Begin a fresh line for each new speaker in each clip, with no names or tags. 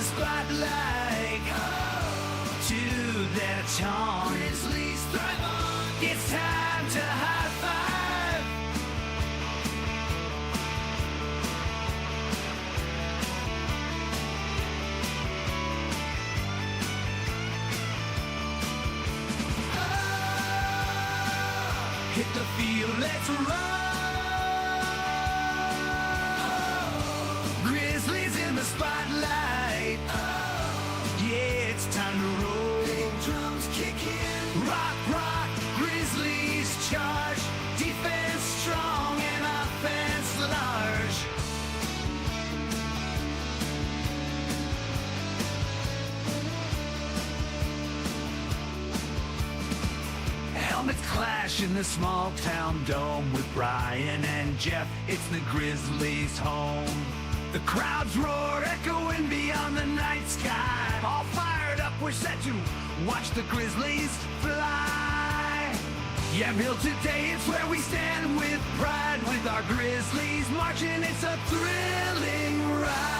spotlight. To their charm, Grizzlies thrive on. It's time to high five. Hit the field, let's run. Grizzlies in the spotlight. Yeah, it's time to roll. Big drums kick in. Rock, rock, Grizzlies charge. Defense strong and offense large. Helmets clash in the small town dome with Brian and Jeff. It's the Grizzlies' home. The crowds roar, echoing beyond the night sky. All fired up, we're set to watch the Grizzlies fly. McMinnville today, it's where we stand with pride. With our Grizzlies marching, it's a thrilling ride.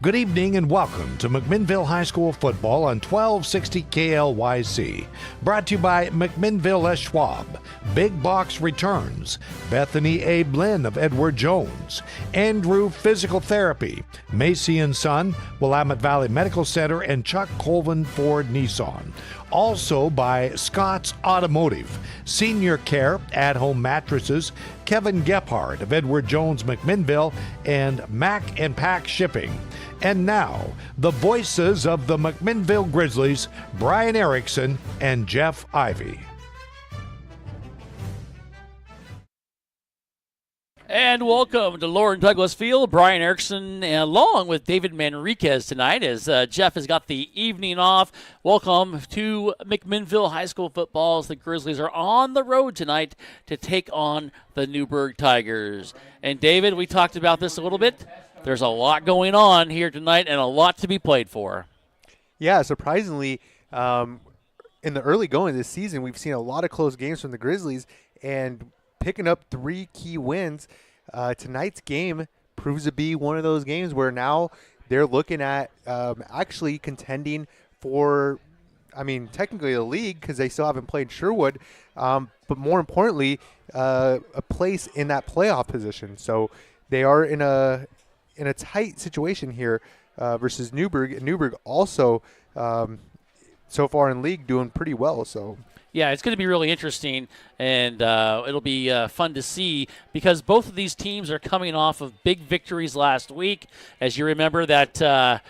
Good evening and welcome to McMinnville High School football on 1260 KLYC. Brought to you by McMinnville S. Schwab, Big Box Returns, Bethany A. Blinn of Edward Jones, Andrew Physical Therapy, Macy & Son, Willamette Valley Medical Center, and Chuck Colvin Ford Nissan. Also by Scott's Automotive, Senior Care, At-Home Mattresses, Kevin Gephardt of Edward Jones McMinnville, and Mac and Pack Shipping. And now, the voices of the McMinnville Grizzlies, Brian Erickson and Jeff Ivey.
And welcome to Lauren Douglas Field. Brian Erickson along with David Manriquez tonight as Jeff has got the evening off. Welcome to McMinnville High School football as the Grizzlies are on the road tonight to take on the Newberg Tigers. And David, we talked about this a little bit. There's a lot going on here tonight and a lot to be played for.
Yeah, surprisingly, in the early going this season, we've seen a lot of close games from the Grizzlies and picking up 3 key wins. Tonight's game proves to be one of those games where now they're looking at actually contending for, technically the league because they still haven't played Sherwood, but more importantly, a place in that playoff position. So they are in a tight situation here versus Newberg. Newberg also so far in league doing pretty well. So.
Yeah, it's going to be really interesting, and it'll be fun to see because both of these teams are coming off of big victories last week. As you remember, that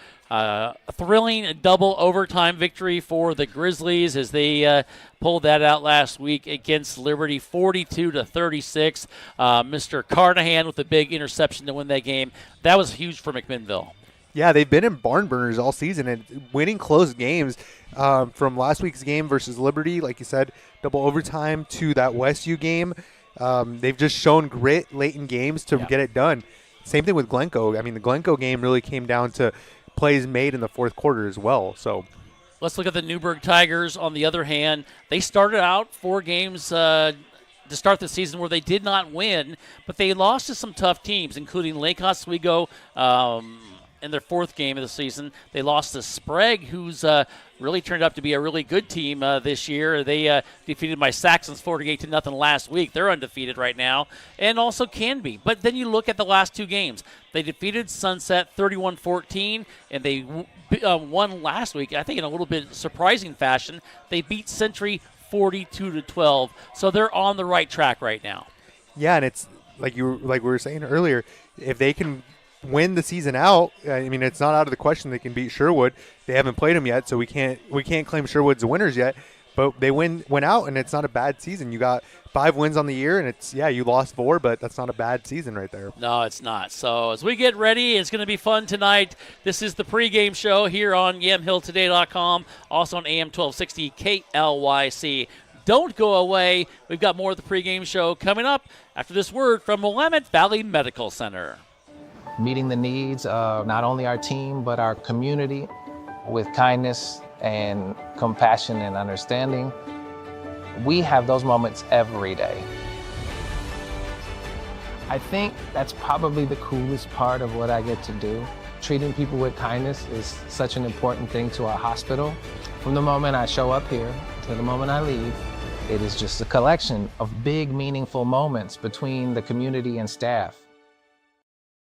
thrilling double overtime victory for the Grizzlies as they pulled that out last week against Liberty, 42-36. Mr. Carnahan with a big interception to win that game. That was huge for McMinnville.
Yeah, they've been in barn burners all season and winning close games from last week's game versus Liberty, like you said, double overtime to that Westview game. They've just shown grit late in games to get it done. Same thing with Glencoe. The Glencoe game really came down to plays made in the fourth quarter as well. So
let's look at the Newberg Tigers. On the other hand, they started out 4 games to start the season where they did not win, but they lost to some tough teams, including Lake Oswego, in their 4th game of the season. They lost to Sprague, who's really turned out to be a really good team this year. They defeated my Saxons 48-0 last week. They're undefeated right now, and also Canby. But then you look at the last 2 games. They defeated Sunset 31-14, and they won last week, I think in a little bit surprising fashion. They beat Century 42-12, so they're on the right track right now.
Yeah, and it's like we were saying earlier, if they can win the season out, it's not out of the question they can beat Sherwood. They haven't played them yet, so we can't claim Sherwood's the winners yet. But they went out, and it's not a bad season. You got 5 wins on the year, and you lost 4, but that's not a bad season right there.
No, it's not. So as we get ready, it's going to be fun tonight. This is the pregame show here on YamHillToday.com, also on AM 1260 KLYC. Don't go away. We've got more of the pregame show coming up after this word from Willamette Valley Medical Center.
Meeting the needs of not only our team, but our community with kindness and compassion and understanding. We have those moments every day. I think that's probably the coolest part of what I get to do. Treating people with kindness is such an important thing to our hospital. From the moment I show up here to the moment I leave, it is just a collection of big, meaningful moments between the community and staff.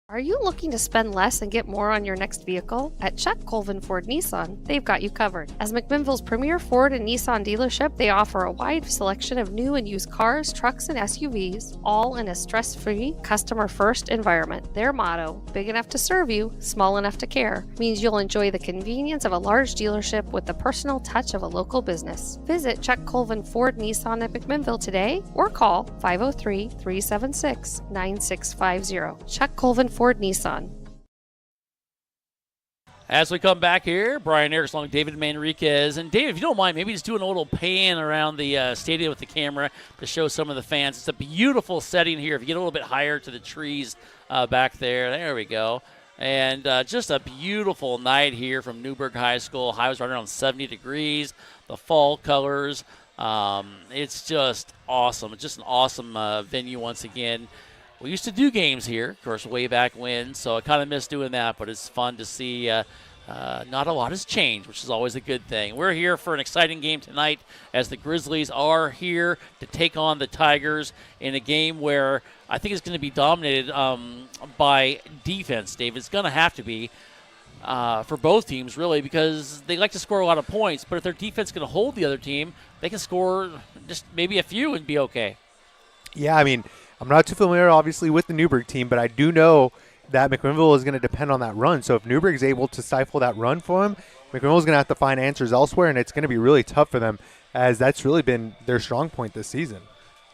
Are you looking to spend less and get more on your next vehicle? At Chuck Colvin Ford Nissan, they've got you covered. As McMinnville's premier Ford and Nissan dealership, they offer a wide selection of new and used cars, trucks, and SUVs, all in a stress-free, customer-first environment. Their motto, big enough to serve you, small enough to care, means you'll enjoy the convenience of a large dealership with the personal touch of a local business. Visit Chuck Colvin Ford Nissan at McMinnville today or call 503-376-9650. Chuck Colvin Ford Nissan.
As we come back here, Brian Erickson along with David Manriquez. And David, if you don't mind, maybe just doing a little pan around the stadium with the camera to show some of the fans. It's a beautiful setting here. If you get a little bit higher to the trees back there we go. And just a beautiful night here from Newberg High School. High was right around 70 degrees. The fall colors. It's just awesome. It's just an awesome venue once again. We used to do games here, of course, way back when, so I kind of miss doing that, but it's fun to see not a lot has changed, which is always a good thing. We're here for an exciting game tonight as the Grizzlies are here to take on the Tigers in a game where I think it's going to be dominated by defense, Dave. It's going to have to be for both teams, really, because they like to score a lot of points, but if their defense is going to hold the other team, they can score just maybe a few and be okay.
Yeah, I mean, I'm not too familiar, obviously, with the Newberg team, but I do know that McMinnville is going to depend on that run. So if Newberg is able to stifle that run for him, McMinnville is going to have to find answers elsewhere, and it's going to be really tough for them, as that's really been their strong point this season.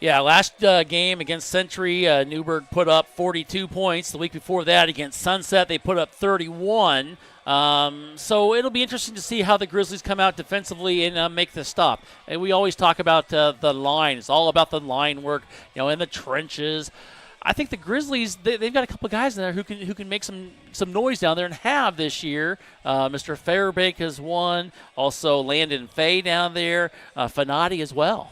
Yeah, last game against Century, Newberg put up 42 points. The week before that against Sunset, they put up 31. So it'll be interesting to see how the Grizzlies come out defensively and make the stop. And we always talk about the line. It's all about the line work, in the trenches. I think the Grizzlies, they've got a couple of guys in there who can make some noise down there and have this year. Mr. Fairbank has won. Also Landon Fay down there. Fanati as well.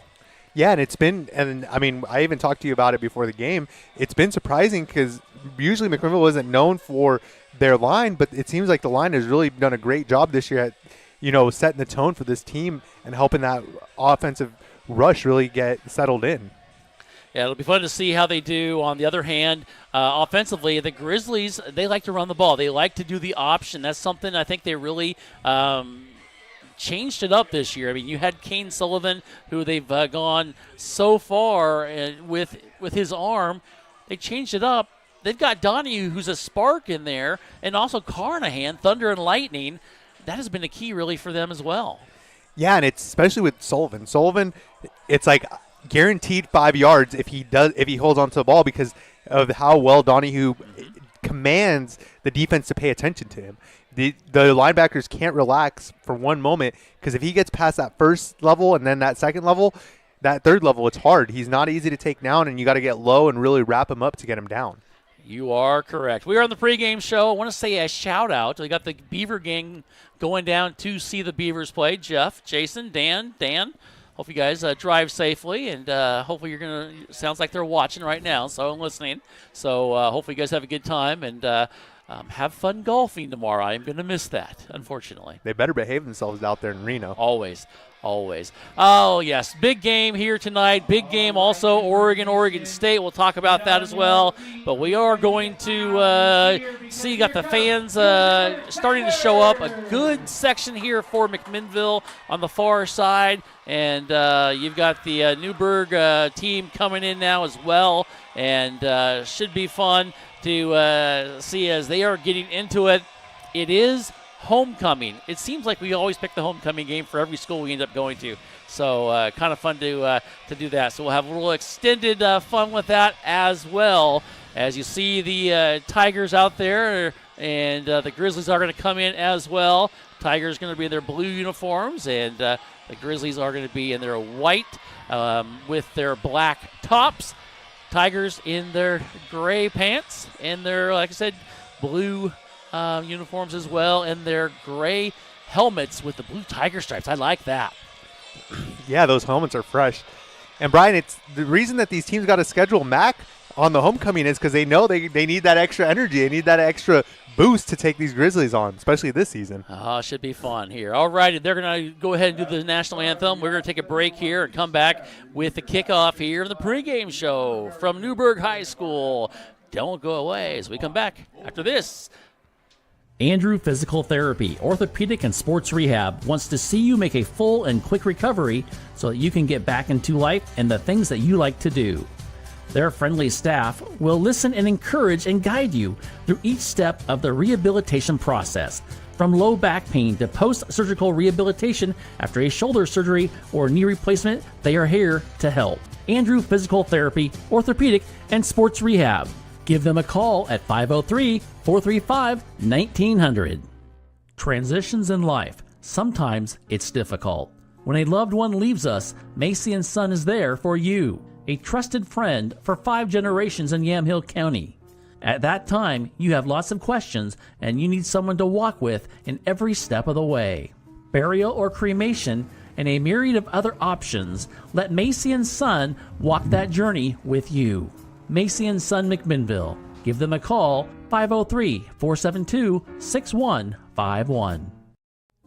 Yeah, and I mean, I even talked to you about it before the game. It's been surprising because usually McMinnville isn't known for their line, but it seems like the line has really done a great job this year at, setting the tone for this team and helping that offensive rush really get settled in.
Yeah, it'll be fun to see how they do. On the other hand, offensively, the Grizzlies, they like to run the ball. They like to do the option. That's something I think they really changed it up this year. I mean, you had Kane Sullivan, who they've gone so far with his arm. They changed it up. They've got Donahue, who's a spark in there, and also Carnahan, Thunder and Lightning. That has been a key, really, for them as well.
Yeah, and it's especially with Sullivan. Sullivan, it's like guaranteed 5 yards if he holds onto the ball because of how well Donahue commands the defense to pay attention to him. The linebackers can't relax for one moment because if he gets past that first level and then that second level, that third level, it's hard. He's not easy to take down, and you got to get low and really wrap him up to get him down.
You are correct. We are on the pregame show. I want to say a shout-out. We got the Beaver gang going down to see the Beavers play. Jeff, Jason, Dan. Hope you guys drive safely, and hopefully you're going to – sounds like they're watching right now, so I'm listening. So hopefully you guys have a good time, and have fun golfing tomorrow. I'm going to miss that, unfortunately.
They better behave themselves out there in Reno.
Always. Oh, yes, big game here tonight. Big game also, Oregon State. We'll talk about that as well. But we are going to see, you got the fans starting to show up. A good section here for McMinnville on the far side. And you've got the Newberg team coming in now as well. And should be fun to see as they are getting into it. It is homecoming. It seems like we always pick the homecoming game for every school we end up going to. So kind of fun to do that. So we'll have a little extended fun with that as well. As you see the Tigers out there, and the Grizzlies are going to come in as well. Tigers going to be in their blue uniforms, and the Grizzlies are going to be in their white with their black tops. Tigers in their gray pants and their, like I said, blue uniforms as well, and their gray helmets with the blue tiger stripes. I like that.
Yeah, those helmets are fresh. And Brian, it's the reason that these teams got to schedule MAC on the homecoming is because they know they need that extra energy. They need that extra boost to take these Grizzlies on, especially this season.
Should be fun here. All right, they're going to go ahead and do the national anthem. We're going to take a break here and come back with the kickoff here in the pregame show from Newberg High School. Don't go away as we come back after this.
Andrew Physical Therapy, Orthopedic and Sports Rehab wants to see you make a full and quick recovery so that you can get back into life and the things that you like to do. Their friendly staff will listen and encourage and guide you through each step of the rehabilitation process. From low back pain to post-surgical rehabilitation after a shoulder surgery or knee replacement, they are here to help. Andrew Physical Therapy, Orthopedic and Sports Rehab. Give them a call at 503-435-1900. Transitions in life. Sometimes it's difficult. When a loved one leaves us, Macy & Son is there for you. A trusted friend for 5 generations in Yamhill County. At that time, you have lots of questions and you need someone to walk with in every step of the way. Burial or cremation and a myriad of other options, let Macy & Son walk that journey with you. Macy and Son McMinnville. Give them a call, 503-472-6151.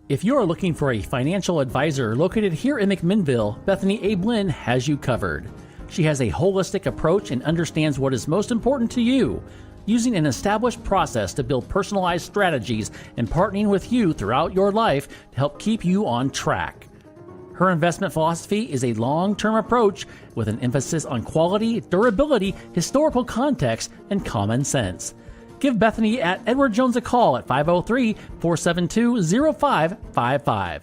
If you are looking for a financial advisor located here in McMinnville, Bethany A. Blinn has you covered. She has a holistic approach and understands what is most important to you, using an established process to build personalized strategies and partnering with you throughout your life to help keep you on track. Her investment philosophy is a long-term approach with an emphasis on quality, durability, historical context, and common sense. Give Bethany at Edward Jones a call at 503-472-0555.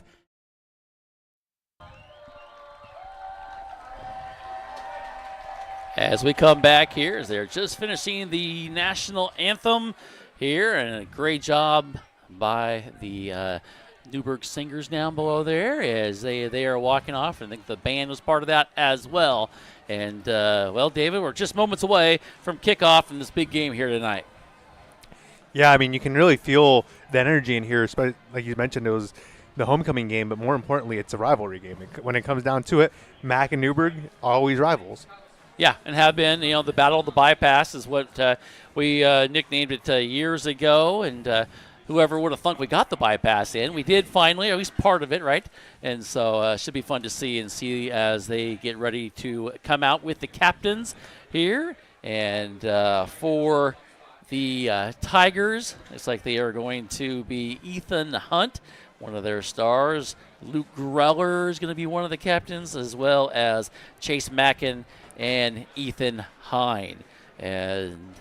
As we come back here, as they're just finishing the national anthem here, and a great job by the Newberg singers down below there as they are walking off. I think the band was part of that as well. And, well, David, we're just moments away from kickoff in this big game here tonight.
Yeah, I mean, you can really feel the energy in here, especially, like you mentioned, it was the homecoming game, but more importantly, it's a rivalry game. When it comes down to it, Mac and Newberg always rivals.
Yeah, and have been. You know, the Battle of the Bypass is what we nicknamed it years ago, and whoever would have thunk we got the bypass in. We did finally, or at least part of it, right? And so it should be fun to see as they get ready to come out with the captains here. And for the Tigers, looks like they are going to be Ethan Hunt, one of their stars. Luke Greller is going to be one of the captains, as well as Chase Mackin and Ethan Hine. And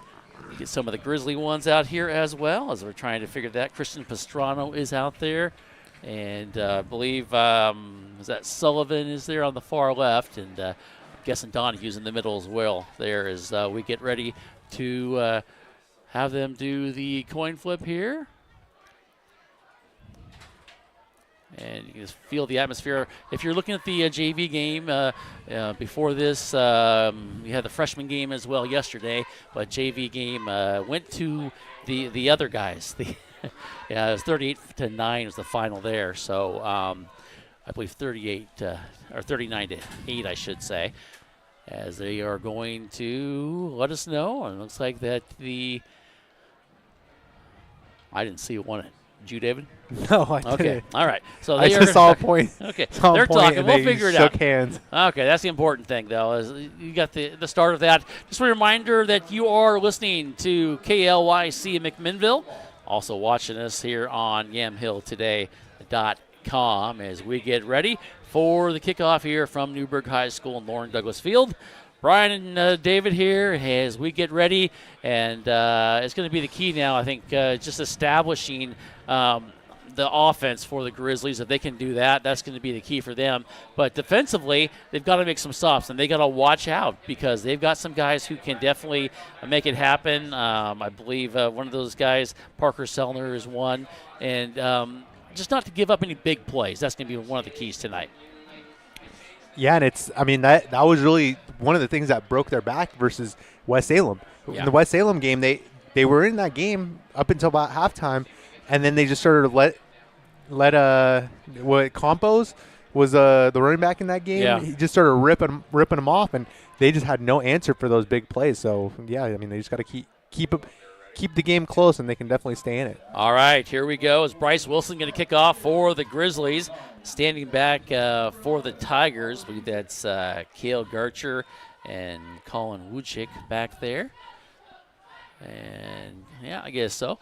you get some of the Grizzly ones out here as well, as we're trying to figure that. Christian Pastrano is out there. And I believe, is that Sullivan is there on the far left. And I'm guessing Donahue's in the middle as well there as we get ready to have them do the coin flip here. And you can just feel the atmosphere. If you're looking at the JV game before this, you had the freshman game as well yesterday, but JV game went to the other guys. Yeah, it was 38-9 was the final there. So I believe 38 or 39-8, I should say, as they are going to let us know. And it looks like that I didn't see one. Did you, David?
No, I didn't.
Okay, all right. So
I
they
just saw a point.
Okay,
saw a
they're
point
talking.
and
We'll
they
figure it out.
shook hands.
Okay, that's the important thing, though. Is you got the start of that. Just a reminder that you are listening to KLYC in McMinnville. Also watching us here on YamHillToday.com as we get ready for the kickoff here from Newberg High School in Lauren Douglas Field. Brian and David here as we get ready, and it's going to be the key now, I think, just establishing the offense for the Grizzlies. If they can do that, that's going to be the key for them. But defensively, they've got to make some stops, and they got to watch out because they've got some guys who can definitely make it happen. I believe one of those guys, Parker Sellner, is one. And just not to give up any big plays. That's going to be one of the keys tonight.
Yeah, and that was really one of the things that broke their back versus West Salem.
Yeah.
In the West Salem game, they were in that game up until about halftime, and then they just started to let Campos was the running back in that game.
Yeah.
He just started ripping them off, and they just had no answer for those big plays. So yeah, I mean they just got to keep the game close, and they can definitely stay in it.
All right, here we go. Is Bryce Wilson going to kick off for the Grizzlies? Standing back for the Tigers, I believe that's Cale Garcher and Colin Wuchik back there. And, yeah, I guess so.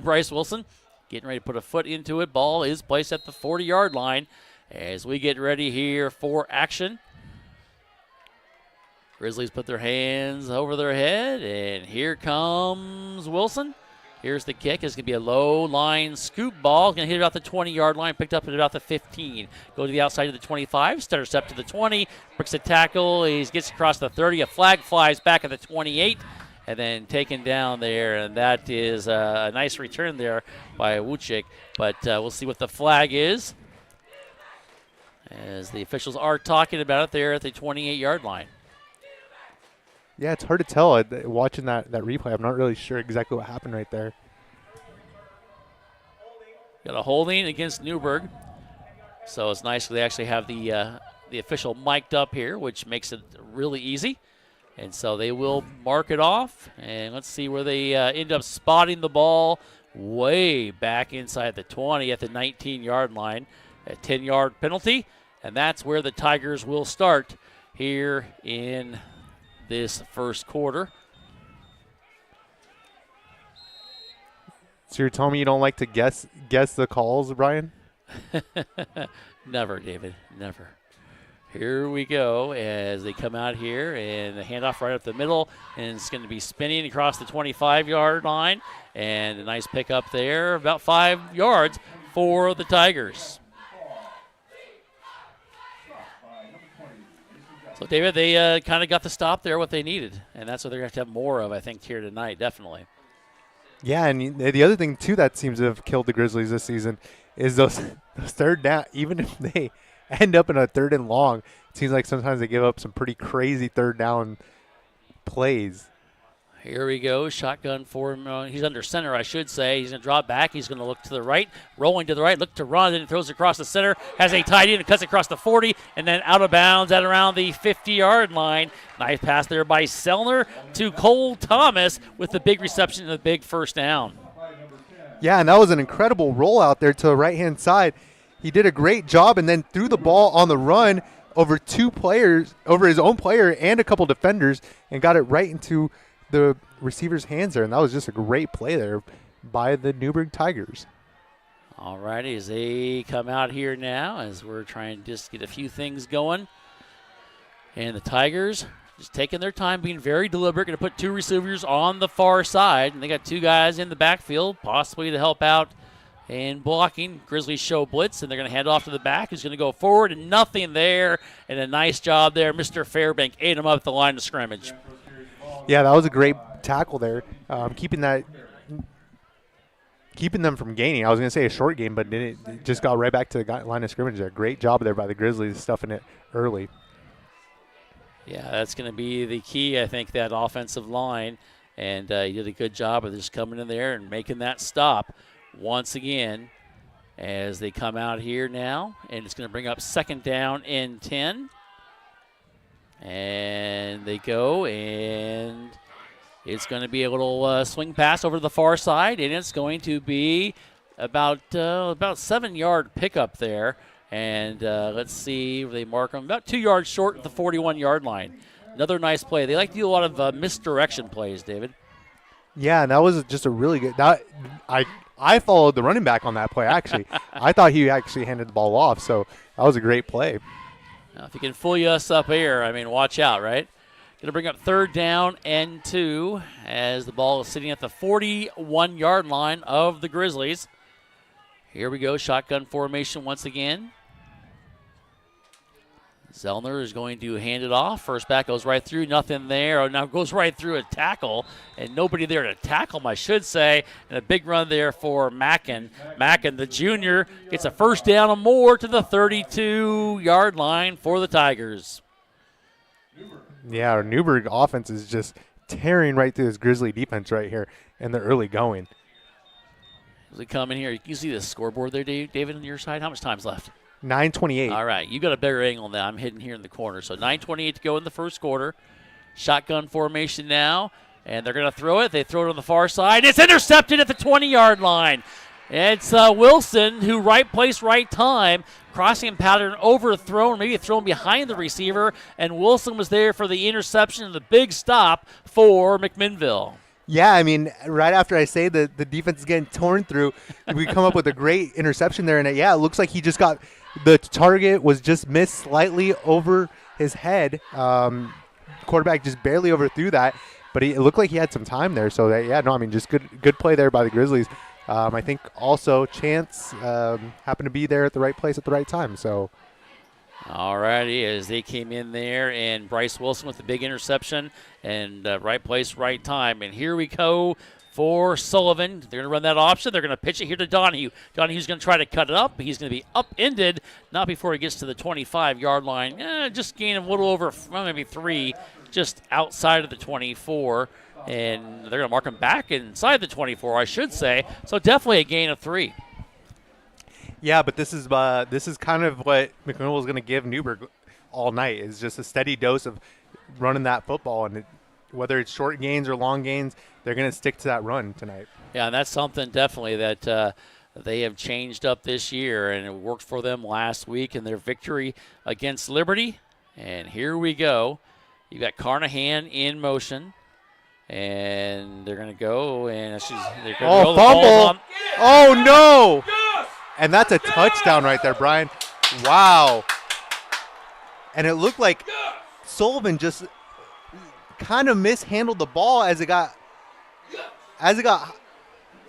Bryce Wilson getting ready to put a foot into it. Ball is placed at the 40-yard line as we get ready here for action. Grizzlies put their hands over their head, and here comes Wilson. Here's the kick. It's going to be a low-line scoop ball. Going to hit it off the 20-yard line, picked up at about the 15. Go to the outside of the 25, stutter step to the 20, breaks a tackle. He gets across the 30. A flag flies back at the 28, and then taken down there. And that is a nice return there by Wuchik. But we'll see what the flag is as the officials are talking about it there at the 28-yard line.
Yeah, it's hard to tell. Watching that replay, I'm not really sure exactly what happened right there.
Got a holding against Newberg. So it's nice they actually have the official mic'd up here, which makes it really easy. And so they will mark it off. And let's see where they end up spotting the ball way back inside the 20 at the 19-yard line. A 10-yard penalty. And that's where the Tigers will start here in this first quarter.
So you're telling me you don't like to guess the calls, Brian?
Never, David, never. Here we go as they come out here, and the handoff right up the middle, and it's going to be spinning across the 25-yard line, and a nice pickup there, about 5 yards for the Tigers. So, David, they kind of got the stop there, what they needed, and that's what they're going to have more of, I think, here tonight, definitely.
Yeah, and the other thing, too, that seems to have killed the Grizzlies this season is those third down. Even if they end up in a 3rd and long, it seems like sometimes they give up some pretty crazy third down plays.
Here we go, shotgun for him. He's under center, I should say. He's going to drop back. He's going to look to the right, rolling to the right, look to run, then throws across the center, has a tight end and cuts across the 40, and then out of bounds at around the 50-yard line. Nice pass there by Sellner to Cole Thomas with the big reception and the big first down.
Yeah, and that was an incredible rollout there to the right-hand side. He did a great job and then threw the ball on the run over 2 players, over his own player and a couple defenders, and got it right into the receiver's hands there, and that was just a great play there by the Newberg Tigers.
All righty, as they come out here now, as we're trying to just get a few things going. And the Tigers just taking their time, being very deliberate, going to put 2 receivers on the far side, and they got 2 guys in the backfield, possibly to help out in blocking. Grizzlies show blitz, and they're going to hand off to the back, who's going to go forward, and nothing there, and a nice job there. Mr. Fairbank ate him up at the line of scrimmage.
Yeah, that was a great tackle there, keeping them from gaining. I was going to say a short game, but it just got right back to the line of scrimmage there. Great job there by the Grizzlies, stuffing it early.
Yeah, that's going to be the key, I think, that offensive line, and he did a good job of just coming in there and making that stop once again as they come out here now, and it's going to bring up 2nd down and 10. And they go, and it's going to be a little swing pass over to the far side, and it's going to be about 7-yard pickup there. And let's see, they mark them about 2 yards short at the 41-yard line. Another nice play. They like to do a lot of misdirection plays, David.
Yeah, and that was just a really good. I followed the running back on that play, actually. I thought he actually handed the ball off, so that was a great play.
Now, if he can fool us up here, I mean, watch out, right? Going to bring up 3rd down and 2 as the ball is sitting at the 41-yard line of the Grizzlies. Here we go, shotgun formation once again. Zellner is going to hand it off. First back goes right through, nothing there. Oh, now goes right through a tackle, and nobody there to tackle him, I should say. And a big run there for Mackin. Mackin, the junior, gets a first down or more to the 32-yard line for the Tigers.
Yeah, our Newberg offense is just tearing right through this Grizzly defense right here in the early going.
As we come in here, you can see the scoreboard there, David, on your side. How much time's left?
9:28.
All right, you got a better angle than I'm hidden here in the corner. So 9:28 to go in the first quarter. Shotgun formation now, and they're going to throw it. They throw it on the far side. It's intercepted at the 20-yard line. It's Wilson, who right place, right time, crossing pattern, overthrown, maybe thrown behind the receiver, and Wilson was there for the interception and the big stop for McMinnville.
Yeah, I mean, right after I say the defense is getting torn through, we come up with a great interception there, and it looks like he just got – the target was just missed slightly over his head. Quarterback just barely overthrew that, but it looked like he had some time there. So, just good play there by the Grizzlies. I think also Chance happened to be there at the right place at the right time. So,
all righty, as they came in there, and Bryce Wilson with the big interception, and right place, right time. And here we go for Sullivan. They're going to run that option. They're going to pitch it here to Donahue. Donahue's going to try to cut it up. He's going to be upended, not before he gets to the 25-yard line. Just gain a little over, maybe 3, just outside of the 24. And they're going to mark him back inside the 24, I should say. So definitely a gain of 3.
Yeah, but this is kind of what McMinnville is going to give Newberg all night, is just a steady dose of running that football. And whether it's short gains or long gains, they're going to stick to that run tonight.
Yeah, and that's something definitely that they have changed up this year, and it worked for them last week in their victory against Liberty. And here we go. You got Carnahan in motion, and they're going to go, and they're going to go.
Fumble. Oh, no. And that's a touchdown right there, Brian. Wow. And it looked like Sullivan just kind of mishandled the ball as it got.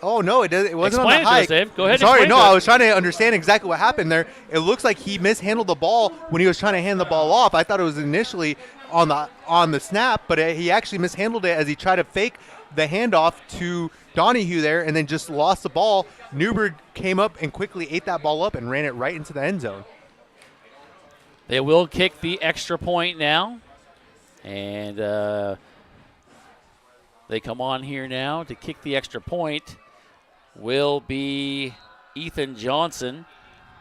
Oh, no, it wasn't
Explain
on the hike.
Dave. Go ahead.
Sorry, no, I was trying to understand exactly what happened there. It looks like he mishandled the ball when he was trying to hand the ball off. I thought it was initially on the snap, but he actually mishandled it as he tried to fake the handoff to Donahue there and then just lost the ball. Newberg came up and quickly ate that ball up and ran it right into the end zone.
They will kick the extra point now, and they come on here now to kick the extra point. Will be Ethan Johnson.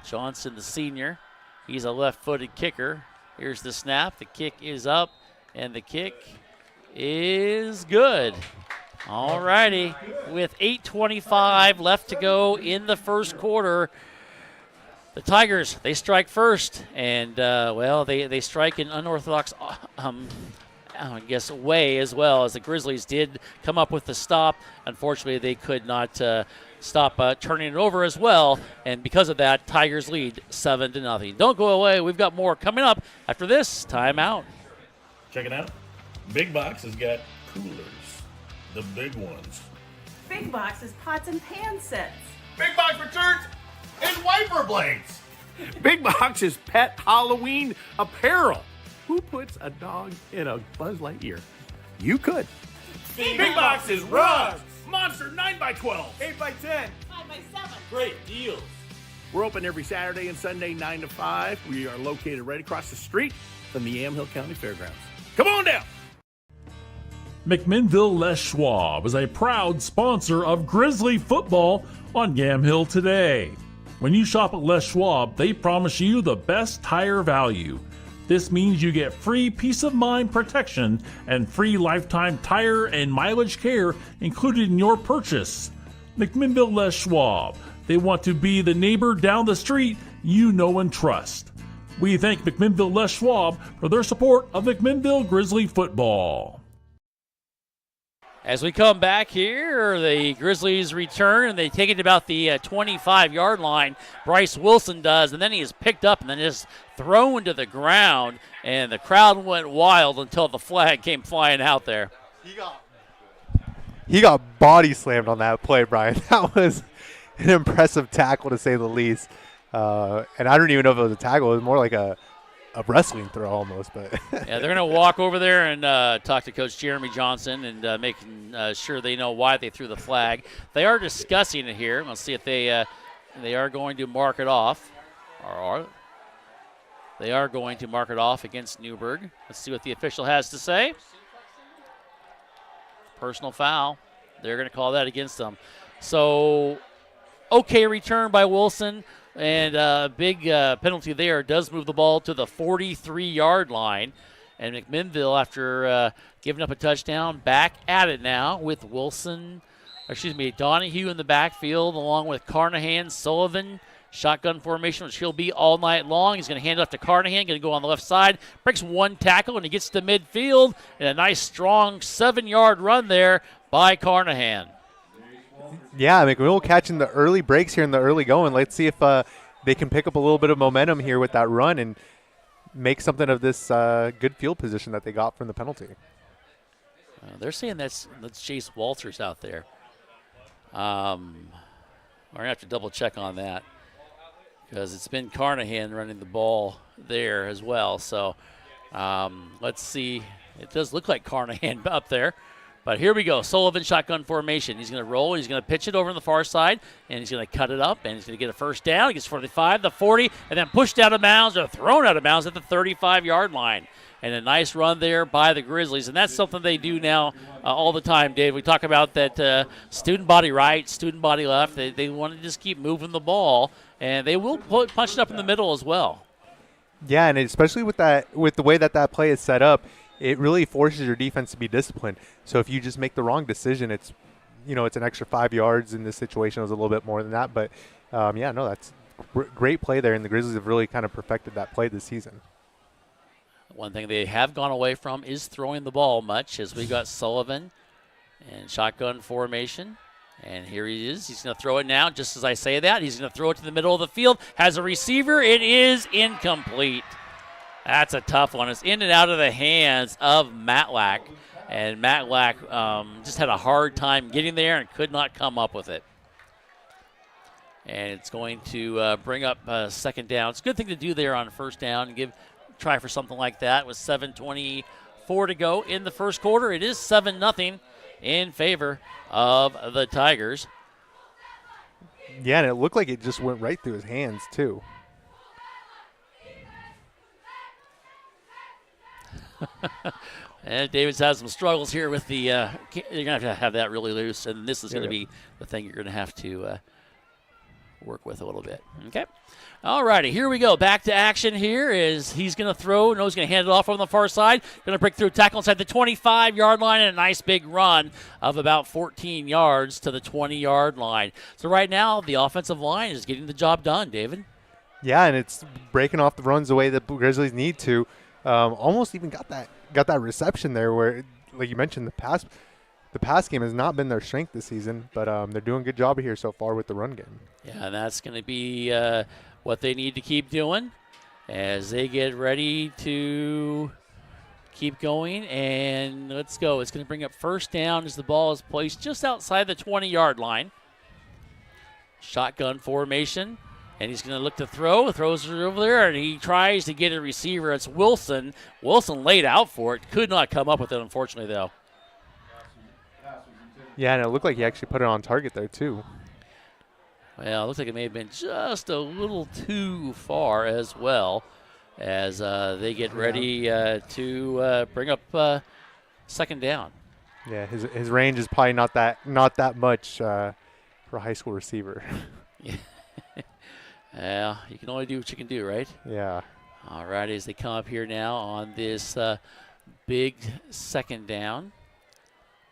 Johnson, the senior. He's a left-footed kicker. Here's the snap. The kick is up, and the kick is good. All righty. With 8:25 left to go in the first quarter, the Tigers, they strike first, and, they strike in unorthodox way as well, as the Grizzlies did come up with the stop. Unfortunately, they could not stop turning it over as well, and because of that, Tigers lead 7-0. Don't go away. We've got more coming up after this timeout.
Check it out. Big Box has got coolers, the big ones.
Big Box is pots and pan sets.
Big Box returns and wiper blades. Big Box is pet Halloween apparel. Who puts a dog in a Buzz Lightyear? You could. Big Box is rugs. Monster 9x12. 8x10.
5x7.
Great deals. We're open every Saturday and Sunday 9 to 5. We are located right across the street from the Yamhill County Fairgrounds. Come on down.
McMinnville Les Schwab is a proud sponsor of Grizzly football on Yamhill today. When you shop at Les Schwab, they promise you the best tire value. This means you get free peace of mind protection and free lifetime tire and mileage care included in your purchase. McMinnville Les Schwab. They want to be the neighbor down the street you know and trust. We thank McMinnville Les Schwab for their support of McMinnville Grizzly football.
As we come back here, the Grizzlies return, and they take it to about the 25-yard line. Bryce Wilson does, and then he is picked up and then just thrown to the ground, and the crowd went wild until the flag came flying out there.
He got body slammed on that play, Brian. That was an impressive tackle, to say the least. And I don't even know if it was a tackle. It was more like a wrestling throw almost. But
yeah, they're going to walk over there and talk to Coach Jeremy Johnson and making sure they know why they threw the flag. They are discussing it here. Let's see if they are going to mark it off. Or they are going to mark it off against Newberg. Let's see what the official has to say. Personal foul. They're going to call that against them. So, okay return by Wilson. And a big penalty there does move the ball to the 43-yard line. And McMinnville, after giving up a touchdown, back at it now with Donahue in the backfield along with Carnahan, Sullivan. Shotgun formation, which he'll be all night long. He's going to hand it off to Carnahan, going to go on the left side. Breaks one tackle, and he gets to midfield. And a nice, strong 7-yard run there by Carnahan.
Yeah, McMinnville catching the early breaks here in the early going. Let's see if they can pick up a little bit of momentum here with that run and make something of this good field position that they got from the penalty.
They're saying that's Chase Walters out there. We're going to have to double check on that because it's been Carnahan running the ball there as well. So let's see. It does look like Carnahan up there. But here we go. Sullivan shotgun formation. He's going to roll. He's going to pitch it over on the far side, and he's going to cut it up, and he's going to get a first down. He gets 45, the 40, and then pushed out of bounds or thrown out of bounds at the 35-yard line. And a nice run there by the Grizzlies. And that's something they do now all the time, Dave. We talk about that student body right, student body left. They want to just keep moving the ball, and they will punch it up in the middle as well.
Yeah, and especially with the way that play is set up, it really forces your defense to be disciplined. So if you just make the wrong decision, it's an extra 5 yards. In this situation, it was a little bit more than that. But, that's great play there, and the Grizzlies have really kind of perfected that play this season.
One thing they have gone away from is throwing the ball much, as we got Sullivan and shotgun formation. And here he is. He's going to throw it now. Just as I say that, he's going to throw it to the middle of the field. Has a receiver. It is incomplete. That's a tough one. It's in and out of the hands of Matlack. And Matlack just had a hard time getting there and could not come up with it. And it's going to bring up second down. It's a good thing to do there on first down and try for something like that with 7:24 to go in the first quarter. It is 7-0 in favor of the Tigers.
Yeah, and it looked like it just went right through his hands, too.
And David's had some struggles here with the you're going to have that really loose, and this is going to be the thing you're going to have to work with a little bit. Okay. All righty, here we go. Back to action here is he's going to throw. No, he's going to hand it off on the far side. Going to break through tackle inside the 25-yard line and a nice big run of about 14 yards to the 20-yard line. So right now the offensive line is getting the job done, David.
Yeah, and it's breaking off the runs the way the Grizzlies need to. Almost even got that reception there where, like you mentioned, the pass game has not been their strength this season, but they're doing a good job here so far with the run game.
Yeah, and that's going to be what they need to keep doing as they get ready to keep going. And let's go. It's going to bring up first down as the ball is placed just outside the 20-yard line. Shotgun formation. And he's going to look to throw. Throws it over there, and he tries to get a receiver. It's Wilson. Wilson laid out for it. Could not come up with it, unfortunately, though.
Yeah, and it looked like he actually put it on target there, too.
Well, it looks like it may have been just a little too far as well as they get ready to bring up second down.
Yeah, his range is probably not that much for a high school receiver.
Yeah. Yeah, you can only do what you can do, right?
Yeah.
All right, as they come up here now on this big second down.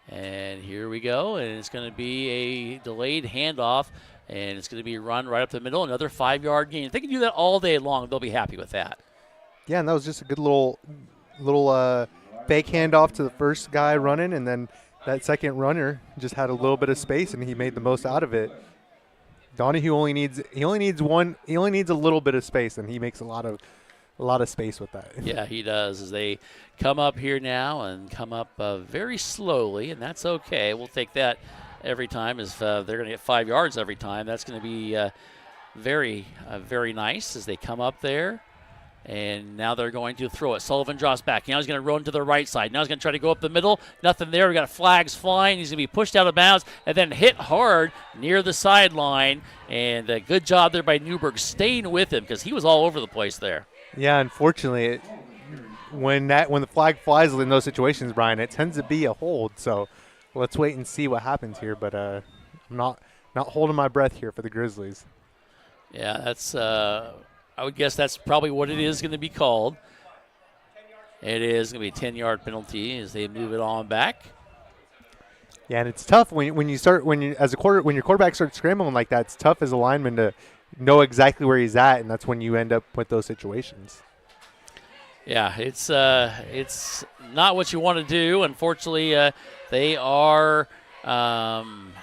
And here we go, and it's going to be a delayed handoff, and it's going to be run right up the middle, another 5-yard gain. If they can do that all day long, they'll be happy with that.
Yeah, and that was just a good little fake handoff to the first guy running, and then that second runner just had a little bit of space, and he made the most out of it. Donahue only needs a little bit of space, and he makes a lot of space with that.
Yeah, he does. As they come up here now and come up very slowly, and that's okay. We'll take that every time as they're going to get 5 yards every time. That's going to be very, very nice as they come up there. And now they're going to throw it. Sullivan drops back. Now he's going to run to the right side. Now he's going to try to go up the middle. Nothing there. We got flags flying. He's going to be pushed out of bounds and then hit hard near the sideline. And a good job there by Newberg staying with him because he was all over the place there.
Yeah, unfortunately, when the flag flies in those situations, Brian, it tends to be a hold. So let's wait and see what happens here. But I'm not holding my breath here for the Grizzlies.
Yeah, that's I would guess that's probably what it is going to be called. It is going to be a 10-yard penalty as they move it on back.
Yeah, and it's tough when your quarterback starts scrambling like that. It's tough as a lineman to know exactly where he's at, and that's when you end up with those situations.
Yeah, it's not what you want to do. Unfortunately, they are hurting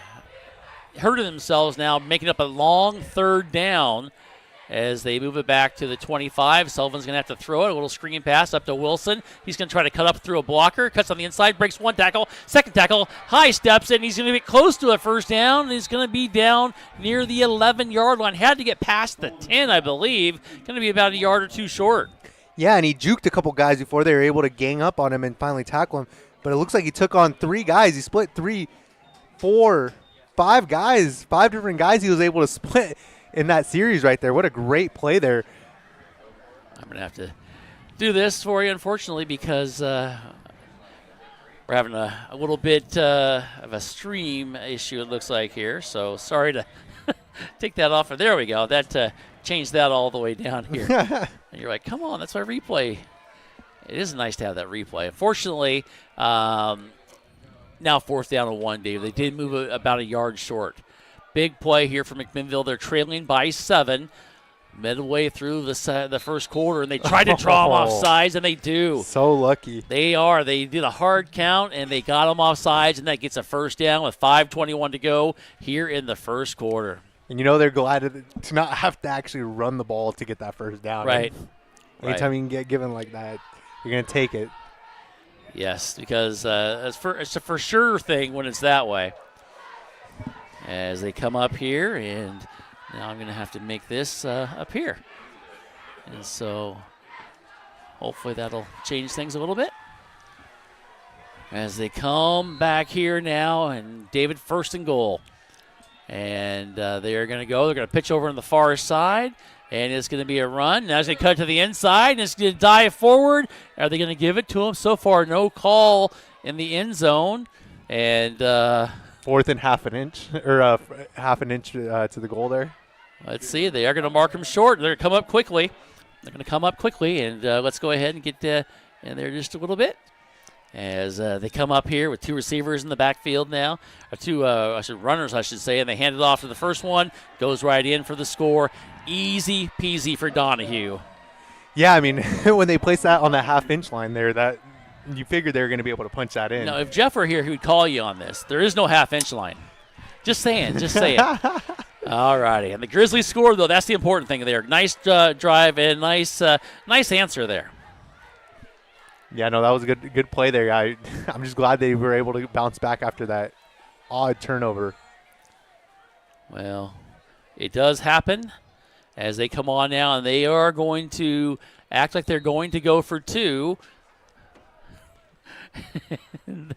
themselves now, making up a long third down. As they move it back to the 25, Sullivan's going to have to throw it. A little screen pass up to Wilson. He's going to try to cut up through a blocker. Cuts on the inside, breaks one tackle. Second tackle, high steps it, and he's going to get close to a first down. He's going to be down near the 11-yard line. Had to get past the 10, I believe. Going to be about a yard or two short.
Yeah, and he juked a couple guys before they were able to gang up on him and finally tackle him. But it looks like he took on 3 guys. He split 3, 4, 5 guys. 5 different guys he was able to split in that series right there. What a great play there.
I'm going to have to do this for you, unfortunately, because we're having a little bit of a stream issue, it looks like here. So sorry to take that off. There we go. That changed that all the way down here. And you're like, come on, that's our replay. It is nice to have that replay. Unfortunately, now 4th down and 1, Dave. They did move about a yard short. Big play here for McMinnville. They're trailing by 7 midway through the first quarter, and they tried to draw them off sides, and they do.
So lucky.
They are. They did a hard count, and they got them off sides, and that gets a first down with 5:21 to go here in the first quarter.
And they're glad to not have to actually run the ball to get that first down.
Right.
Anytime you can get given like that, you're going to take it.
Yes, because it's a for sure thing when it's that way. As they come up here, and now I'm going to have to make this up here. And so hopefully that'll change things a little bit. As they come back here now, and David 1st and goal. And they're going to pitch over on the far side, and it's going to be a run. Now it's going to cut to the inside, and it's going to dive forward. Are they going to give it to him? So far, no call in the end zone. And
4th and half an inch, or half an inch to the goal there.
Let's see. They are going to mark him short. They're going to come up quickly. And let's go ahead and get in there just a little bit. As they come up here with 2 receivers in the backfield now. Or 2 runners, I should say. And they hand it off to the first one. Goes right in for the score. Easy peasy for Donahue.
Yeah, I mean, when they placed that on that half-inch line there, that you figured they were going to be able to punch that in.
No, if Jeff were here, he would call you on this. There is no half-inch line. Just saying. All righty. And the Grizzlies scored, though. That's the important thing there. Nice drive and nice answer there.
Yeah, no, that was a good play there. I'm just glad they were able to bounce back after that odd turnover.
Well, it does happen as they come on now, and they are going to act like they're going to go for 2.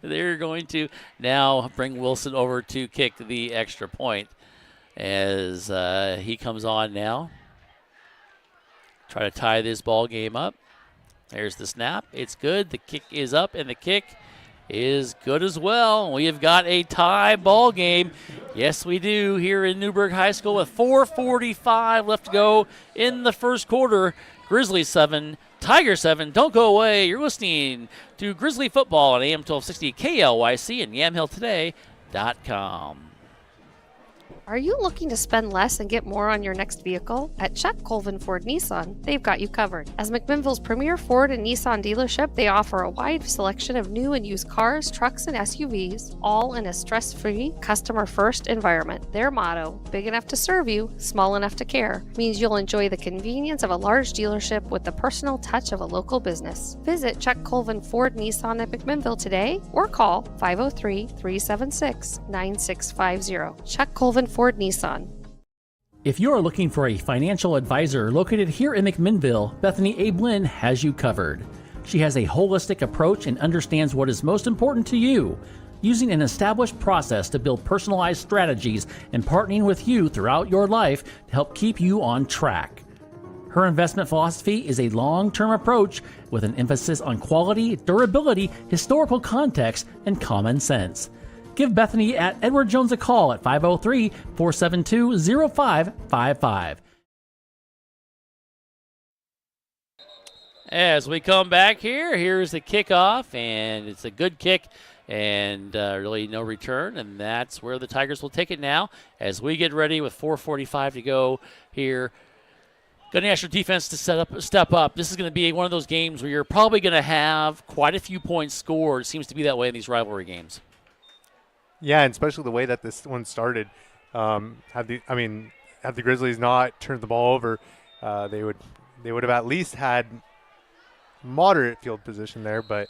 They're going to now bring Wilson over to kick the extra point as he comes on now. Try to tie this ball game up. There's the snap. It's good. The kick is up, and the kick is good as well. We have got a tie ball game. Yes, we do here in Newberg High School with 4:45 left to go in the first quarter. Grizzlies 7, Tigers 7. Don't go away. You're listening to Grizzly Football on AM 1260 KLYC and YamHillToday.com.
Are you looking to spend less and get more on your next vehicle? At Chuck Colvin Ford Nissan, they've got you covered. As McMinnville's premier Ford and Nissan dealership, they offer a wide selection of new and used cars, trucks, and SUVs, all in a stress-free, customer-first environment. Their motto, big enough to serve you, small enough to care, means you'll enjoy the convenience of a large dealership with the personal touch of a local business. Visit Chuck Colvin Ford Nissan at McMinnville today or call 503-376-9650. Chuck Colvin Ford Nissan.
If you are looking for a financial advisor located here in McMinnville, Bethany A. Blinn has you covered. She has a holistic approach and understands what is most important to you, using an established process to build personalized strategies and partnering with you throughout your life to help keep you on track. Her investment philosophy is a long-term approach with an emphasis on quality, durability, historical context, and common sense. Give Bethany at Edward Jones a call at 503-472-0555.
As we come back here's the kickoff, and it's a good kick and really no return, and that's where the Tigers will take it now as we get ready with 4:45 to go here. Going to ask your defense to step up. This is going to be one of those games where you're probably going to have quite a few points scored. It seems to be that way in these rivalry games.
Yeah, and especially the way that this one started. Had the Grizzlies not turned the ball over, they would have at least had moderate field position there. But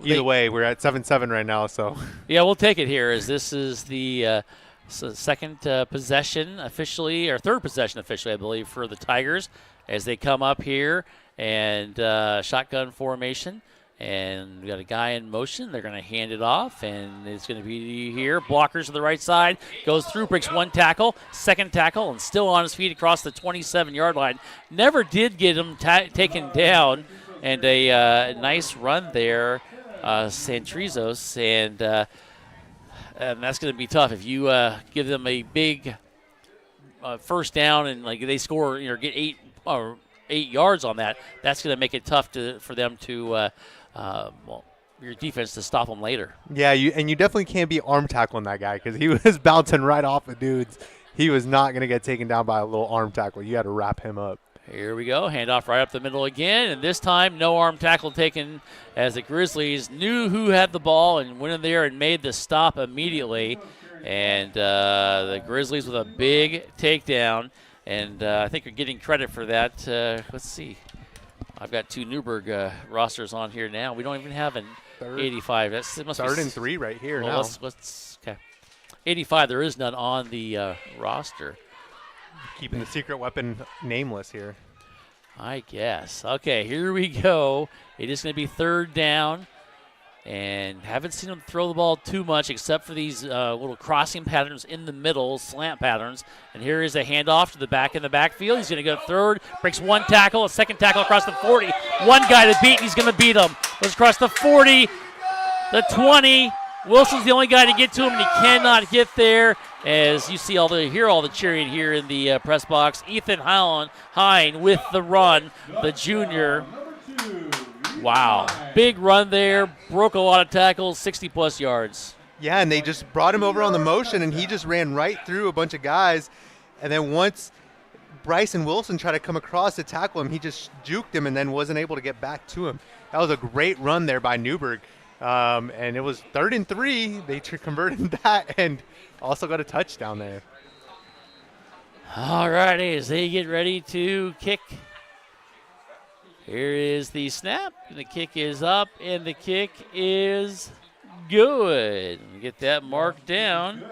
either way, we're at 7-7 right now. So
yeah, we'll take it here as this is the second possession officially, or third possession officially, I believe, for the Tigers as they come up here and shotgun formation. And we got a guy in motion. They're going to hand it off, and it's going to be here. Blockers to the right side. Goes through, breaks one tackle, second tackle, and still on his feet across the 27-yard line. Never did get him taken down. And a nice run there, Santrizos. And that's going to be tough if you give them a big first down and like they score, get 8 yards on that. That's going to make it tough for them to, your defense to stop them later.
Yeah, you definitely can't be arm tackling that guy because he was bouncing right off of dudes. He was not going to get taken down by a little arm tackle. You had to wrap him up.
Here we go. Handoff right up the middle again, and this time no arm tackle taken as the Grizzlies knew who had the ball and went in there and made the stop immediately. And the Grizzlies with a big takedown, and I think you're getting credit for that. Let's see. I've got 2 Newberg rosters on here now. We don't even have an 85. It must
Third
be
and 3 right here
well,
now.
Let's okay. 85. There is none on the roster.
Keeping the secret weapon nameless here.
I guess. Okay, here we go. It is going to be 3rd down. And haven't seen them throw the ball too much except for these little crossing patterns in the middle, slant patterns. And here is a handoff to the back in the backfield. He's going to go 3rd, breaks 1 tackle, a 2nd tackle across the 40. 1 guy to beat, and he's going to beat him. Goes across the 40, the 20. Wilson's the only guy to get to him, and he cannot get there. As you see hear all the cheering here in the press box. Ethan Hine with the run, the junior. Wow. Big run there. Broke a lot of tackles, 60-plus yards.
Yeah, and they just brought him over on the motion, and he just ran right through a bunch of guys. And then once Bryce and Wilson tried to come across to tackle him, he just juked him and then wasn't able to get back to him. That was a great run there by Newberg. And it was 3rd and 3. They converted that and also got a touchdown there.
All righty, as they get ready to kick. Here is the snap. The kick is up, and the kick is good. Get that marked down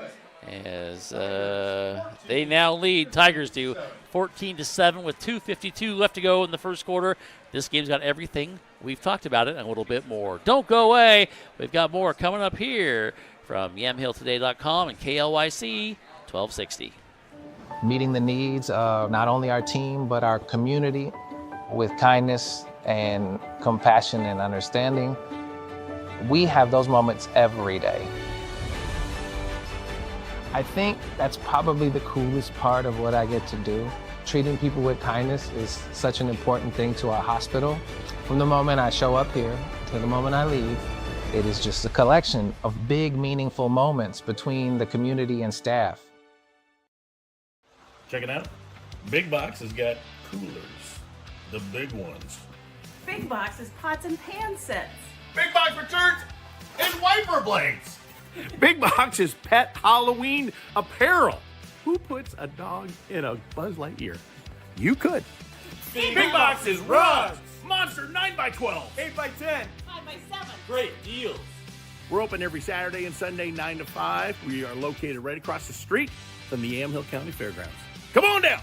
as they now lead. Tigers do 14-7 with 2:52 left to go in the first quarter. This game's got everything. We've talked about it and a little bit more. Don't go away. We've got more coming up here from YamhillToday.com and KLYC 1260.
Meeting the needs of not only our team, but our community with kindness and compassion and understanding. We have those moments every day. I think that's probably the coolest part of what I get to do. Treating people with kindness is such an important thing to our hospital. From the moment I show up here to the moment I leave, it is just a collection of big, meaningful moments between the community and staff.
Check it out. Big Box has got coolers. The big ones.
Big Box is pots and pan sets.
Big Box returns and wiper blades. Big Box is pet Halloween apparel. Who puts a dog in a Buzz Lightyear? You could. Big Box is rugs. Monster 9x12. 8x10.
5x7.
Great deals. We're open every Saturday and Sunday 9 to 5. We are located right across the street from the Yamhill County Fairgrounds. Come on down.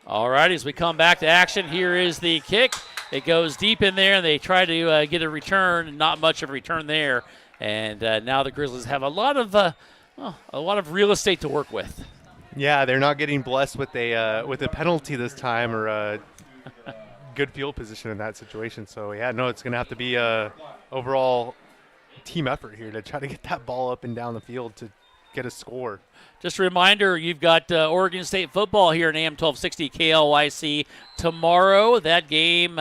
All right, as we come back to action, here is the kick. It goes deep in there, and they try to get a return. Not much of a return there, and now the Grizzlies have a lot of real estate to work with.
Yeah, they're not getting blessed with a penalty this time or a good field position in that situation. So yeah, no, it's gonna have to be a overall team effort here to try to get that ball up and down the field to get a score.
Just a reminder, you've got Oregon State football here in AM 1260 KLYC tomorrow. That game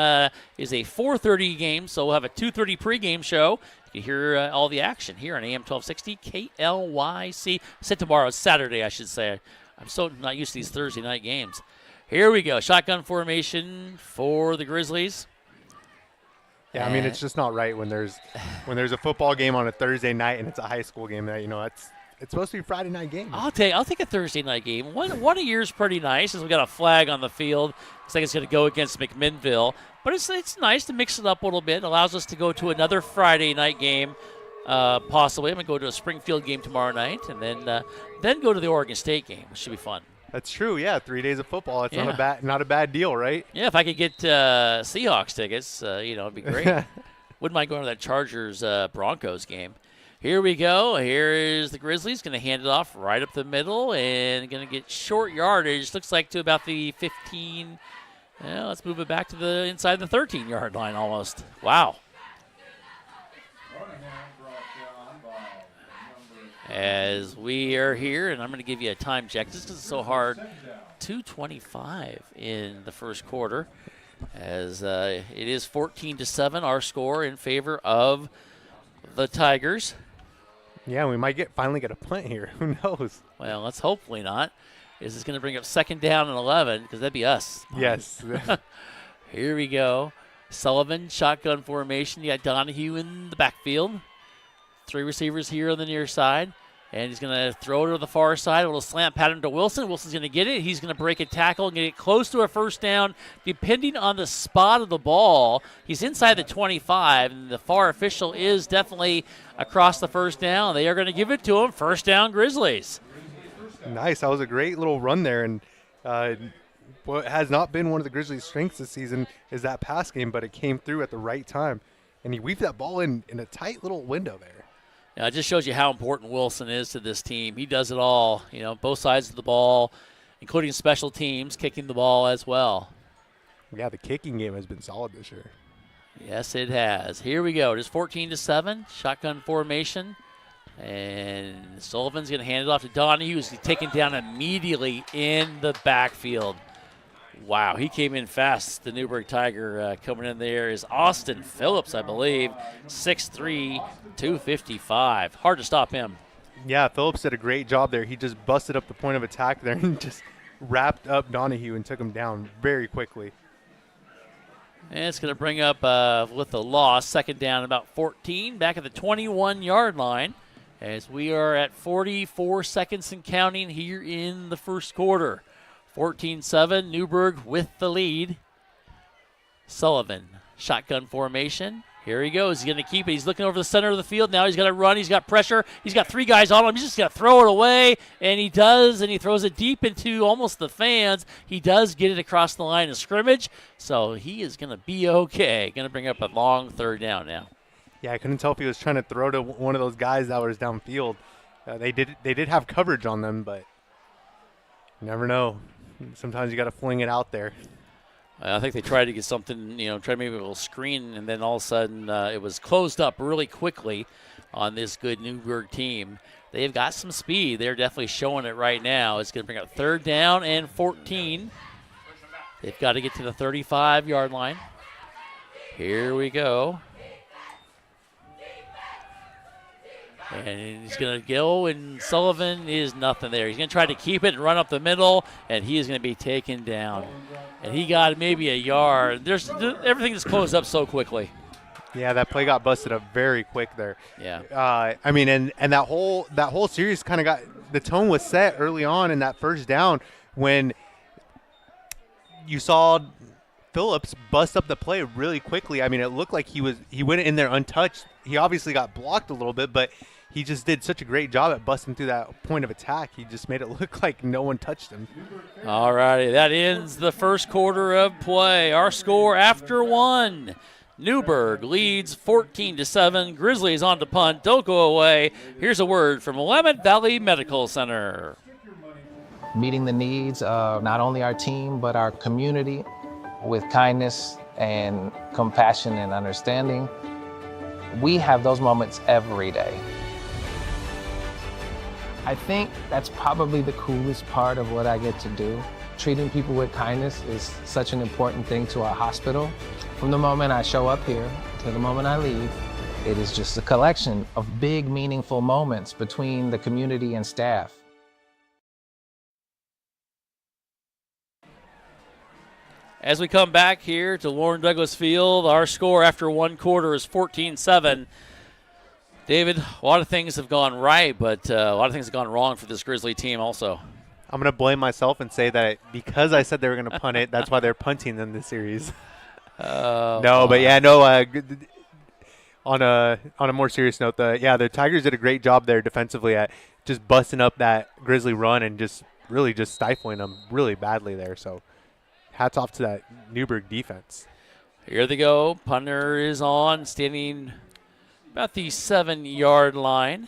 is a 4:30 game, so we'll have a 2:30 pregame show. You can hear all the action here on AM 1260 KLYC. I said tomorrow, it's Saturday, I should say. I'm so not used to these Thursday night games. Here we go. Shotgun formation for the Grizzlies.
Yeah, I mean, it's just not right when there's a football game on a Thursday night and it's a high school game that, it's supposed to be a Friday night game.
I'll take a Thursday night game. One a year is pretty nice, as we got a flag on the field. Looks like it's going to go against McMinnville, but it's nice to mix it up a little bit. It allows us to go to another Friday night game, possibly. I'm going to go to a Springfield game tomorrow night, and then go to the Oregon State game, which should be fun.
That's true. Yeah, 3 days of football. It's not a bad deal, right?
Yeah, if I could get Seahawks tickets, it'd be great. Wouldn't mind going to that Chargers Broncos game. Here we go. Here is the Grizzlies. Going to hand it off right up the middle and going to get short yardage. Looks like to about the 15. Let's move it back to the inside the 13-yard line almost. Wow. As we are here, and I'm going to give you a time check just because it's so hard. 2:25 in the first quarter, as it is 14-7, our score in favor of the Tigers.
Yeah, we might finally get a punt here. Who knows?
Well, let's hopefully not. This is going to bring up 2nd down and 11, because that'd be us.
Yes.
Here we go. Sullivan, shotgun formation. You got Donahue in the backfield. 3 receivers here on the near side. And he's going to throw it to the far side. A little slant pattern to Wilson. Wilson's going to get it. He's going to break a tackle and get it close to a first down, depending on the spot of the ball. He's inside the 25, and the far official is definitely across the first down. They are going to give it to him. First down, Grizzlies.
Nice. That was a great little run there. And what has not been one of the Grizzlies' strengths this season is that pass game, but it came through at the right time. And he weaved that ball in a tight little window there.
Now, it just shows you how important Wilson is to this team. He does it all, both sides of the ball, including special teams, kicking the ball as well.
Yeah, the kicking game has been solid this year.
Yes, it has. Here we go. It is 14-7, shotgun formation. And Sullivan's going to hand it off to Donahue, who's taken down immediately in the backfield. Wow, he came in fast. The Newberg Tiger coming in there is Austin Phillips, I believe, 6'3", 255. Hard to stop him.
Yeah, Phillips did a great job there. He just busted up the point of attack there and just wrapped up Donahue and took him down very quickly.
And it's going to bring up with the loss, 2nd down, about 14, back at the 21-yard line, as we are at 44 seconds and counting here in the first quarter. 14-7, Newberg with the lead. Sullivan, shotgun formation. Here he goes. He's going to keep it. He's looking over the center of the field. Now he's got to run. He's got pressure. He's got 3 guys on him. He's just going to throw it away, and he does, and he throws it deep into almost the fans. He does get it across the line of scrimmage, so he is going to be okay. Going to bring up a long 3rd down now.
Yeah, I couldn't tell if he was trying to throw to one of those guys that was downfield. They did have coverage on them, but you never know. Sometimes you got to fling it out there.
I think they tried to get something, try maybe a little screen, and then all of a sudden it was closed up really quickly on this good Newberg team. They've got some speed. They're definitely showing it right now. It's going to bring up 3rd down and 14. They've got to get to the 35-yard line. Here we go. And he's going to go, and Sullivan is nothing there. He's going to try to keep it and run up the middle, and he is going to be taken down. And he got maybe a yard. Everything just closed up so quickly.
Yeah, that play got busted up very quick there.
Yeah.
And that whole series kind of the tone was set early on in that first down when you saw Phillips bust up the play really quickly. I mean, it looked like he went in there untouched. He obviously got blocked a little bit, but he just did such a great job at busting through that point of attack. He just made it look like no one touched him.
All righty, that ends the first quarter of play. Our score after 1. Newberg leads 14-7. Grizzlies on to punt. Don't go away. Here's a word from Willamette Valley Medical Center.
Meeting the needs of not only our team, but our community with kindness and compassion and understanding. We have those moments every day. I think that's probably the coolest part of what I get to do. Treating people with kindness is such an important thing to our hospital. From the moment I show up here to the moment I leave, it is just a collection of big, meaningful moments between the community and staff.
As we come back here to Lauren Douglas Field, our score after 1 quarter is 14-7. David, a lot of things have gone right, but a lot of things have gone wrong for this Grizzly team also.
I'm going to blame myself and say that because I said they were going to punt it, that's why they're punting in this series. On a more serious note, the Tigers did a great job there defensively at just busting up that Grizzly run and just really just stifling them really badly there. So hats off to that Newberg defense.
Here they go. Punter is on, standing about the 7-yard line.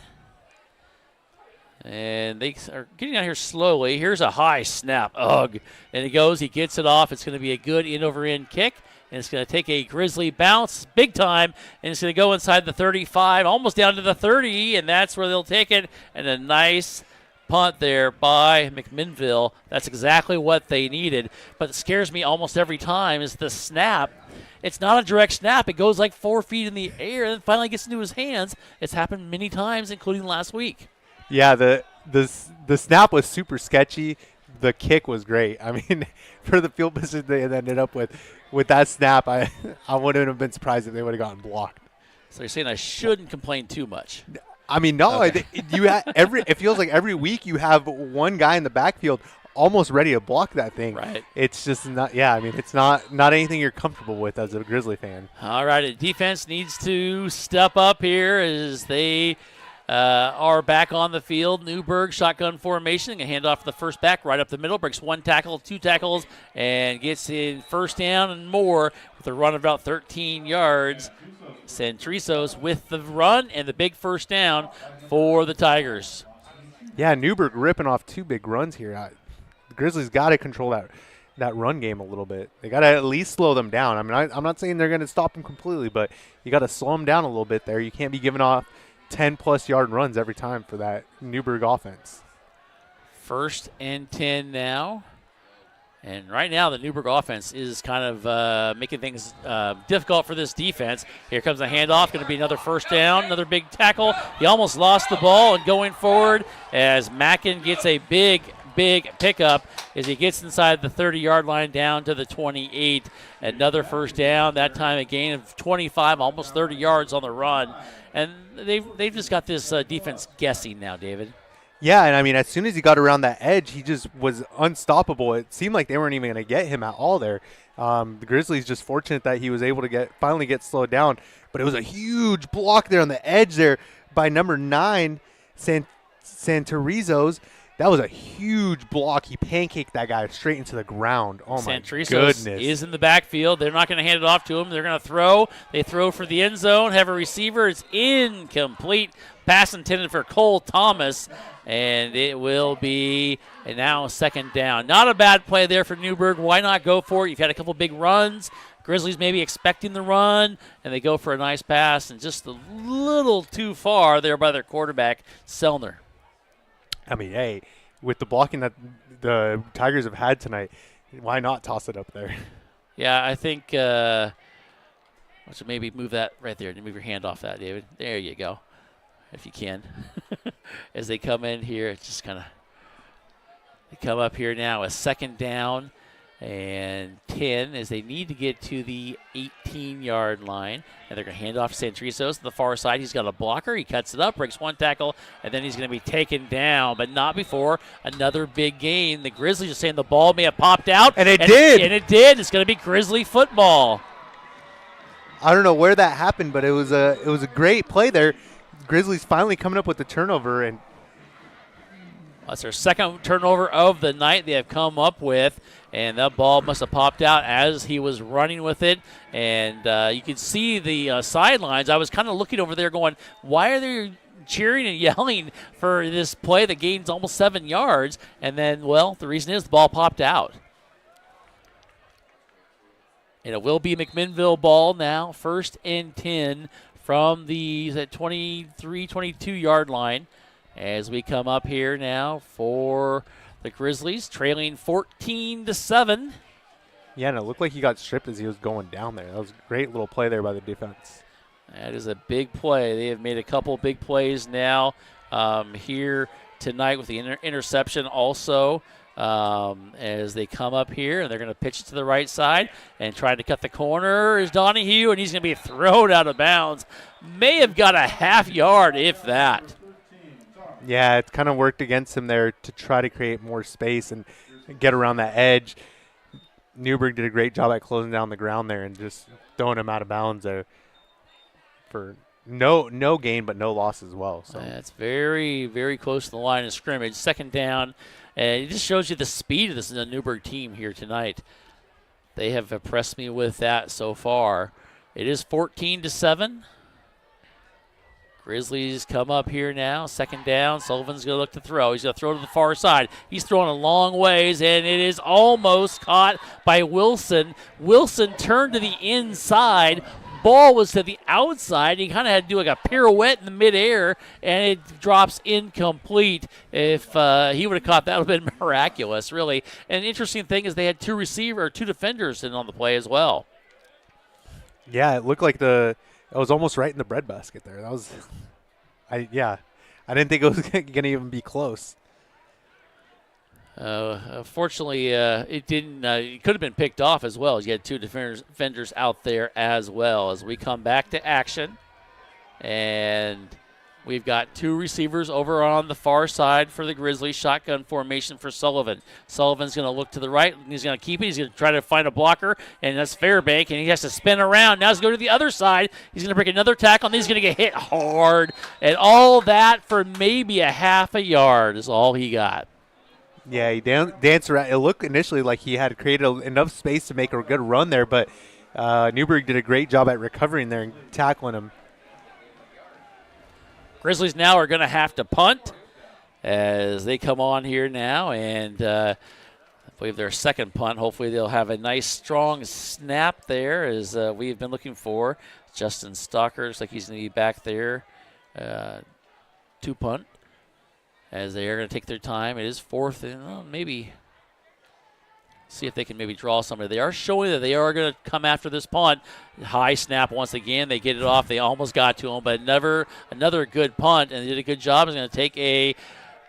And they are getting out here slowly. Here's a high snap. Ugh. And he goes. He gets it off. It's going to be a good end-over-end kick. and it's going to take a Grizzly bounce big time, and it's going to go inside the 35, almost down to the 30, and that's where they'll take it. And a nice punt there by McMinnville. That's exactly what they needed. But it scares me almost every time is the snap. It's not a direct snap. It goes like 4 feet in the air and then finally gets into his hands. It's happened many times, including last week.
Yeah, the snap was super sketchy. The kick was great. I mean, for the field position they ended up with that snap, I wouldn't have been surprised if they would have gotten blocked.
So you're saying I shouldn't complain too much?
I mean, no.
Okay.
It feels like every week you have one guy in the backfield almost ready to block that thing.
Right.
It's just not. Yeah, I mean, it's not anything you're comfortable with as a Grizzly fan.
All right, the defense needs to step up here as they are back on the field. Newberg shotgun formation. A handoff to the first back right up the middle. Breaks 1 tackle, 2 tackles, and gets in first down and more with a run of about 13 yards. Centrisos with the run and the big first down for the Tigers.
Yeah, Newberg ripping off 2 big runs here. The Grizzlies got to control that run game a little bit. They got to at least slow them down. I mean, I'm not saying they're going to stop them completely, but you got to slow them down a little bit there. You can't be giving off 10-plus yard runs every time for that Newberg offense.
1st and 10 now. And right now the Newberg offense is kind of making things difficult for this defense. Here comes a handoff. Going to be another first down, another big tackle. He almost lost the ball, and going forward as Mackin gets a big pickup as he gets inside the 30-yard line down to the 28. Another first down, that time a gain of 25, almost 30 yards on the run. And they've just got this defense guessing now, David.
Yeah, and I mean, as soon as he got around that edge, he just was unstoppable. It seemed like they weren't even going to get him at all there. The Grizzlies just fortunate that he was able to finally get slowed down. But it was a huge block there on the edge there by number 9, Santarizos. That was a huge block. He pancaked that guy straight into the ground. Oh, my goodness.
Is in the backfield. They're not going to hand it off to him. They're going to throw. They throw for the end zone. Have a receiver. It's incomplete. Pass intended for Cole Thomas, and it will be now 2nd down. Not a bad play there for Newberg. Why not go for it? You've had a couple big runs. Grizzlies maybe expecting the run, and they go for a nice pass, and just a little too far there by their quarterback, Selner.
I mean, hey, with the blocking that the Tigers have had tonight, why not toss it up there?
Yeah, I think I should maybe move that right there. Move your hand off that, David. There you go, if you can. As they come in here, it's just kind of – they come up here now, a 2nd down and 10 as they need to get to the 18-yard line. And they're going to hand off to Santrisos to the far side. He's got a blocker. He cuts it up, breaks 1 tackle, and then he's going to be taken down, but not before another big gain. The Grizzlies are saying the ball may have popped out.
And it did.
And it did. It's going to be Grizzly football.
I don't know where that happened, but it was a great play there. Grizzlies finally coming up with the turnover, and
that's their 2nd turnover of the night they have come up with, and that ball must have popped out as he was running with it. And you can see the sidelines. I was kind of looking over there going, why are they cheering and yelling for this play that gains almost 7 yards? And then, well, the reason is the ball popped out. And it will be McMinnville ball now, 1st and 10 from the 23, 22-yard line. As we come up here now for the Grizzlies, trailing 14-7.
Yeah, and it looked like he got stripped as he was going down there. That was a great little play there by the defense.
That is a big play. They have made a couple big plays now here tonight with the interception also as they come up here, and they're going to pitch it to the right side and trying to cut the corner is Donahue, and he's going to be thrown out of bounds. May have got a half yard, if that.
Yeah, it kind of worked against him there to try to create more space and get around that edge. Newberg did a great job at closing down the ground there and just throwing him out of bounds there for no gain but no loss as well. So
that's very, very close to the line of scrimmage. 2nd down, and it just shows you the speed of this Newberg team here tonight. They have impressed me with that so far. It is 14-7. Grizzlies come up here now. Second down. Sullivan's going to look to throw. He's going to throw to the far side. He's throwing a long ways, and it is almost caught by Wilson. Wilson turned to the inside. Ball was to the outside. He kind of had to do like a pirouette in the midair, and it drops incomplete. If he would have caught that, would have been miraculous, really. And the interesting thing is they had two defenders in on the play as well.
Yeah, it looked like it was almost right in the breadbasket there. That was, I didn't think it was going to even be close.
Fortunately, it didn't. It could have been picked off as well. You had two defenders out there as well. As we come back to action, and we've got two receivers over on the far side for the Grizzlies. Shotgun formation for Sullivan. Sullivan's going to look to the right. He's going to keep it. He's going to try to find a blocker, and that's Fairbank, and he has to spin around. Now he's going to the other side. He's going to break another tackle, and he's going to get hit hard. And all that for maybe a half a yard is all he got.
Yeah, he danced around. It looked initially like he had created enough space to make a good run there, but Newberg did a great job at recovering there and tackling him.
Grizzlies now are going to have to punt as they come on here now, and I believe their second punt. Hopefully they'll have a nice, strong snap there as we've been looking for. Justin Stalker looks like he's going to be back there to punt, as they are going to take their time. It is fourth, and maybe see if they can maybe draw somebody. They are showing that they are going to come after this punt. High snap once again. They get it off. They almost got to him, but another good punt, and they did a good job. Is going to take a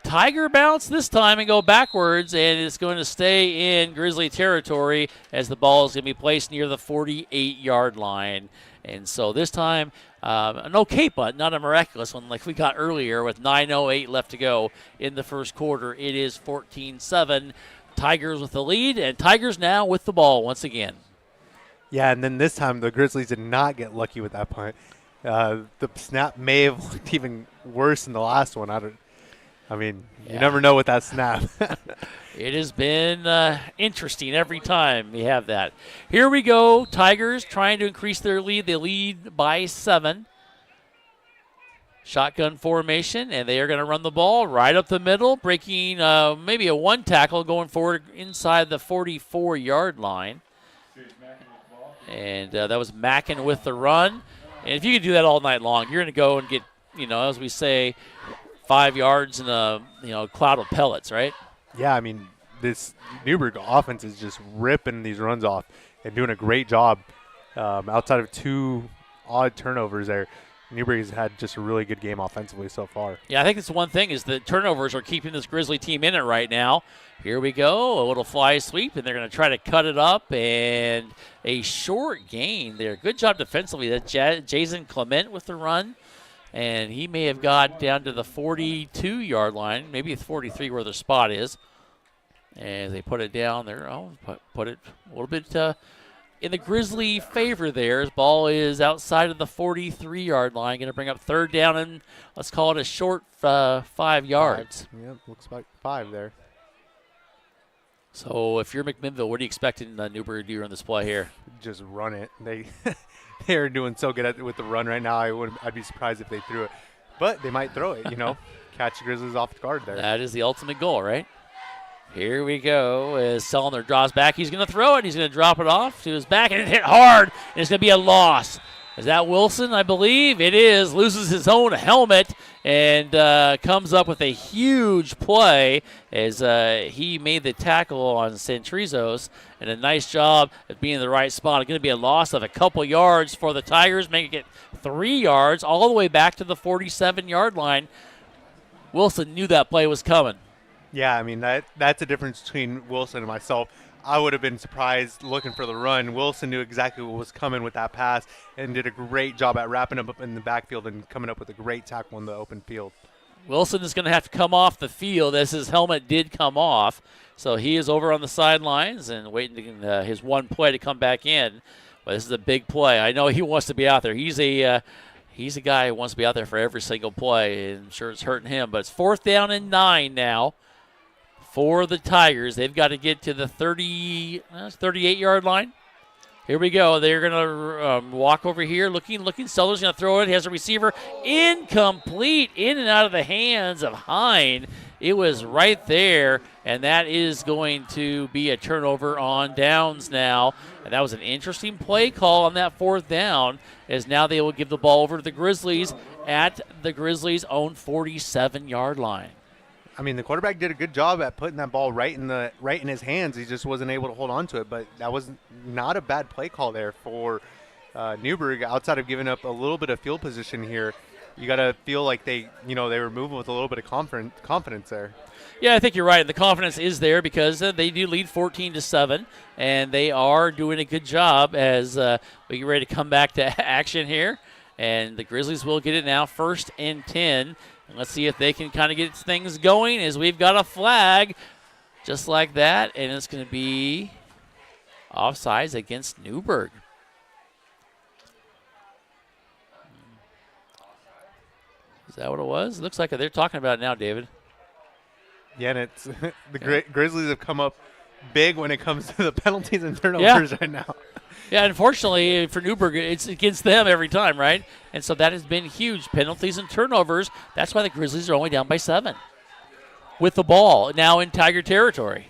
Tiger bounce this time and go backwards, and it's going to stay in Grizzly territory as the ball is going to be placed near the 48-yard line. And so this time, an okay punt, not a miraculous one like we got earlier with 9:08 left to go in the first quarter. It is 14-7. Tigers with the lead, and Tigers now with the ball once again.
Yeah, and then this time the Grizzlies did not get lucky with that punt. The snap may have looked even worse than the last one. You never know with that snap.
It has been interesting every time we have that. Here we go. Tigers trying to increase their lead. They lead by 7. Shotgun formation, and they are going to run the ball right up the middle, breaking maybe a one tackle going forward inside the 44-yard line. And that was Mackin with the run. And if you can do that all night long, you're going to go and get, as we say, 5 yards in a cloud of pellets, right?
Yeah, I mean, this Newberg offense is just ripping these runs off and doing a great job. Outside of 2 odd turnovers there, Newberg has had just a really good game offensively so far.
Yeah, I think it's one thing is the turnovers are keeping this Grizzly team in it right now. Here we go, a little fly sweep, and they're going to try to cut it up, and a short gain there. Good job defensively. That's Jason Clement with the run, and he may have got down to the 42-yard line, maybe the 43 where the spot is. And they put it down there. Put it a little bit in the Grizzly favor there. His ball is outside of the 43-yard line. Going to bring up third down and let's call it a short 5 yards.
Yep, looks like 5 there.
So if you're McMinnville, what are you expecting Newberg to do on this play here?
Just run it. They are doing so good with the run right now. I'd be surprised if they threw it. But they might throw it, Catch the Grizzlies off guard there.
That is the ultimate goal, right? Here we go as Sellner draws back. He's going to throw it. He's going to drop it off to his back, and it hit hard, and it's going to be a loss. Is that Wilson, I believe? It is. Loses his own helmet and comes up with a huge play as he made the tackle on Centrizos, and a nice job at being in the right spot. It's going to be a loss of a couple yards for the Tigers, making it 3 yards all the way back to the 47-yard line. Wilson knew that play was coming.
Yeah, I mean, that's the difference between Wilson and myself. I would have been surprised looking for the run. Wilson knew exactly what was coming with that pass and did a great job at wrapping up in the backfield and coming up with a great tackle in the open field.
Wilson is going to have to come off the field as his helmet did come off. So he is over on the sidelines and waiting his one play to come back in. But this is a big play. I know he wants to be out there. He's a guy who wants to be out there for every single play, and I'm sure it's hurting him. But it's 4th down and 9 now. For the Tigers, they've got to get to the 38-yard line. Here we go. They're going to walk over here, looking. Sellers going to throw it. He has a receiver. Incomplete. In and out of the hands of Hine. It was right there, and that is going to be a turnover on downs now. And that was an interesting play call on that 4th down, as now they will give the ball over to the Grizzlies at the Grizzlies' own 47-yard line.
I mean, the quarterback did a good job at putting that ball right in his hands. He just wasn't able to hold on to it. But that was not a bad play call there for Newberg. Outside of giving up a little bit of field position here, you got to feel like they were moving with a little bit of confidence there.
Yeah, I think you're right. The confidence is there because they do lead 14-7, and they are doing a good job as we get ready to come back to action here. And the Grizzlies will get it now, 1st and 10. And let's see if they can kind of get things going as we've got a flag just like that, and it's going to be offsides against Newberg. Is that what it was? Looks like they're talking about it now, David.
Yeah, and it's the Grizzlies have come up big when it comes to the penalties and turnovers right now.
Yeah, unfortunately for Newberg, it's against them every time, right? And so that has been huge. Penalties and turnovers. That's why the Grizzlies are only down by 7 with the ball now in Tiger territory.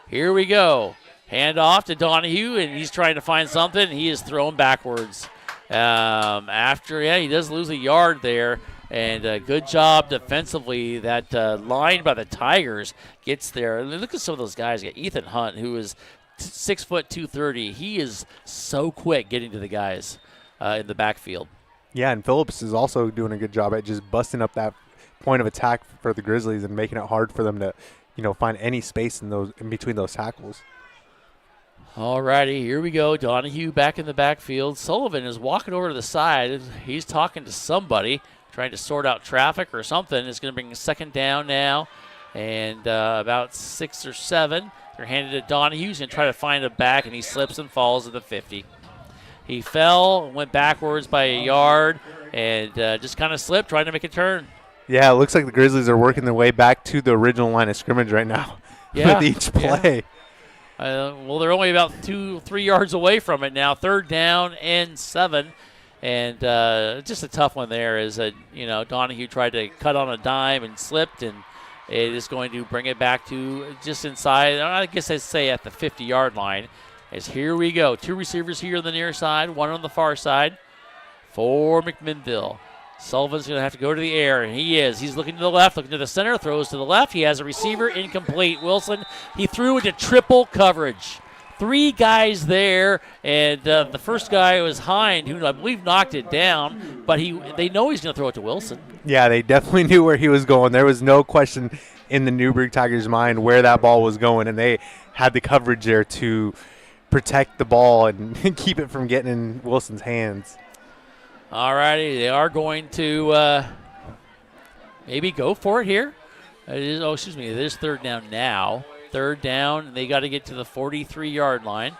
Here we go. Hand off to Donahue, and he's trying to find something. He is thrown backwards. He does lose a yard there. And good job defensively. That line by the Tigers gets there. Look at some of those guys. You got Ethan Hunt, who is 6 foot 230. He is so quick getting to the guys in the backfield.
Yeah, and Phillips is also doing a good job at just busting up that point of attack for the Grizzlies and making it hard for them to, find any space in between those tackles.
All righty, here we go. Donahue back in the backfield. Sullivan is walking over to the side. He's talking to somebody, trying to sort out traffic or something. It's going to bring a 2nd down now, and about 6 or 7. They're handed to Donahue. He's going to try to find a back, and he slips and falls at the 50. He fell, went backwards by a yard, and just kind of slipped, trying to make a turn.
Yeah, it looks like the Grizzlies are working their way back to the original line of scrimmage right now with each play.
Yeah. They're only about 2-3 yards away from it now. 3rd down and 7. And just a tough one there is, Donahue tried to cut on a dime and slipped, and it is going to bring it back to just inside, I guess I'd say at the 50-yard line. As here we go. 2 receivers here on the near side, 1 on the far side for McMinnville. Sullivan's going to have to go to the air, and he is. He's looking to the left, looking to the center, throws to the left. He has a receiver, incomplete. Wilson, he threw into triple coverage. 3 guys there, and the first guy was Hine, who I believe knocked it down, but they know he's going to throw it to Wilson.
Yeah, they definitely knew where he was going. There was no question in the Newberg Tigers' mind where that ball was going, and they had the coverage there to protect the ball and keep it from getting in Wilson's hands.
All righty, they are going to maybe go for it here. It is 3rd down now. 3rd down, they got to get to the 43-yard line.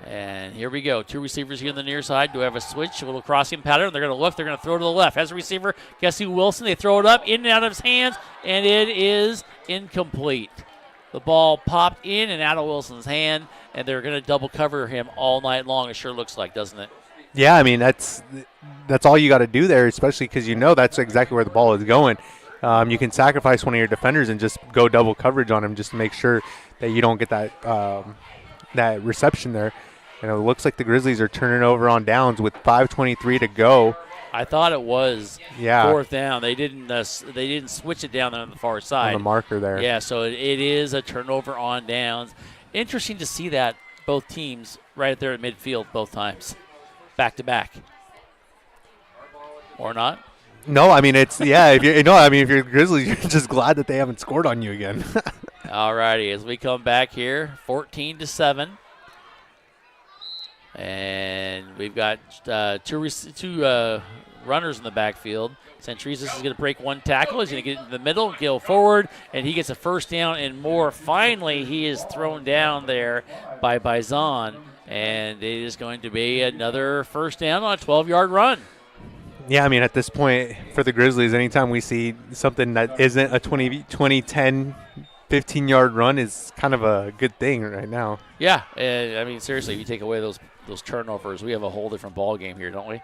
And here we go. 2 receivers here on the near side. Do we have a switch? A little crossing pattern. They're going to look. They're going to throw to the left. Has a receiver. Guess who? Wilson. They throw it up, in and out of his hands, and it is incomplete. The ball popped in and out of Wilson's hand, and they're going to double cover him all night long. It sure looks like, doesn't it?
Yeah, I mean, that's all you got to do there, especially because that's exactly where the ball is going. You can sacrifice one of your defenders and just go double coverage on him just to make sure that you don't get that reception there. And it looks like the Grizzlies are turning over on downs with 5:23 to go.
I thought it was 4th down. They didn't switch it down there on the far side.
On the marker there.
Yeah, so it is a turnover on downs. Interesting to see that both teams right there at midfield both times, back to back. Or not?
No, I mean if you're Grizzlies, you're just glad that they haven't scored on you again.
All righty, as we come back here, 14-7, and we've got two runners in the backfield. Centrizis is going to break 1 tackle. He's going to get into the middle, go forward, and he gets a 1st down and more. Finally, he is thrown down there by Bison, and it is going to be another 1st down on a 12-yard run.
Yeah, I mean, at this point for the Grizzlies, anytime we see something that isn't a 2010 15-yard run is kind of a good thing right now.
Yeah, I mean, seriously, if you take away those turnovers, we have a whole different ball game here, don't we?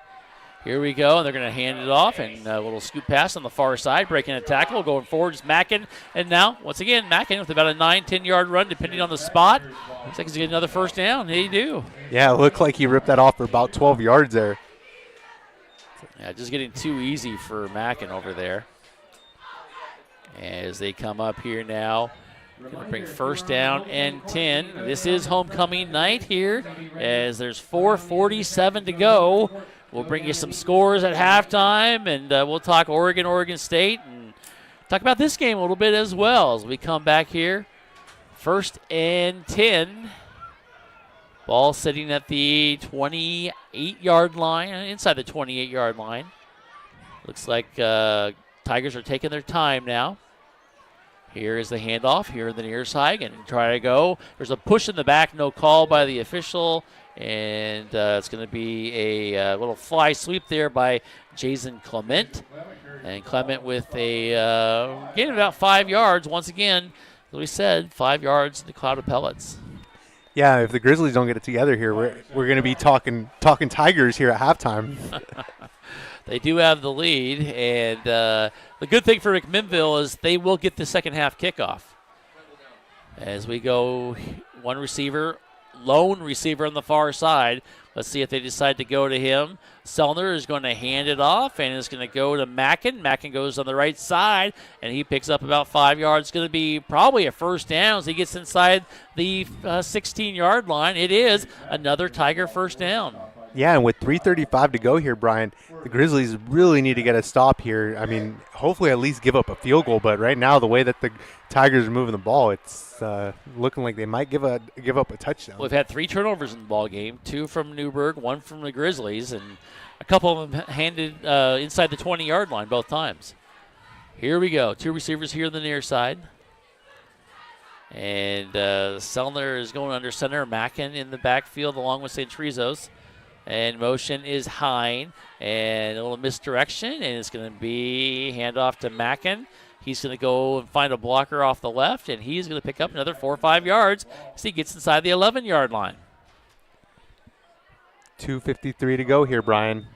Here we go, and they're going to hand it off, and a little scoop pass on the far side, breaking a tackle, going forward is Mackin, and now, once again, Mackin with about a 9-10-yard run, depending on the spot. Looks like he's getting another first down. They do.
Yeah, it looked like he ripped that off for about 12 yards there.
Yeah, just getting too easy for Mackin over there. As they come up here now, going to bring first down and 10. This is homecoming night here, as there's 4:47 to go. We'll bring you some scores at halftime, and we'll talk Oregon State, and talk about this game a little bit as well as we come back here. First and 10. Ball sitting at the 28-yard line, inside the 28-yard line. Looks like Tigers are taking their time now. Here is the handoff here in the near side, and try to go. There's a push in the back, no call by the official, and it's going to be a little fly sweep there by Jason Clement. And Clement with a gain of about 5 yards. Once again, as we said, 5 yards in the cloud of pellets.
Yeah, if the Grizzlies don't get it together here, we're going to be talking Tigers here at halftime.
They do have the lead, and the good thing for McMinnville is they will get the second half kickoff. As we go, one receiver, lone receiver on the far side. Let's see if they decide to go to him. Sellner is going to hand it off, and it's going to go to Mackin. Mackin goes on the right side, and he picks up about 5 yards. It's going to be probably a first down as he gets inside the 16-yard line. It is another Tiger first down.
Yeah, and with 3:35 to go here, Brian, the Grizzlies really need to get a stop here. I mean, hopefully at least give up a field goal, but right now the way that the Tigers are moving the ball, it's looking like they might give up a touchdown.
Well, we've had 3 turnovers in the ball game, 2 from Newberg, 1 from the Grizzlies, and a couple of them handed inside the 20-yard line both times. Here we go. 2 receivers here on the near side. And Sellner is going under center. Mackin in the backfield along with St. Trizos. And motion is Hine, and a little misdirection, and it's going to be handoff to Mackin. He's going to go and find a blocker off the left, and he's going to pick up another 4 or 5 yards as he gets inside the 11-yard line.
2:53 to go here, Brian.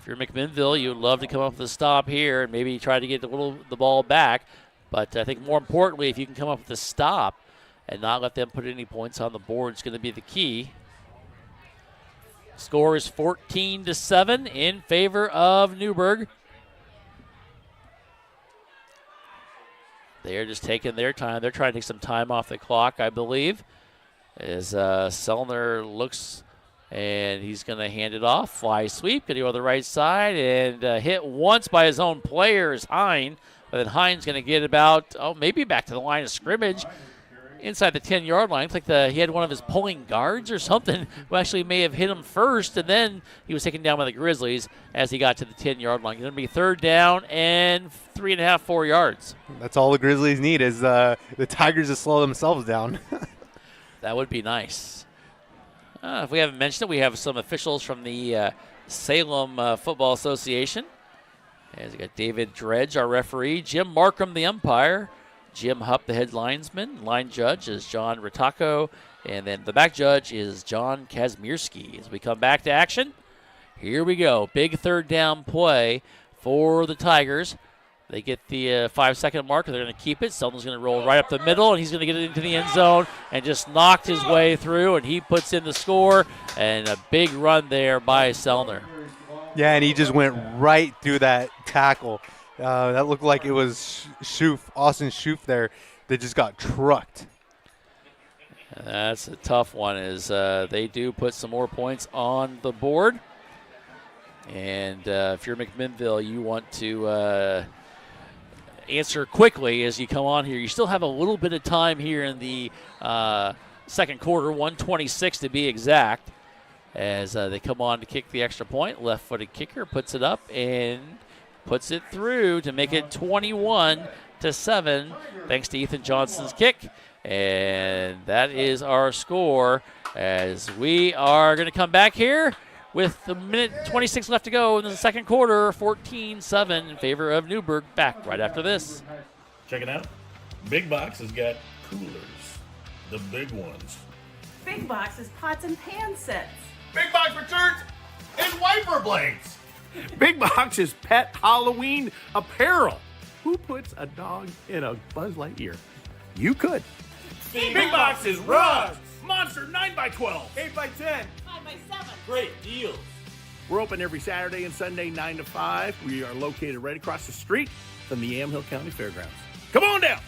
If you're McMinnville, you would love to come up with a stop here and maybe try to get the ball back. But I think more importantly, if you can come up with a stop and not let them put any points on the board, it's going to be the key. Score is 14-7 in favor of Newberg. They are just taking their time. They're trying to take some time off the clock, I believe. As Sellner looks, and he's going to hand it off. Fly sweep, going to go to the right side, and hit once by his own player is Hine. But then Hine's going to get about, maybe back to the line of scrimmage. Inside the 10-yard line. Looks like he had one of his pulling guards or something who actually may have hit him first, and then he was taken down by the Grizzlies as he got to the 10-yard line. It's going to be third down and 3.5, 4 yards.
That's all the Grizzlies need is the Tigers to slow themselves down.
That would be nice. If we haven't mentioned it, we have some officials from the Salem Football Association. As we got David Dredge, our referee, Jim Markham, the umpire, Jim Hupp, the head linesman. Line judge is John Ritako. And then the back judge is John Kazmierski. As we come back to action, here we go. Big third down play for the Tigers. They get the 5-second mark. They're going to keep it. Selden's going to roll right up the middle, and he's going to get it into the end zone and just knocked his way through, and he puts in the score. And a big run there by Sellner.
Yeah, and he just went right through that tackle. That looked like it was Austin Schoof there that just got trucked.
That's a tough one as they do put some more points on the board. And if you're McMinnville, you want to answer quickly as you come on here. You still have a little bit of time here in the second quarter, 1:26 to be exact, as they come on to kick the extra point. Left-footed kicker puts it up and puts it through to make it 21-7 thanks to Ethan Johnson's kick. And that is our score as we are going to come back here with a minute 26 left to go in the second quarter. 14-7 in favor of Newberg. Back right after this.
Check it out.
Big Box has got coolers, the big ones.
Big Box is pots and pan sets.
Big Box returns and wiper blades. Big Box is pet Halloween apparel. Who puts a dog in a Buzz Lightyear? You could. Big Box is rugs. Monster 9x12. 8x10.
5x7.
Great deals. We're open every Saturday and Sunday 9 to 5. We are located right across the street from the Yamhill County Fairgrounds. Come on down.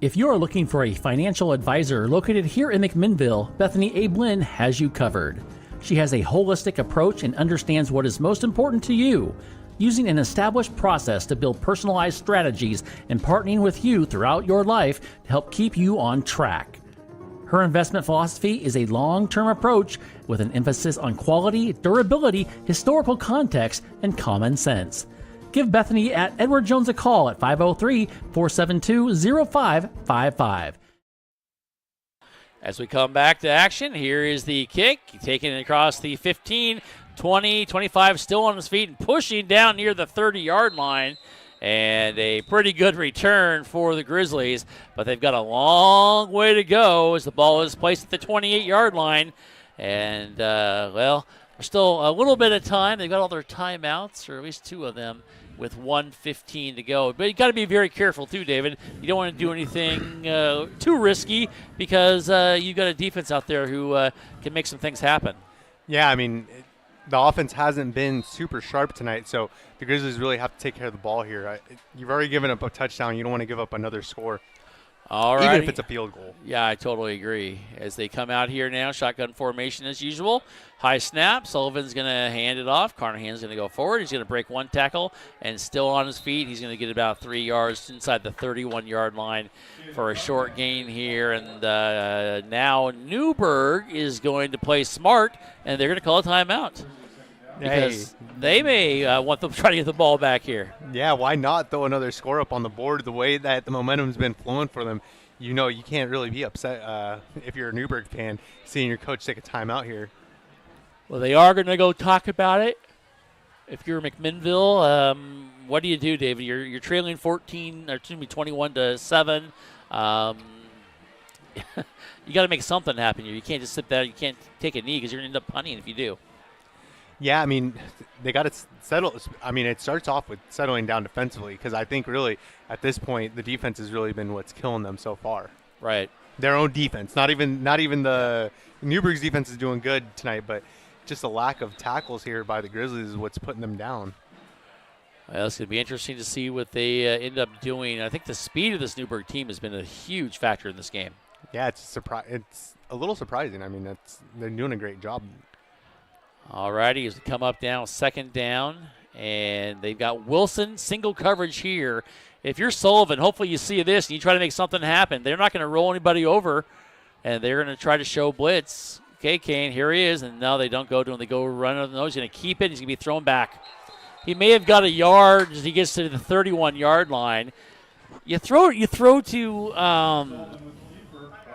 If you are looking for a financial advisor located here in McMinnville, Bethany A. Blinn has you covered. She has a holistic approach and understands what is most important to you, using an established process to build personalized strategies and partnering with you throughout your life to help keep you on track. Her investment philosophy is a long-term approach with an emphasis on quality, durability, historical context, and common sense. Give Bethany at Edward Jones a call at 503-472-0555.
As we come back to action, here is the kick. Taking it across the 15, 20, 25, still on his feet and pushing down near the 30-yard line. And a pretty good return for the Grizzlies, but they've got a long way to go as the ball is placed at the 28-yard line. And, there's still a little bit of time. They've got all their timeouts, or at least two of them, with 1:15 to go. But you got to be very careful, too, David. You don't want to do anything too risky because you've got a defense out there who can make some things happen.
Yeah, I mean, the offense hasn't been super sharp tonight, so the Grizzlies really have to take care of the ball here. You've already given up a touchdown. You don't want to give up another score,
All right.
even if it's a field goal.
Yeah, I totally agree. As they come out here now, shotgun formation as usual. High snap. Sullivan's going to hand it off. Carnahan's going to go forward. He's going to break one tackle and still on his feet. He's going to get about 3 yards inside the 31-yard line for a short gain here. And now Newberg is going to play smart, and they're going to call a timeout. Because they may want to try to get the ball back here.
Yeah, why not throw another score up on the board? The way that the momentum's been flowing for them, you can't really be upset if you're a Newberg fan seeing your coach take a timeout here.
Well, they are going to go talk about it. If you're McMinnville, what do you do, David? You're trailing 21 to 7. You got to make something happen here. You can't just sit there. You can't take a knee because you're going to end up punting if you do.
Yeah, I mean, they got to settle. I mean, it starts off with settling down defensively because I think really at this point the defense has really been what's killing them so far.
Right.
Their own defense, not even the Newberg's defense is doing good tonight, but just the lack of tackles here by the Grizzlies is what's putting them down.
Well, it's going to be interesting to see what they end up doing. I think the speed of this Newberg team has been a huge factor in this game.
Yeah, it's a little surprising. I mean, they're doing a great job.
All righty, as we come up now, second down, and they've got Wilson, single coverage here. If you're Sullivan, hopefully you see this and you try to make something happen. They're not going to roll anybody over, and they're going to try to show blitz. Okay, Kane, here he is, and now they don't go to him. They go run on the nose. He's going to keep it. He's going to be thrown back. He may have got a yard as he gets to the 31-yard line. You throw to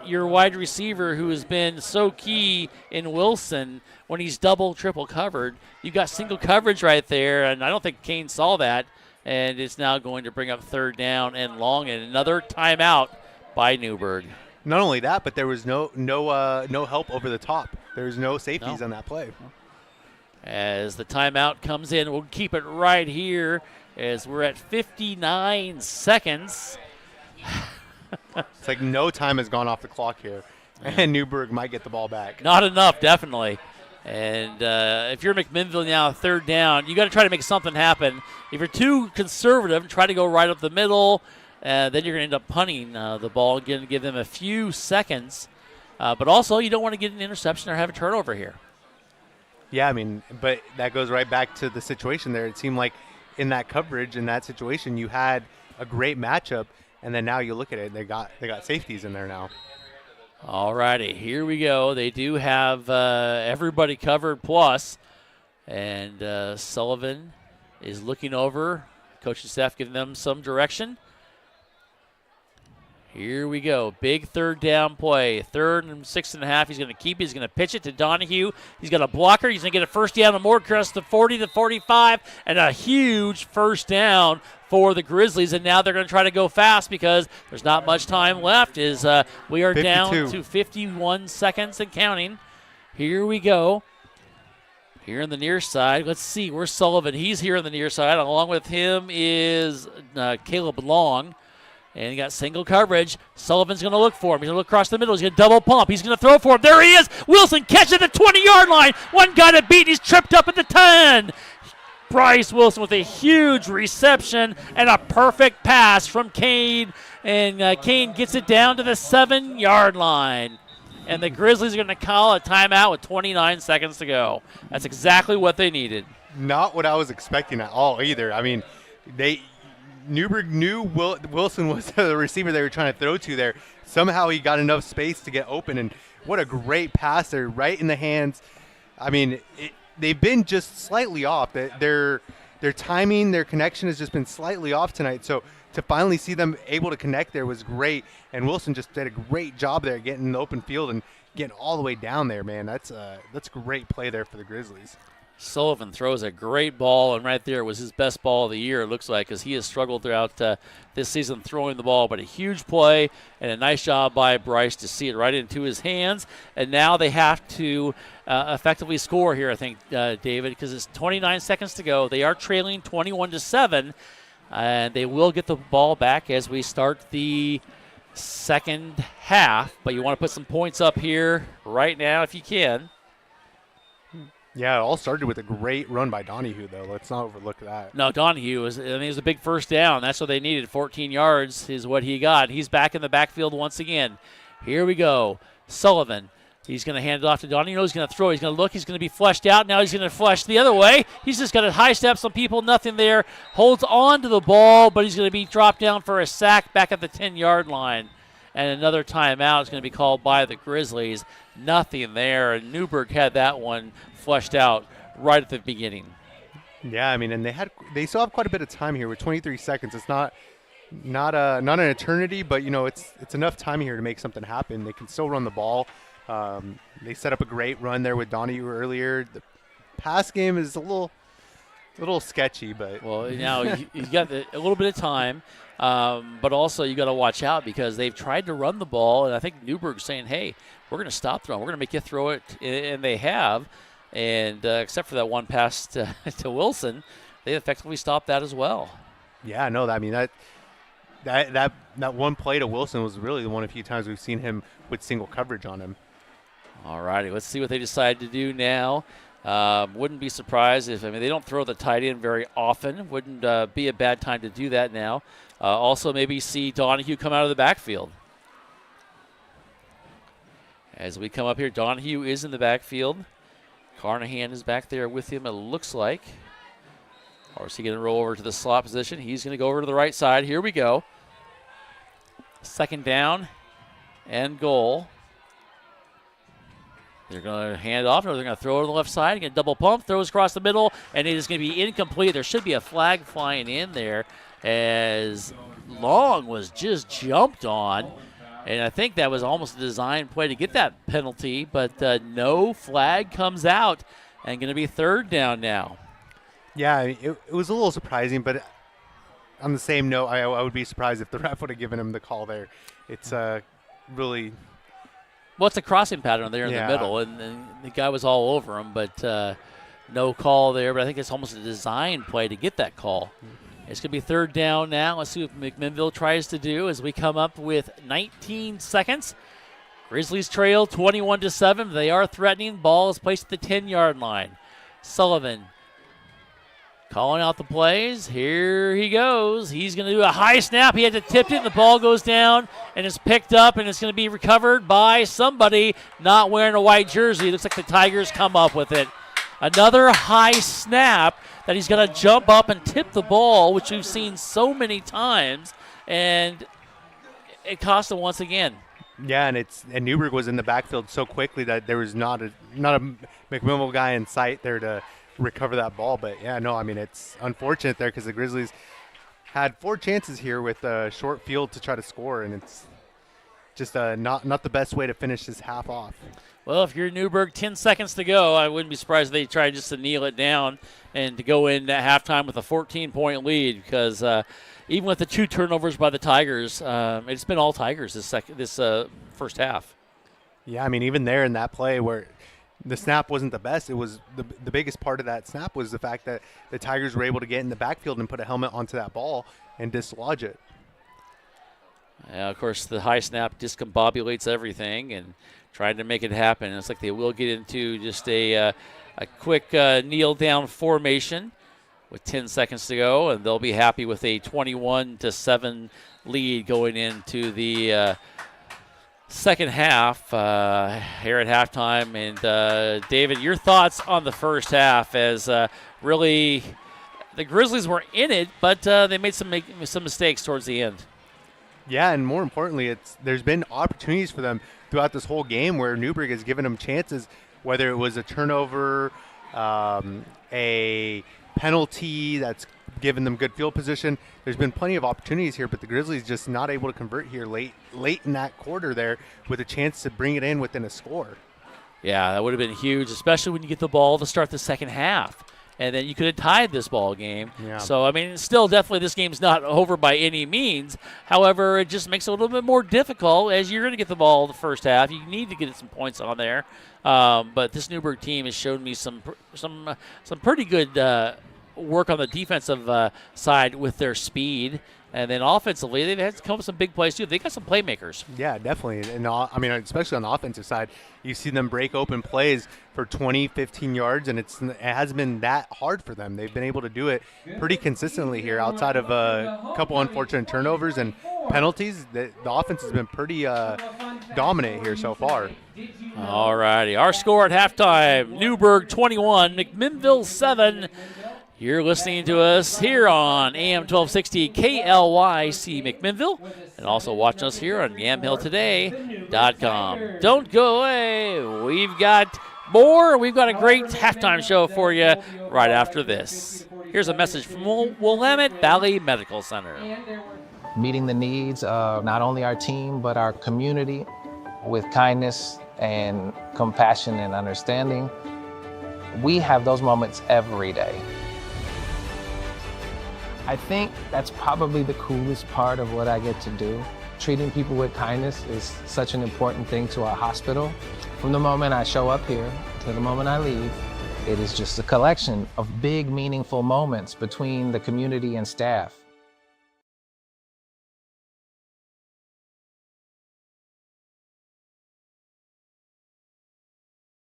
your wide receiver who has been so key in Wilson when he's double, triple covered. You've got single coverage right there, and I don't think Kane saw that, and it's now going to bring up third down and long, and another timeout by Newberg.
Not only that, but there was no help over the top. There's no safeties on that play.
As the timeout comes in, we'll keep it right here as we're at 59 seconds.
It's like no time has gone off the clock here, and Newberg might get the ball back.
Not enough, definitely. And if you're McMinnville now, third down, you got to try to make something happen. If you're too conservative, try to go right up the middle, then you're going to end up punting the ball and give them a few seconds. But also, you don't want to get an interception or have a turnover here.
Yeah, I mean, but that goes right back to the situation there. It seemed like in that coverage, in that situation, you had a great matchup, and then now you look at it, they got safeties in there now.
All righty, here we go. They do have everybody covered plus, and Sullivan is looking over. Coaching staff giving them some direction. Here we go. Big third down play. 3rd and 6.5. He's going to keep it. He's going to pitch it to Donahue. He's got a blocker. He's going to get a first down to more across the 40 to 45, and a huge first down for the Grizzlies. And now they're going to try to go fast because there's not much time left. We are
52.
down to 51 seconds and counting. Here we go. Here on the near side, let's see. Where's Sullivan? He's here on the near side. Along with him is Caleb Long. And he got single coverage. Sullivan's going to look for him. He's going to look across the middle. He's going to double pump. He's going to throw for him. There he is. Wilson catches the 20-yard line. One guy to beat. He's tripped up at the 10. Bryce Wilson with a huge reception and a perfect pass from Kane. And Kane gets it down to the 7-yard line. And the Grizzlies are going to call a timeout with 29 seconds to go. That's exactly what they needed.
Not what I was expecting at all either. I mean, Newberg knew Wilson was the receiver they were trying to throw to there. Somehow he got enough space to get open, and what a great pass there, right in the hands. I mean, they've been just slightly off. Their timing, their connection has just been slightly off tonight. So to finally see them able to connect there was great, and Wilson just did a great job there getting in the open field and getting all the way down there, man. That's a great play there for the Grizzlies.
Sullivan throws a great ball, and right there was his best ball of the year, it looks like, because he has struggled throughout this season throwing the ball. But a huge play and a nice job by Bryce to see it right into his hands. And now they have to effectively score here, I think, David, because it's 29 seconds to go. They are trailing 21-7, and they will get the ball back as we start the second half. But you want to put some points up here right now if you can.
Yeah, it all started with a great run by Donahue, though. Let's not overlook that.
No, Donahue was a big first down. That's what they needed. 14 yards is what he got. He's back in the backfield once again. Here we go. Sullivan. He's going to hand it off to Donahue. He's going to throw. He's going to look. He's going to be flushed out. Now he's going to flush the other way. He's just got a high step. Some people, nothing there. Holds on to the ball, but he's going to be dropped down for a sack back at the 10-yard line. And another timeout is going to be called by the Grizzlies. Nothing there. And Newberg had that one flushed out right at the beginning.
Yeah, I mean, and they still have quite a bit of time here with 23 seconds. It's not an eternity, but it's enough time here to make something happen. They can still run the ball. They set up a great run there with Donahue earlier. The pass game is a little sketchy, but
now you got a little bit of time, but also you got to watch out because they've tried to run the ball, and I think Newberg's saying, "Hey, we're going to stop throwing. We're going to make you throw it," and they have. And except for that one pass to Wilson, they effectively stopped that as well.
Yeah, no, I mean that one play to Wilson was really the one of the few times we've seen him with single coverage on him.
All righty, let's see what they decide to do now. Wouldn't be surprised if they don't throw the tight end very often. Wouldn't be a bad time to do that now. Also, maybe see Donahue come out of the backfield. As we come up here, Donahue is in the backfield. Carnahan is back there with him, it looks like. Or is he going to roll over to the slot position? He's going to go over to the right side. Here we go. Second down and goal. They're going to hand it off, or they're going to throw it to the left side. Get double pump, throws across the middle, and it is going to be incomplete. There should be a flag flying in there as Long was just jumped on. And I think that was almost a design play to get that penalty, but no flag comes out, and going to be third down now.
Yeah, it was a little surprising, but on the same note, I would be surprised if the ref would have given him the call there. It's really...
Well, it's a crossing pattern there in the middle, and the guy was all over him, but no call there. But I think it's almost a design play to get that call. It's going to be third down now. Let's see what McMinnville tries to do as we come up with 19 seconds. Grizzlies trail 21-7. They are threatening. Ball is placed at the 10-yard line. Sullivan calling out the plays. Here he goes. He's going to do a high snap. He had to tip it, and the ball goes down and is picked up, and it's going to be recovered by somebody not wearing a white jersey. Looks like the Tigers come up with it. Another high snap that he's going to jump up and tip the ball, which we've seen so many times, and it cost him once again.
Yeah, and Newberg was in the backfield so quickly that there was not a McMinnville guy in sight there to recover that ball. But yeah, no, I mean, it's unfortunate there because the Grizzlies had 4 chances here with a short field to try to score, and just not the best way to finish this half off.
Well, if you're Newberg, 10 seconds to go, I wouldn't be surprised if they tried just to kneel it down and to go in at halftime with a 14-point lead, because even with the 2 turnovers by the Tigers, it's been all Tigers this first half.
Yeah, I mean, even there in that play where the snap wasn't the best, it was the biggest part of that snap was the fact that the Tigers were able to get in the backfield and put a helmet onto that ball and dislodge it.
Yeah, of course, the high snap discombobulates everything and trying to make it happen. It's like they will get into just a quick kneel-down formation with 10 seconds to go, and they'll be happy with a 21-7 lead going into the second half here at halftime. And, David, your thoughts on the first half as really the Grizzlies were in it, but they made some mistakes towards the end.
Yeah, and more importantly, there's been opportunities for them throughout this whole game where Newberg has given them chances, whether it was a turnover, a penalty that's given them good field position. There's been plenty of opportunities here, but the Grizzlies just not able to convert here late in that quarter there with a chance to bring it in within a score.
Yeah, that would have been huge, especially when you get the ball to start the second half. And then you could have tied this ball game.
Yeah.
So, I mean, still definitely this game's not over by any means. However, it just makes it a little bit more difficult as you're going to get the ball the first half. You need to get some points on there. But this Newberg team has shown me some pretty good work on the defensive side with their speed. And then offensively, they've had to come up with some big plays, too. They got some playmakers.
Yeah, definitely. And I mean, especially on the offensive side, you see them break open plays for 20, 15 yards, and it hasn't been that hard for them. They've been able to do it pretty consistently here outside of a couple unfortunate turnovers and penalties. The offense has been pretty dominant here so far.
All righty. Our score at halftime, Newberg 21, McMinnville 7. You're listening to us here on AM 1260 KLYC McMinnville, and also watching us here on YamhillToday.com. Don't go away. We've got more. We've got a great halftime show for you right after this. Here's a message from Willamette Valley Medical Center.
Meeting the needs of not only our team, but our community with kindness and compassion and understanding. We have those moments every day. I think that's probably the coolest part of what I get to do. Treating people with kindness is such an important thing to our hospital. From the moment I show up here to the moment I leave, it is just a collection of big, meaningful moments between the community and staff.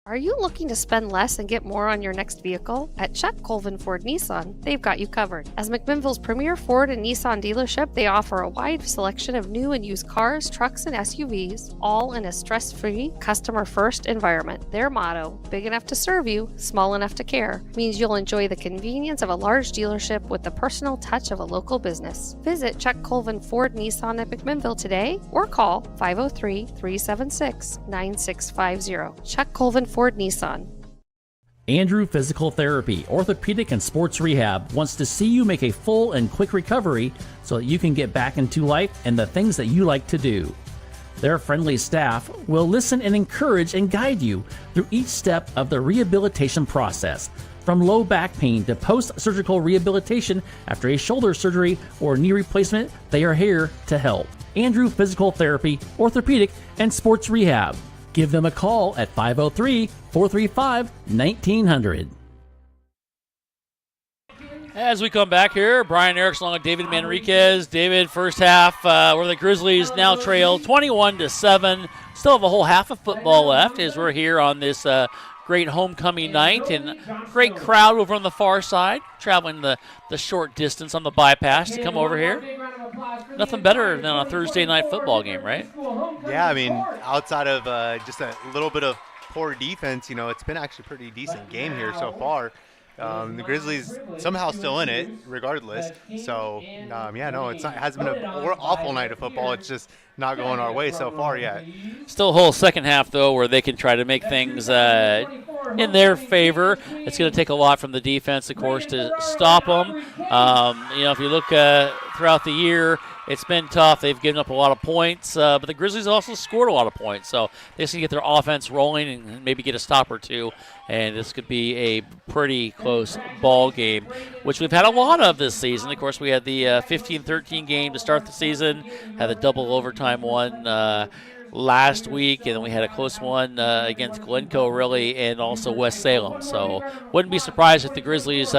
Are you looking to spend less and get more on your next vehicle? At Chuck Colvin Ford Nissan, they've got you covered. As McMinnville's premier Ford and Nissan dealership, they offer a wide selection of new and used cars, trucks, and SUVs, all in a stress-free, customer-first environment. Their motto, big enough to serve you, small enough to care, means you'll enjoy the convenience of a large dealership with the personal touch of a local business. Visit Chuck Colvin Ford Nissan at McMinnville today or call 503-376-9650. Chuck Colvin Ford Nissan.
Andrew Physical Therapy, Orthopedic and Sports Rehab wants to see you make a full and quick recovery so that you can get back into life and the things that you like to do. Their friendly staff will listen and encourage and guide you through each step of the rehabilitation process, from low back pain to post-surgical rehabilitation after a shoulder surgery or knee replacement. They are here to help. Andrew Physical Therapy, Orthopedic and Sports Rehab. Give them a call at 503-435-1900.
As we come back here, Brian Erickson along with David Manriquez. David, first half, where the Grizzlies now trail 21-7. Still have a whole half of football left as we're here on this great homecoming night, and great crowd over on the far side, traveling the short distance on the bypass to come over here. Nothing better than a Thursday night football game, right?
Yeah, I mean, outside of just a little bit of poor defense, it's been actually a pretty decent game here so far. The Grizzlies somehow still in it, regardless. So, it hasn't been an awful night of football. It's just not going our way so far yet.
Still a whole second half, though, where they can try to make things in their favor. It's going to take a lot from the defense, of course, to stop them. If you look throughout the year. It's been tough. They've given up a lot of points, but the Grizzlies also scored a lot of points. So they just need to get their offense rolling and maybe get a stop or two. And this could be a pretty close ball game, which we've had a lot of this season. Of course, we had the 15-13 game to start the season, had the double overtime one last week, and then we had a close one against Glencoe, really, and also West Salem. So wouldn't be surprised if the Grizzlies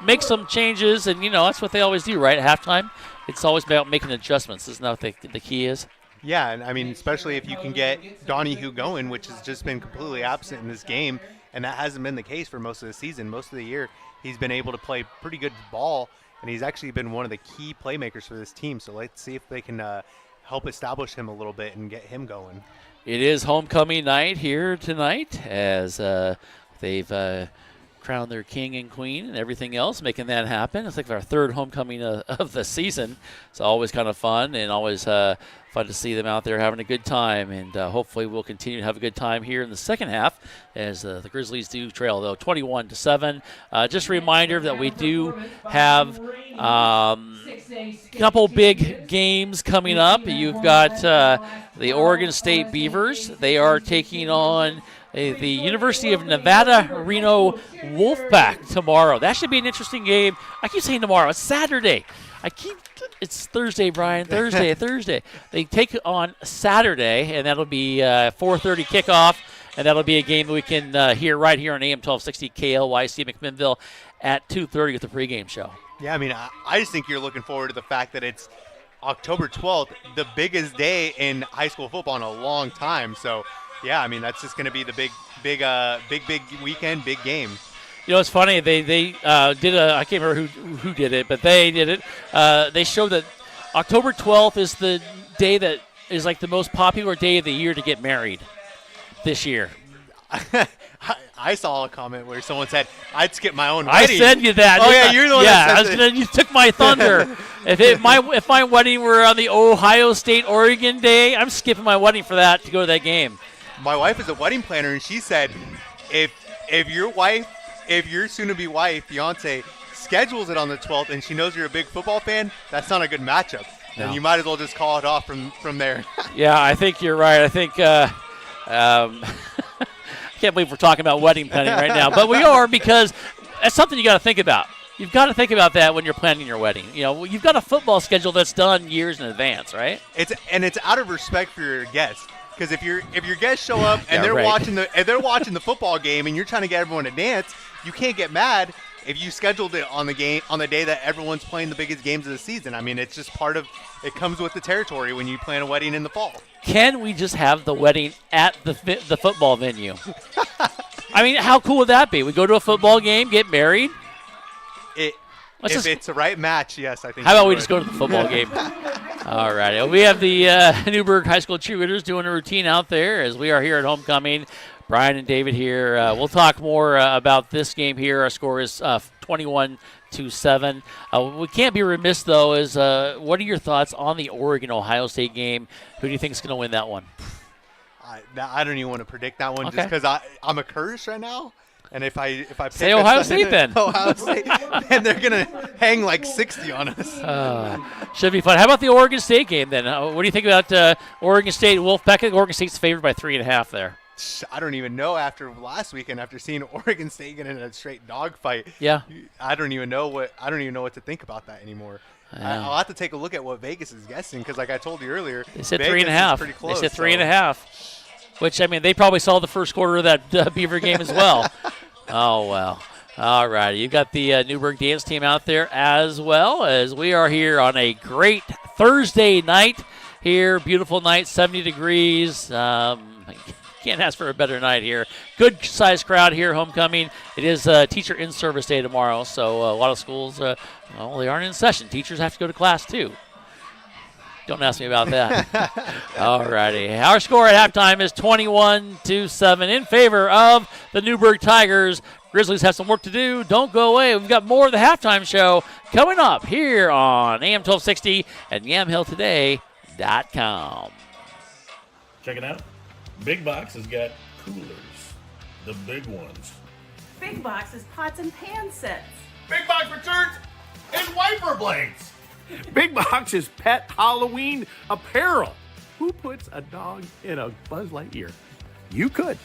make some changes, and, that's what they always do, right, at halftime? It's always about making adjustments. Isn't that what the key is?
Yeah, and I mean, especially if you can get Donahue going, which has just been completely absent in this game, and that hasn't been the case for most of the season. Most of the year, he's been able to play pretty good ball, and he's actually been one of the key playmakers for this team. So let's see if they can help establish him a little bit and get him going.
It is homecoming night here tonight as they've crowned their king and queen and everything else, making that happen. It's like our third homecoming of the season. It's always kind of fun and always fun to see them out there having a good time. And hopefully we'll continue to have a good time here in the second half as the Grizzlies do trail, though, 21-7. Just a reminder that we do have couple big games coming up. You've got the Oregon State Beavers. They are taking on the University of Nevada Reno Wolfpack tomorrow. That should be an interesting game. I keep saying tomorrow. It's Saturday. It's Thursday, Brian. Thursday. They take it on Saturday, and that'll be 4:30 kickoff, and that'll be a game that we can hear right here on AM 1260 KLYC McMinnville at 2:30 with the pregame show.
Yeah, I mean, I just think you're looking forward to the fact that it's October 12th, the biggest day in high school football in a long time. So, yeah, I mean, that's just going to be the big weekend, big game.
It's funny. They did I can't remember who did it, but they did it. They showed that October 12th is the day that is like the most popular day of the year to get married this year.
I saw a comment where someone said, I'd skip my own wedding.
I said you that.
Oh, yeah, you're the one that said that.
You took my thunder. If my wedding were on the Ohio State-Oregon day, I'm skipping my wedding for that to go to that game.
My wife is a wedding planner, and she said, if your soon-to-be wife, fiance, schedules it on the 12th and she knows you're a big football fan, that's not a good matchup. No. And you might as well just call it off from there.
Yeah, I think you're right. I think I can't believe we're talking about wedding planning right now, but we are, because that's something you got to think about. You've got to think about that when you're planning your wedding. You've got a football schedule that's done years in advance, right?
It's out of respect for your guests. Because if your guests show up and they're watching the football game and you're trying to get everyone to dance, you can't get mad if you scheduled it on the day that everyone's playing the biggest games of the season. I mean, it's just it comes with the territory when you plan a wedding in the fall.
Can we just have the wedding at the football venue? I mean, how cool would that be? We go to a football game, get married.
If it's the right match, yes, I think.
How about we just go to the football game? All right. We have the Newberg High School cheerleaders doing a routine out there as we are here at homecoming. Brian and David here. We'll talk more about this game here. Our score is 21-7. We can't be remiss, though, is what are your thoughts on the Oregon-Ohio State game? Who do you think is going to win that one?
I don't even want to predict that one just because I'm a curse right now. And if I pick
say Ohio State then.
Ohio State, then they're going to hang like 60 on us.
Should be fun. How about the Oregon State game then? What do you think about Oregon State and Wolfpack? I think Oregon State's favored by 3.5 there.
I don't even know after last weekend, after seeing Oregon State get in a straight dogfight.
Yeah.
I don't even know what to think about that anymore. I'll have to take a look at what Vegas is guessing because, like I told you earlier,
they said
Vegas
3.5.
is pretty close,
they said 3.5. Which, I mean, they probably saw the first quarter of that Beaver game as well. Oh, well. All right. You've got the Newberg dance team out there as well as we are here on a great Thursday night here. Beautiful night, 70 degrees. Can't ask for a better night here. Good size crowd here, homecoming. It is teacher in-service day tomorrow, so a lot of schools, they aren't in session. Teachers have to go to class, too. Don't ask me about that. All righty. Our score at halftime is 21-7 in favor of the Newberg Tigers. Grizzlies have some work to do. Don't go away. We've got more of the halftime show coming up here on AM 1260 and YamhillToday.com.
Check it out. Big Box has got coolers. The big ones.
Big Box is pots and pan sets.
Big Box returns and wiper blades. Big Box is pet Halloween apparel. Who puts a dog in a Buzz Lightyear? You could.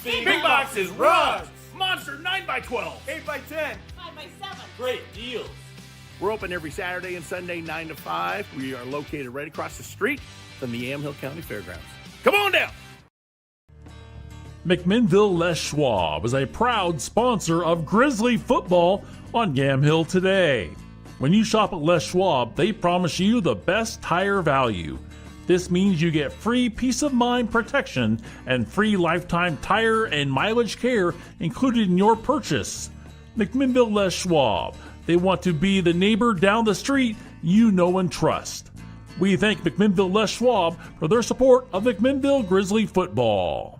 Big Box is rugs.
Monster 9x12.
8x10.
5x7.
Great deals.
We're open every Saturday and Sunday, 9 to 5. We are located right across the street from the Yamhill County Fairgrounds. Come on down.
McMinnville Les Schwab is a proud sponsor of Grizzly football on Yamhill today. When you shop at Les Schwab, they promise you the best tire value. This means you get free peace of mind protection and free lifetime tire and mileage care included in your purchase. McMinnville Les Schwab. They want to be the neighbor down the street you know and trust. We thank McMinnville Les Schwab for their support of McMinnville Grizzly football.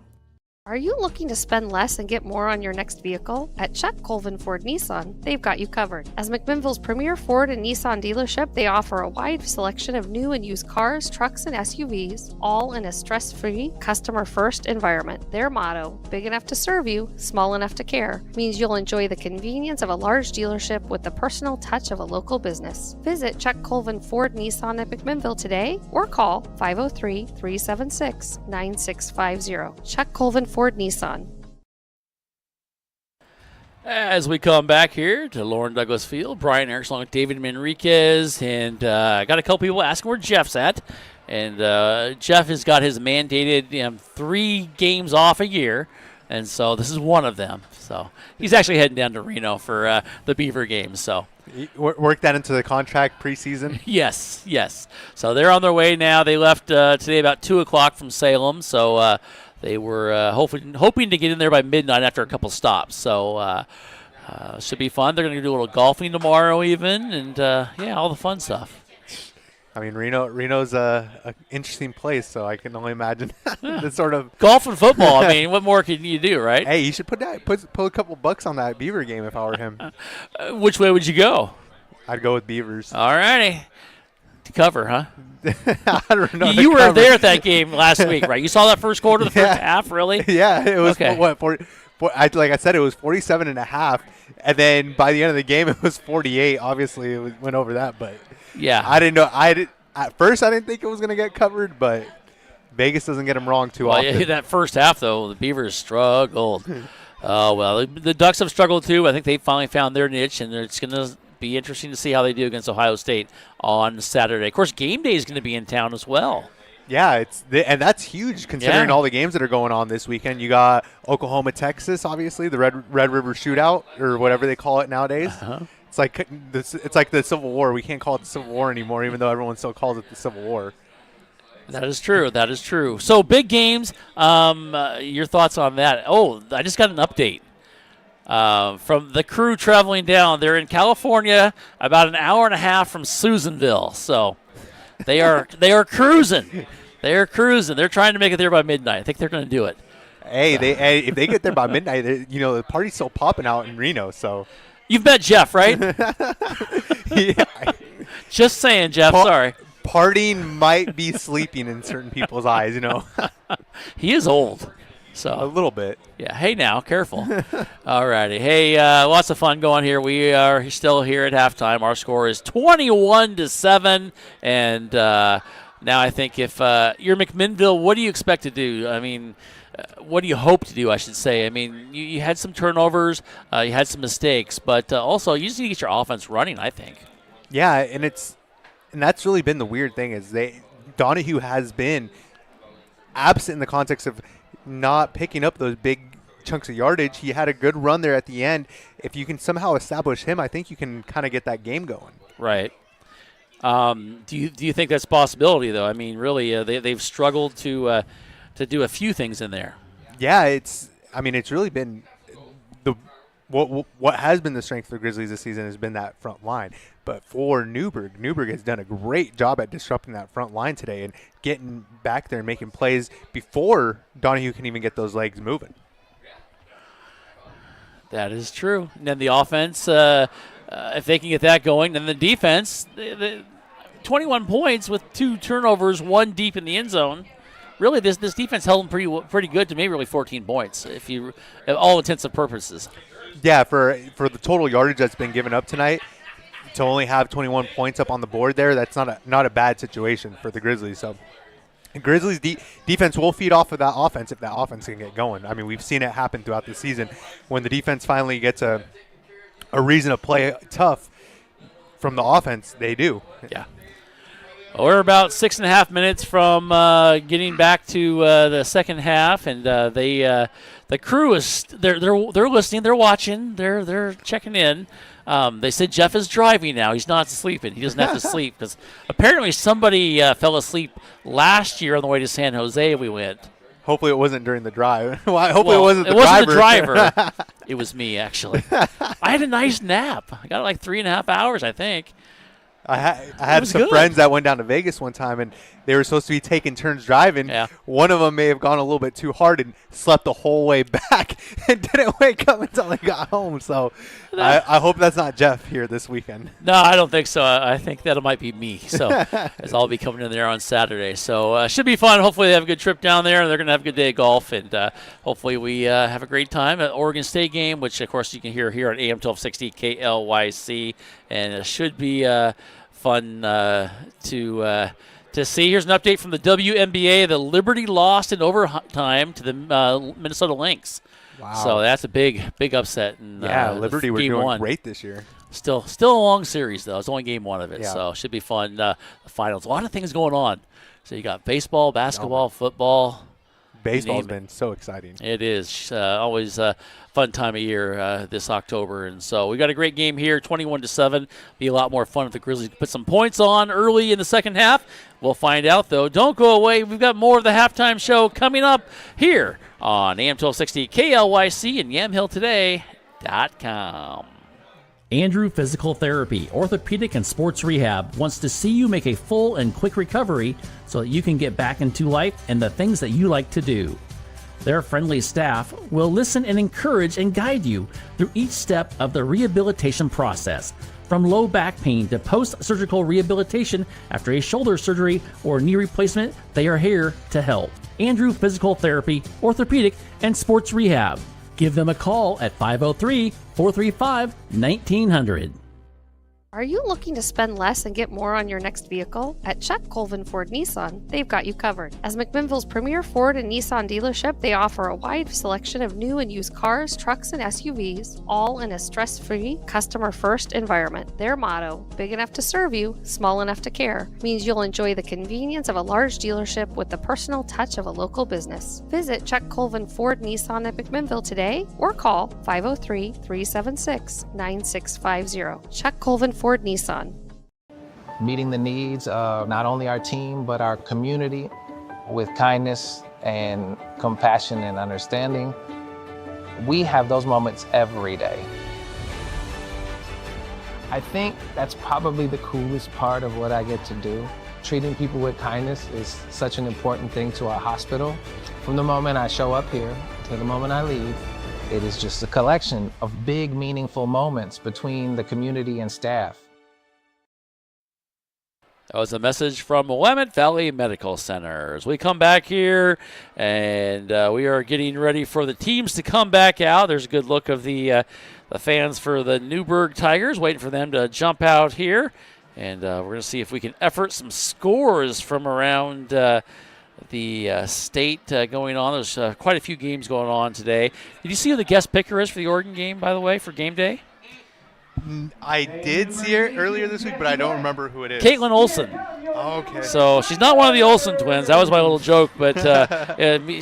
Are you looking to spend less and get more on your next vehicle? At Chuck Colvin Ford Nissan, they've got you covered. As McMinnville's premier Ford and Nissan dealership, they offer a wide selection of new and used cars, trucks, and SUVs, all in a stress-free, customer-first environment. Their motto, big enough to serve you, small enough to care, means you'll enjoy the convenience of a large dealership with the personal touch of a local business. Visit Chuck Colvin Ford Nissan at McMinnville today or call 503-376-9650. Chuck Colvin Ford Nissan.
As we come back here to Lauren Douglas Field, Brian Erickson along with David Manriquez, and got a couple people asking where Jeff's at. And Jeff has got his mandated 3 games off a year, and so this is one of them. So he's actually heading down to Reno for the Beaver games. So
work that into the contract preseason.
Yes. So they're on their way now. They left today about 2 o'clock from Salem. So they were hoping to get in there by midnight after a couple stops. So should be fun. They're going to do a little golfing tomorrow even, and all the fun stuff.
I mean, Reno's a interesting place, so I can only imagine the sort of
golf and football. I mean, what more can you do, right?
Hey, you should put a couple bucks on that Beaver game if I were him.
Which way would you go?
I'd go with Beavers.
All righty. To cover, huh?
I don't know.
You were there at that game last week, right? You saw that first quarter, the first half, really?
Yeah, it was like I said, it was 47.5, and then by the end of the game, it was 48. Obviously, it went over that, but
yeah,
I didn't know. At first, I didn't think it was going to get covered, but Vegas doesn't get them wrong too often.
Yeah, that first half, though, the Beavers struggled. Oh, well, the Ducks have struggled, too. I think they finally found their niche, and it's going to be interesting to see how they do against Ohio State on Saturday. Of course, game day is going to be in town as well.
Yeah, and that's huge considering all the games that are going on this weekend. You got Oklahoma, Texas, obviously, the Red River Shootout, or whatever they call it nowadays.
Uh-huh.
It's like the Civil War. We can't call it the Civil War anymore, even though everyone still calls it the Civil War.
That is true. So big games. Your thoughts on that? Oh, I just got an update from the crew traveling down. They're in California, about an hour and a half from Susanville. So they are cruising. They are cruising. They're trying to make it there by midnight. I think they're going to do it.
Hey, if they get there by midnight, the party's still popping out in Reno. So.
You've met Jeff, right?
Yeah.
Just saying, Jeff. Sorry.
Partying might be sleeping in certain people's eyes,
He is old. So
a little bit.
Yeah. Hey, now, careful. All righty. Hey, lots of fun going here. We are still here at halftime. Our score is 21-7, and now I think if you're McMinnville, what do you expect to do? I mean, what do you hope to do, I should say? I mean, you had some turnovers, you had some mistakes, but also you just need to get your offense running, I think.
Yeah, and that's really been the weird thing is Donahue has been absent in the context of not picking up those big chunks of yardage. He had a good run there at the end. If you can somehow establish him, I think you can kind of get that game going. Right.
Do you think that's a possibility, though? I mean, really, they've struggled to do a few things in there.
Yeah, it's really been what has been the strength for the Grizzlies this season has been that front line. But for Newberg has done a great job at disrupting that front line today and getting back there and making plays before Donahue can even get those legs moving.
That is true. And then the offense, if they can get that going, then the defense, 21 points with 2 turnovers, 1 deep in the end zone. Really, this defense held them pretty good to me. Really, 14 points, if all intents and purposes.
Yeah, for the total yardage that's been given up tonight, to only have 21 points up on the board there, that's not a bad situation for the Grizzlies. So Grizzlies defense will feed off of that offense if that offense can get going. I mean, we've seen it happen throughout the season. When the defense finally gets a reason to play tough from the offense, they do.
Yeah. We're about 6.5 minutes from getting back to the second half, and the crew is they're listening, they're watching, they're checking in. They said Jeff is driving now. He's not sleeping. He doesn't have to sleep because apparently somebody fell asleep last year on the way to San Jose. We went.
Hopefully it wasn't during the drive. Hopefully it wasn't the driver.
It wasn't the driver. It was me, actually. I had a nice nap. I got like 3.5 hours, I think.
I had some friends that went down to Vegas one time, and they were supposed to be taking turns driving.
Yeah.
One of them may have gone a little bit too hard and slept the whole way back and didn't wake up until they got home. So I hope that's not Jeff here this weekend.
No, I don't think so. I think that might be me. So as I'll be coming in there on Saturday. So should be fun. Hopefully they have a good trip down there. They're going to have a good day of golf, and hopefully we have a great time at Oregon State game, which, of course, you can hear here on AM 1260 KLYC, and it should be fun to see. Here's an update from the WNBA. The Liberty lost in overtime to the Minnesota Lynx.
Wow.
So that's a big upset. In,
Liberty were doing great this year.
Still a long series, though. It's only game one of it,
Yeah.
so it should be fun. The finals. A lot of things going on. So you got baseball, basketball, football.
Baseball's been so exciting.
It is always a fun time of year this October, and so we got a great game here, 21-7. Be a lot more fun if the Grizzlies put some points on early in the second half. We'll find out, though. Don't go away. We've got more of the halftime show coming up here on AM 1260 KLYC and YamhillToday.com.
Andrew Physical Therapy, Orthopedic and Sports Rehab wants to see you make a full and quick recovery so that you can get back into life and the things that you like to do. Their friendly staff will listen and encourage and guide you through each step of the rehabilitation process. From low back pain to post-surgical rehabilitation after a shoulder surgery or knee replacement, they are here to help. Andrew Physical Therapy, Orthopedic and Sports Rehab. Give them a call at 503-435-1900.
Are you looking to spend less and get more on your next vehicle? At Chuck Colvin Ford Nissan, they've got you covered. As McMinnville's premier Ford and Nissan dealership, they offer a wide selection of new and used cars, trucks, and SUVs, all in a stress-free, customer-first environment. Their motto, big enough to serve you, small enough to care, means you'll enjoy the convenience of a large dealership with the personal touch of a local business. Visit Chuck Colvin Ford Nissan at McMinnville today or call 503-376-9650. Chuck Colvin Ford Nissan.
Meeting the needs of not only our team, but our community with kindness and compassion and understanding. We have those moments every day. I think that's probably the coolest part of what I get to do. Treating people with kindness is such an important thing to our hospital. From the moment I show up here to the moment I leave, it is just a collection of big, meaningful moments between the community and staff.
That was a message from Willamette Valley Medical Center. As we come back here, and we are getting ready for the teams to come back out. There's a good look of the fans for the Newberg Tigers, waiting for them to jump out here. And we're going to see if we can effort some scores from around the state going on. There's quite a few games going on today. Did you see who the guest picker is for the Oregon game, by the way, for game day?
I did see her earlier this week, but I don't remember who it is.
Caitlin Olsen.
Oh, okay.
So she's not one of the Olsen twins. That was my little joke, but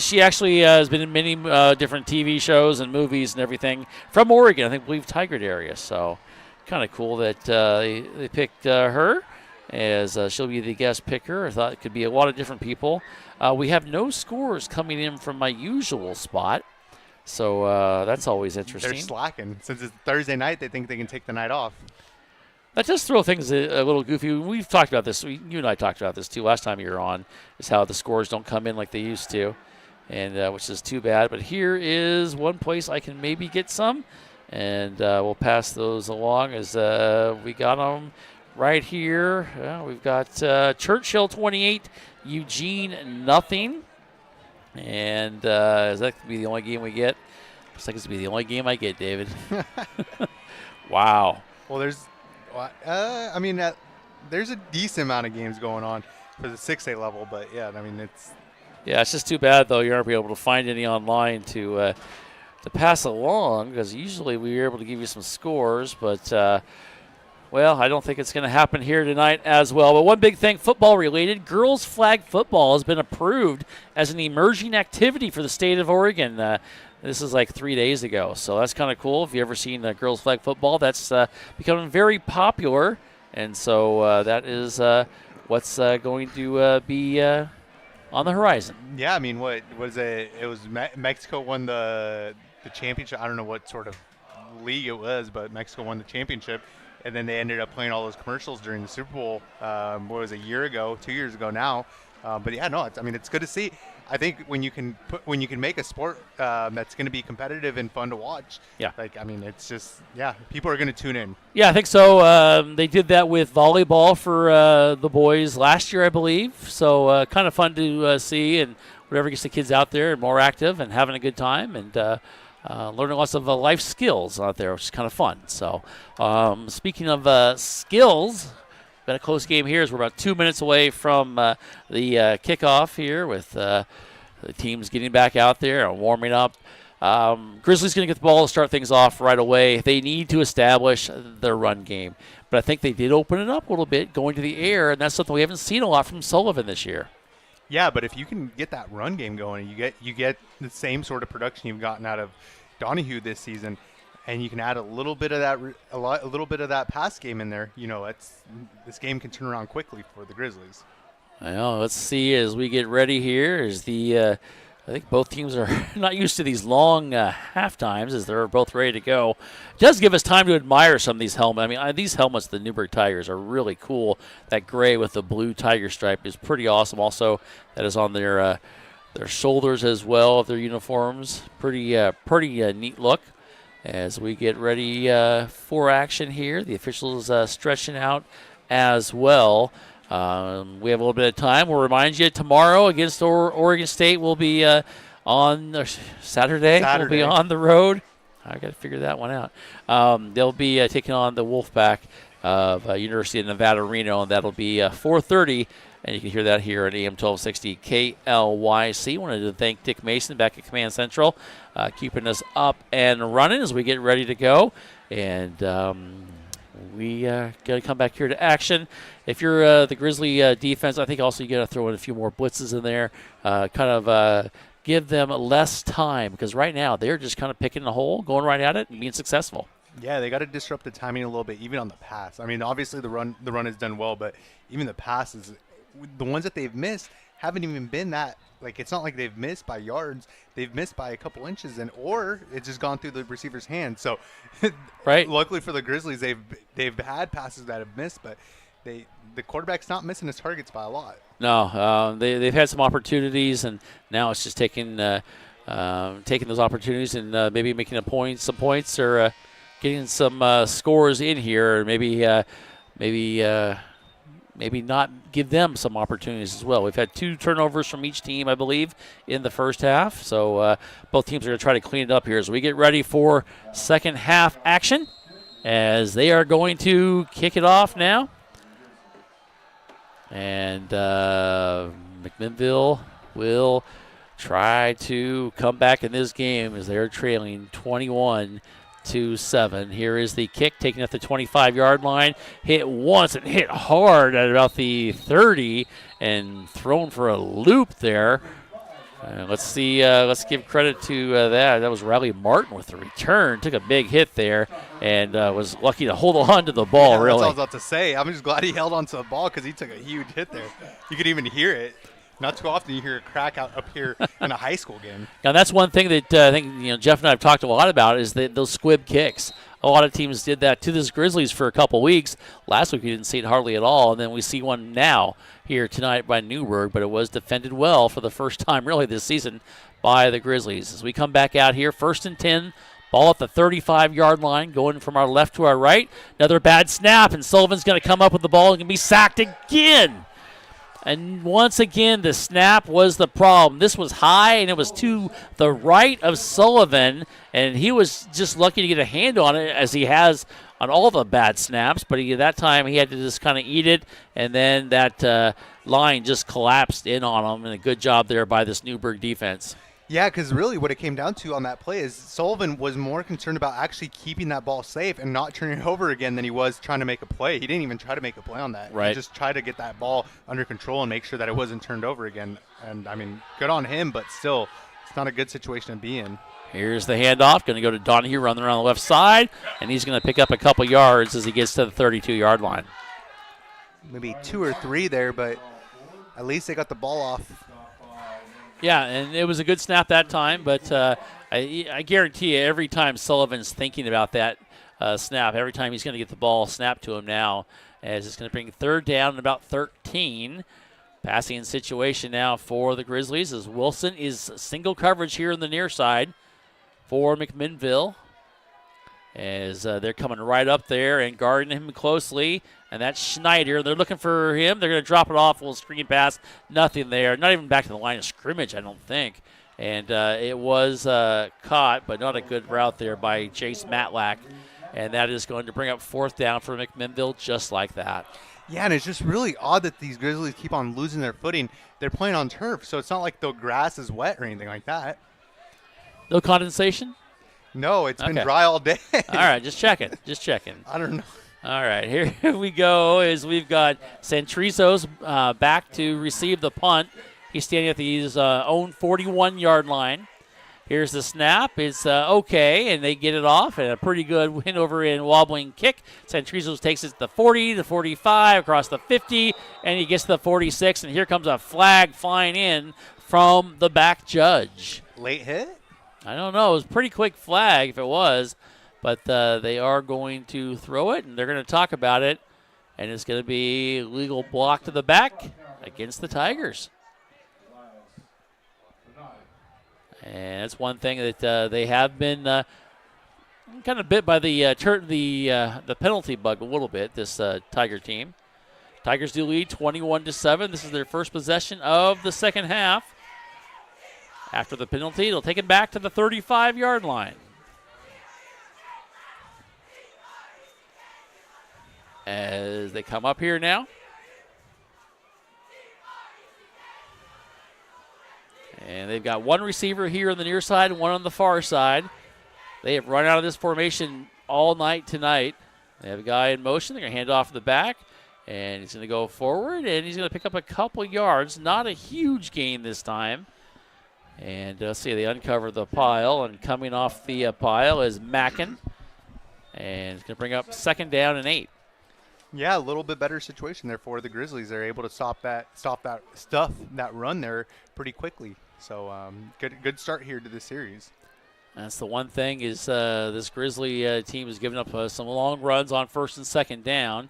she actually has been in many different TV shows and movies and everything from Oregon. I believe Tigard area. So kind of cool that they picked her as she'll be the guest picker. I thought it could be a lot of different people. We have no scores coming in from my usual spot. So that's always interesting.
They're slacking. Since it's Thursday night, they think they can take the night off.
That does throw things a little goofy. We've talked about this. You and I talked about this, too, last time you were on, is how the scores don't come in like they used to, and which is too bad. But here is one place I can maybe get some, and we'll pass those along as we got them right here. We've got Churchill 28, Eugene nothing. And is that going to be the only game we get? Looks like it's going to be the only game I get, David. Wow.
Well, there's I mean, there's a decent amount of games going on for the 6A level, but yeah, I mean, it's
just too bad though you aren't able to find any online to pass along, because usually we were able to give you some scores, but well, I don't think it's going to happen here tonight as well. But one big thing, football related, girls flag football has been approved as an emerging activity for the state of Oregon. This is like 3 days ago, so that's kind of cool. If you've ever seen girls flag football, that's becoming very popular, and so that is what's going to be on the horizon.
Yeah, I mean, what was it? It was Mexico won the championship. I don't know what sort of league it was, but Mexico won the championship, and then they ended up playing all those commercials during the Super Bowl. What was it, a year ago, 2 years ago now? But yeah, no, it's good to see. I think when you can make a sport that's going to be competitive and fun to watch.
Yeah.
Like, I mean, it's just, yeah, people are going to tune in.
Yeah, I think so. They did that with volleyball for the boys last year, I believe. So kind of fun to see, and whatever gets the kids out there and more active and having a good time, and learning lots of life skills out there, which is kind of fun. So speaking of skills, been a close game here as we're about 2 minutes away from the kickoff here, with the teams getting back out there and warming up. Grizzlies going to get the ball to start things off right away. They need to establish their run game. But I think they did open it up a little bit going to the air, and that's something we haven't seen a lot from Sullivan this year.
Yeah, but if you can get that run game going, you get the same sort of production you've gotten out of Donahue this season, and you can add a little bit of that pass game in there. You know, this game can turn around quickly for the Grizzlies.
Well, let's see as we get ready here. I think both teams are not used to these long half times, as they're both ready to go. It does give us time to admire some of these helmets. I mean, these helmets, the Newberg Tigers, are really cool. That gray with the blue tiger stripe is pretty awesome. Also, that is on their shoulders as well of their uniforms. Pretty neat look. As we get ready for action here, the officials stretching out as well. We have a little bit of time. We'll remind you, tomorrow against Oregon State, we'll be on Saturday. We'll be on the road. I got to figure that one out. They'll be taking on the Wolfpack of University of Nevada, Reno, and that'll be 4:30. And you can hear that here at AM 1260 KLYC. Wanted to thank Dick Mason back at Command Central, keeping us up and running as we get ready to go. And we got to come back here to action. If you're the Grizzly defense, I think also you got to throw in a few more blitzes in there, give them less time, because right now they're just kind of picking the hole, going right at it, and being successful.
Yeah, they got to disrupt the timing a little bit, even on the pass. I mean, obviously the run has done well, but even the passes, the ones that they've missed haven't even been that. Like, it's not like they've missed by yards. They've missed by a couple inches, or it's just gone through the receiver's hand. So,
right.
Luckily for the Grizzlies, they've had passes that have missed, but the quarterback's not missing his targets by a lot.
No, they've had some opportunities, and now it's just taking those opportunities and maybe making some points, or getting some scores in here, or maybe not give them some opportunities as well. We've had 2 turnovers from each team, I believe, in the first half. So both teams are going to try to clean it up here as we get ready for second half action, as they are going to kick it off now. And McMinnville will try to come back in this game as they're trailing 21-7. Here is the kick, taken at the 25-yard line. Hit once and hit hard at about the 30 and thrown for a loop there. Let's see. Let's give credit to that. That was Riley Martin with the return. Took a big hit there and was lucky to hold on to the ball,
yeah,
really.
That's all I was about to say. I'm just glad he held on to the ball because he took a huge hit there. You could even hear it. Not too often you hear a crack out up here in a high school game.
Now, that's one thing that I think Jeff and I have talked a lot about, is those squib kicks. A lot of teams did that to the Grizzlies for a couple weeks. Last week we didn't see it hardly at all, and then we see one now here tonight by Newberg, but it was defended well for the first time really this season by the Grizzlies. As we come back out here, 1st and 10, ball at the 35-yard line, going from our left to our right. Another bad snap, and Sullivan's going to come up with the ball and can be sacked again. And once again, the snap was the problem. This was high, and it was to the right of Sullivan, and he was just lucky to get a hand on it, as he has on all the bad snaps, but that time he had to just kind of eat it, and then that line just collapsed in on him, and a good job there by this Newberg defense.
Yeah, because really what it came down to on that play is Sullivan was more concerned about actually keeping that ball safe and not turning it over again than he was trying to make a play. He didn't even try to make a play on that.
Right.
He just tried to get that ball under control and make sure that it wasn't turned over again. And, I mean, good on him, but still, it's not a good situation to be in.
Here's the handoff. Going to go to Donahue, running around the left side, and he's going to pick up a couple yards as he gets to the 32-yard line.
Maybe 2 or 3 there, but at least they got the ball off.
Yeah, and it was a good snap that time, but I guarantee you every time Sullivan's thinking about that snap, every time he's going to get the ball snapped to him now, as it's going to bring third down and about 13. Passing situation now for the Grizzlies as Wilson is single coverage here in the near side for McMinnville, as they're coming right up there and guarding him closely. And that's Schneider. They're looking for him. They're going to drop it off. A little screen pass. Nothing there. Not even back to the line of scrimmage, I don't think. And it was caught, but not a good route there by Chase Matlack. And that is going to bring up fourth down for McMinnville just like that.
Yeah, and it's just really odd that these Grizzlies keep on losing their footing. They're playing on turf, so it's not like the grass is wet or anything like that.
No condensation?
No, it's been
Okay.
dry all day.
All right, just checking. Just checking.
I don't know.
All right, here we go as we've got Santrizos back to receive the punt. He's standing at his own 41-yard line. Here's the snap. It's okay, and they get it off, and a pretty good win over in wobbling kick. Santrizos takes it to the 40, the 45, across the 50, and he gets to the 46, and here comes a flag flying in from the back judge.
Late hit?
I don't know. It was a pretty quick flag if it was. But they are going to throw it, and they're going to talk about it, and it's going to be legal block to the back against the Tigers. And that's one thing that they have been kind of bit by the penalty bug a little bit, this Tiger team. Tigers do lead 21-7. This is their first possession of the second half. After the penalty, they'll take it back to the 35-yard line. As they come up here now. And they've got one receiver here on the near side and one on the far side. They have run out of this formation all night tonight. They have a guy in motion. They're going to hand off the back. And he's going to go forward, and he's going to pick up a couple yards. Not a huge gain this time. And let's see, they uncover the pile. And coming off the pile is Mackin. And it's going to bring up second down and 8.
Yeah, a little bit better situation there for the Grizzlies. They're able to stop that run there pretty quickly. So good start here to this series.
That's the one thing is this Grizzly team has given up some long runs on first and second down.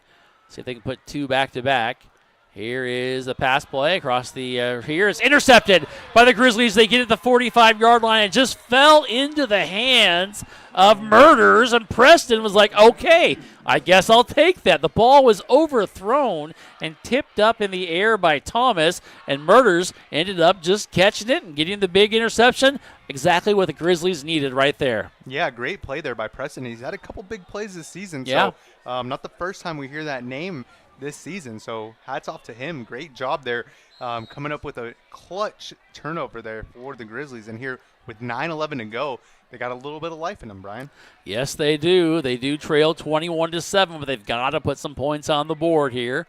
See if they can put 2 back-to-back. Here is the pass play across the here. It's intercepted by the Grizzlies. They get at the 45-yard line and just fell into the hands of Murders. And Preston was like, okay, I guess I'll take that. The ball was overthrown and tipped up in the air by Thomas. And Murders ended up just catching it and getting the big interception. Exactly what the Grizzlies needed right there.
Yeah, great play there by Preston. He's had a couple big plays this season.
Yeah.
So not the first time we hear that name this season, so hats off to him. Great job there, coming up with a clutch turnover there for the Grizzlies. And here with 9:11 to go, they got a little bit of life in them, Brian.
Yes, they do. They do trail 21-7, but they've got to put some points on the board here.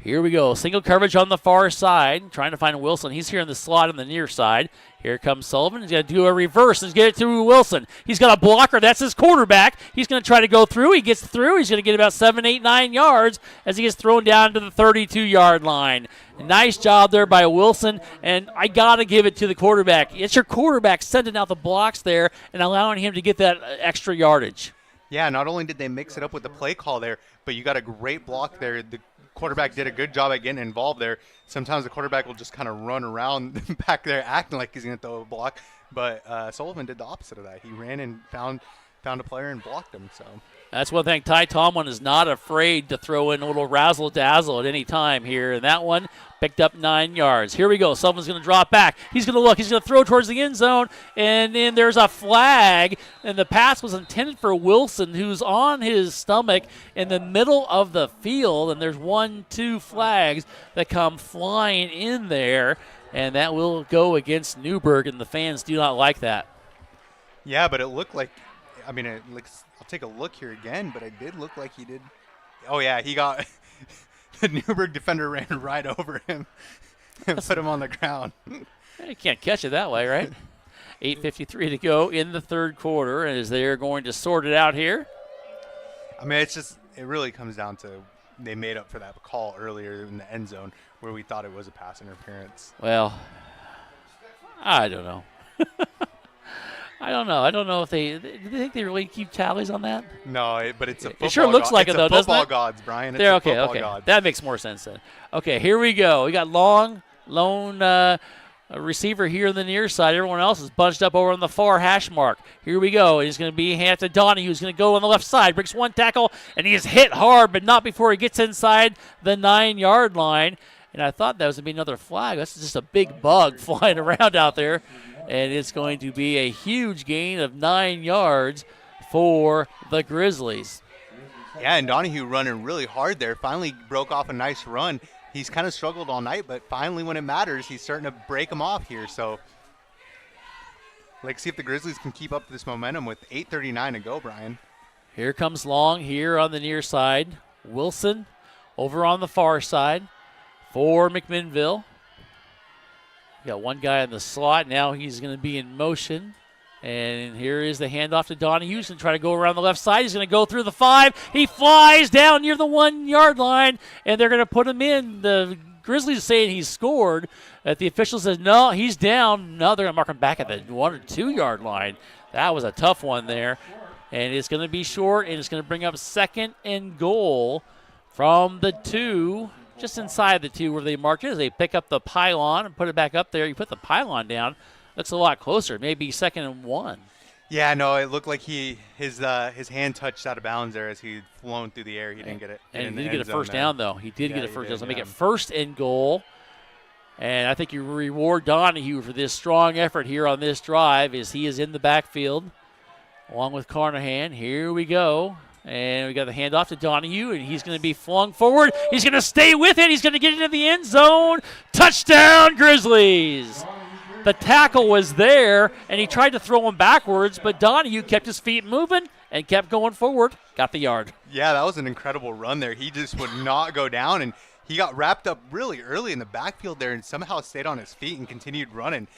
Here we go. Single coverage on the far side, trying to find Wilson. He's here in the slot on the near side. Here comes Sullivan. He's going to do a reverse and get it to Wilson. He's got a blocker. That's his quarterback. He's going to try to go through. He gets through. He's going to get about 7, 8, 9 yards as he gets thrown down to the 32-yard line. Nice job there by Wilson, and I got to give it to the quarterback. It's your quarterback sending out the blocks there and allowing him to get that extra yardage.
Yeah, not only did they mix it up with the play call there, but you got a great block there. The quarterback did a good job at getting involved there. Sometimes the quarterback will just kind of run around back there acting like he's going to throw a block, but Sullivan did the opposite of that. He ran and found found a player and blocked him. So
that's one thing. Ty Tomlin is not afraid to throw in a little razzle-dazzle at any time here. And that one picked up 9 yards. Here we go. Someone's going to drop back. He's going to look. He's going to throw towards the end zone. And then there's a flag. And the pass was intended for Wilson, who's on his stomach in the middle of the field. And there's 2 flags that come flying in there. And that will go against Newberg, and the fans do not like that.
Yeah, but it looked like, I mean, I'll take a look here again, but it did look like he did. Oh, yeah, he got, the Newberg defender ran right over him and put him on the ground.
You can't catch it that way, right? 8:53 to go in the third quarter, as they're going to sort it out here.
I mean, it really comes down to they made up for that call earlier in the end zone where we thought it was a pass interference.
Well, I don't know. I don't know if do they think they really keep tallies on that?
No, but it's a football.
It sure looks like it, though, doesn't it?
Football gods, Brian. It's
okay.
gods.
That makes more sense then. Okay, here we go. We got lone receiver here on the near side. Everyone else is bunched up over on the far hash mark. Here we go. He's going to be handed to Donahue, who's going to go on the left side. Breaks 1 tackle, and he is hit hard, but not before he gets inside the 9-yard line. And I thought that was going to be another flag. That's just a big bug flying around out there. And it's going to be a huge gain of 9 yards for the Grizzlies.
Yeah, and Donahue running really hard there. Finally broke off a nice run. He's kind of struggled all night, but finally when it matters, he's starting to break them off here. So, see if the Grizzlies can keep up this momentum with 8:39 to go, Brian.
Here comes Long here on the near side. Wilson over on the far side for McMinnville. Got one guy in the slot. Now he's going to be in motion. And here is the handoff to Donahue. He's going to try to go around the left side. He's going to go through the 5. He flies down near the 1-yard line, and they're going to put him in. The Grizzlies are saying he's scored. The official says, no, he's down. No, they're going to mark him back at the 1 or 2-yard line. That was a tough one there. And it's going to be short, and it's going to bring up 2nd and goal from the 2. Just inside the 2 where they marked it. As they pick up the pylon and put it back up there. You put the pylon down, looks a lot closer. Maybe 2nd and 1.
Yeah, no, it looked like his hand touched out of bounds there as he flown through the air. He didn't get it.
And he did get a first down, though. He did get a first down. So make it 1st and goal. And I think you reward Donahue for this strong effort here on this drive as he is in the backfield along with Carnahan. Here we go. And we got the handoff to Donahue, and he's going to be flung forward. He's going to stay with it. He's going to get into the end zone. Touchdown, Grizzlies. The tackle was there, and he tried to throw him backwards, but Donahue kept his feet moving and kept going forward. Got the yard.
Yeah, that was an incredible run there. He just would not go down, and he got wrapped up really early in the backfield there and somehow stayed on his feet and continued running.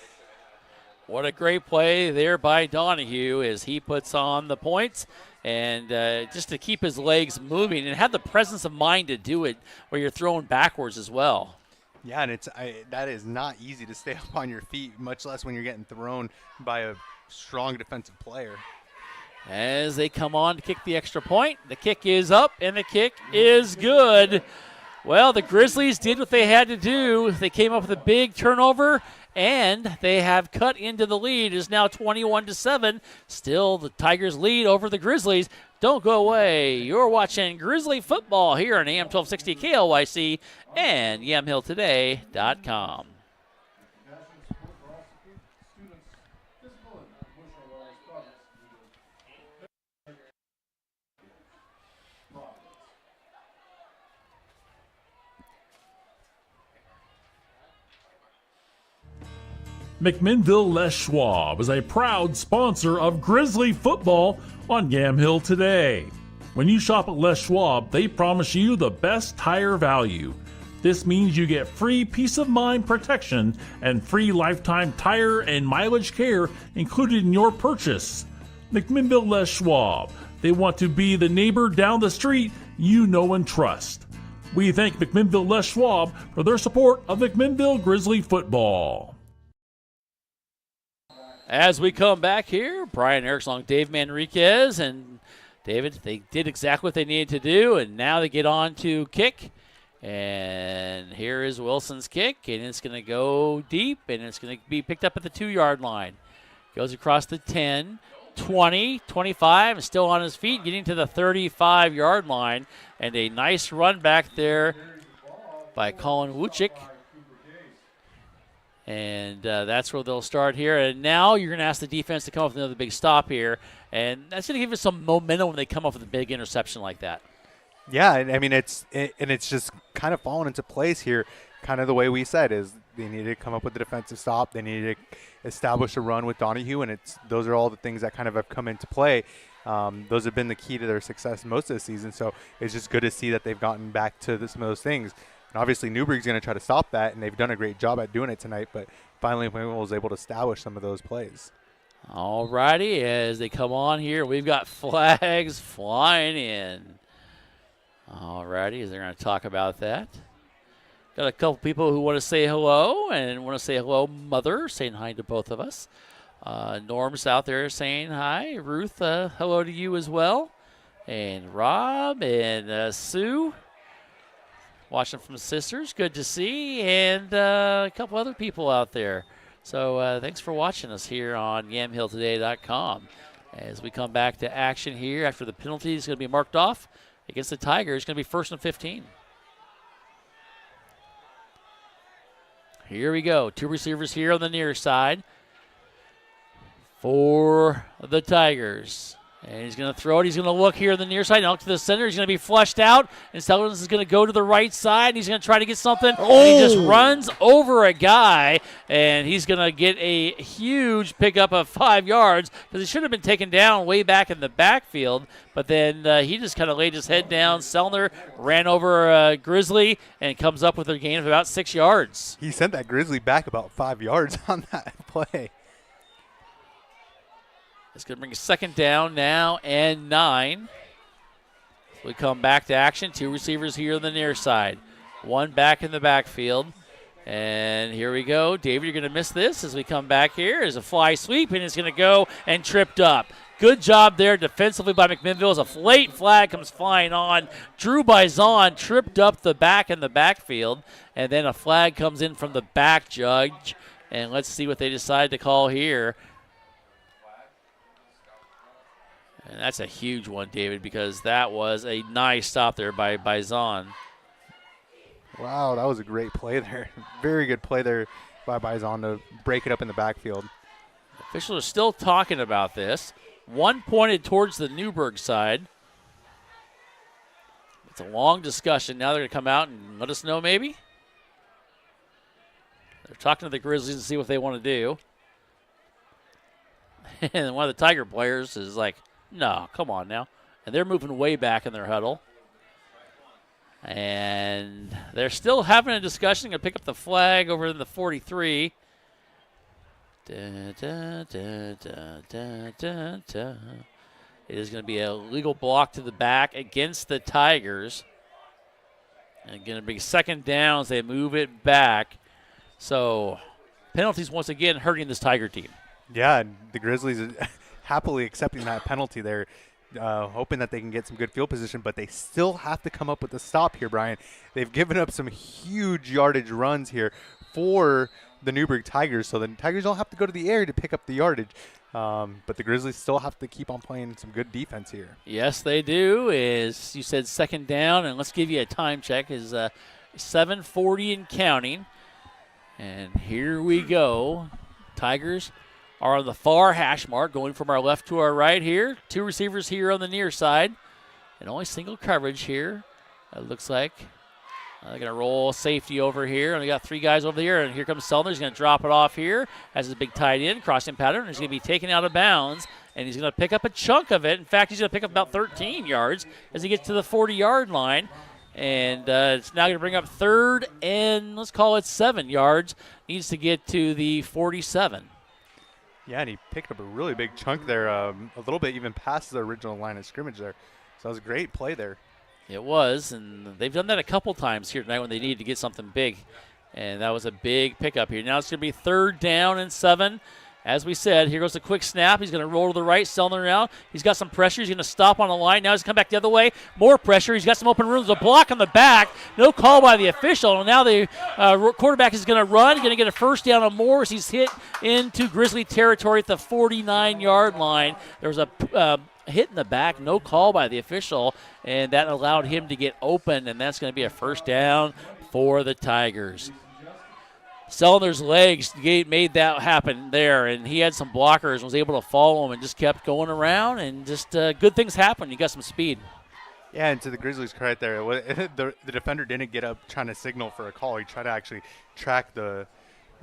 What a great play there by Donahue as he puts on the points. And just to keep his legs moving and have the presence of mind to do it where you're throwing backwards as well.
Yeah, and that is not easy to stay up on your feet, much less when you're getting thrown by a strong defensive player.
As they come on to kick the extra point, the kick is up and the kick is good. Well, the Grizzlies did what they had to do. They came up with a big turnover, and they have cut into the lead. It is now 21-7. Still the Tigers lead over the Grizzlies. Don't go away. You're watching Grizzly football here on AM 1260 KLYC and YamhillToday.com.
McMinnville Les Schwab is a proud sponsor of Grizzly football on Yamhill Today. When you shop at Les Schwab, they promise you the best tire value. This means you get free peace of mind protection and free lifetime tire and mileage care included in your purchase. McMinnville Les Schwab. They want to be the neighbor down the street you know and trust. We thank McMinnville Les Schwab for their support of McMinnville Grizzly football.
As we come back here, Brian Erickson along Dave Manriquez. And David, they did exactly what they needed to do, and now they get on to kick. And here is Wilson's kick, and it's going to go deep, and it's going to be picked up at the 2-yard line. Goes across the 10, 20, 25, and still on his feet, getting to the 35-yard line. And a nice run back there by Colin Wuchik. And that's where they'll start here. And now you're going to ask the defense to come up with another big stop here. And that's going to give us some momentum when they come up with a big interception like that.
Yeah, I mean, it's just kind of falling into place here, kind of the way we said, is they needed to come up with the defensive stop. They needed to establish a run with Donahue, and those are all the things that kind of have come into play. Those have been the key to their success most of the season, so it's just good to see that they've gotten back to some of those things. And obviously, Newberg's going to try to stop that, and they've done a great job at doing it tonight, but finally McMinnville was able to establish some of those plays.
All righty, as they come on here, we've got flags flying in. All righty, as they're going to talk about that. Got a couple people who want to say hello and want to say hello, Mother, saying hi to both of us. Norm's out there saying hi. Ruth, hello to you as well. And Rob and Sue, watching from Sisters, good to see. And a couple other people out there. So thanks for watching us here on YamhillToday.com. As we come back to action here after the penalty is going to be marked off against the Tigers, it's going to be 1st and 15. Here we go. 2 receivers here on the near side for the Tigers. And he's going to throw it. He's going to look here on the near side. Out to the center. He's going to be flushed out. And Stellans is going to go to the right side. He's going to try to get something. Oh. And he just runs over a guy. And he's going to get a huge pickup of 5 yards because he should have been taken down way back in the backfield. But then he just kind of laid his head down. Sellner ran over Grizzly and comes up with a gain of about 6 yards.
He sent that Grizzly back about 5 yards on that play.
It's going to bring a 2nd down now and 9. We come back to action. 2 receivers here on the near side. 1 back in the backfield. And here we go. David, you're going to miss this as we come back here. There's a fly sweep, and it's going to go and tripped up. Good job there defensively by McMinnville as a late flag comes flying on. Drew Bison tripped up the back in the backfield, and then a flag comes in from the back judge. And let's see what they decide to call here. And that's a huge one, David, because that was a nice stop there by Bison.
Wow, that was a great play there. Very good play there by Bison to break it up in the backfield.
Officials are still talking about this. 1 pointed towards the Newberg side. It's a long discussion. Now they're going to come out and let us know maybe. They're talking to the Grizzlies to see what they want to do. And one of the Tiger players is like, no, come on now. And they're moving way back in their huddle. And they're still having a discussion. Going to pick up the flag over in the 43. It is going to be a legal block to the back against the Tigers. And going to be 2nd down as they move it back. So penalties once again hurting this Tiger team.
Yeah, the Grizzlies are happily accepting that penalty there, hoping that they can get some good field position, but they still have to come up with a stop here, Brian. They've given up some huge yardage runs here for the Newberg Tigers, so the Tigers don't have to go to the air to pick up the yardage, but the Grizzlies still have to keep on playing some good defense here.
Yes, they do. As you said, 2nd down, and let's give you a time check, is 7:40 and counting. And here we go. Tigers are on the far hash mark, going from our left to our right here. 2 receivers here on the near side. And only single coverage here. It looks like they're going to roll safety over here. And we got 3 guys over here. And here comes Sellner. He's going to drop it off here. Has his big tight end, crossing pattern. He's going to be taken out of bounds. And he's going to pick up a chunk of it. In fact, he's going to pick up about 13 yards as he gets to the 40-yard line. And it's now going to bring up 3rd and let's call it 7 yards. Needs to get to the 47.
Yeah, and he picked up a really big chunk there, a little bit even past the original line of scrimmage there. So that was a great play there.
It was, and they've done that a couple times here tonight when they needed to get something big. And that was a big pickup here. Now it's going to be 3rd down and 7 As we said, here goes a quick snap. He's going to roll to the right, Sellner now. He's got some pressure. He's going to stop on the line. Now he's come back the other way. More pressure. He's got some open rooms. A block on the back. No call by the official. And now the quarterback is going to run. Going to get a first down on Moore as he's hit into Grizzly territory at the 49-yard line. There was a hit in the back. No call by the official. And that allowed him to get open. And that's going to be a first down for the Tigers. Sellner's legs made that happen there, and he had some blockers and was able to follow him and just kept going around, and just good things happen. You got some speed.
Yeah, and to the Grizzlies' credit there, the defender didn't get up trying to signal for a call. He tried to actually track the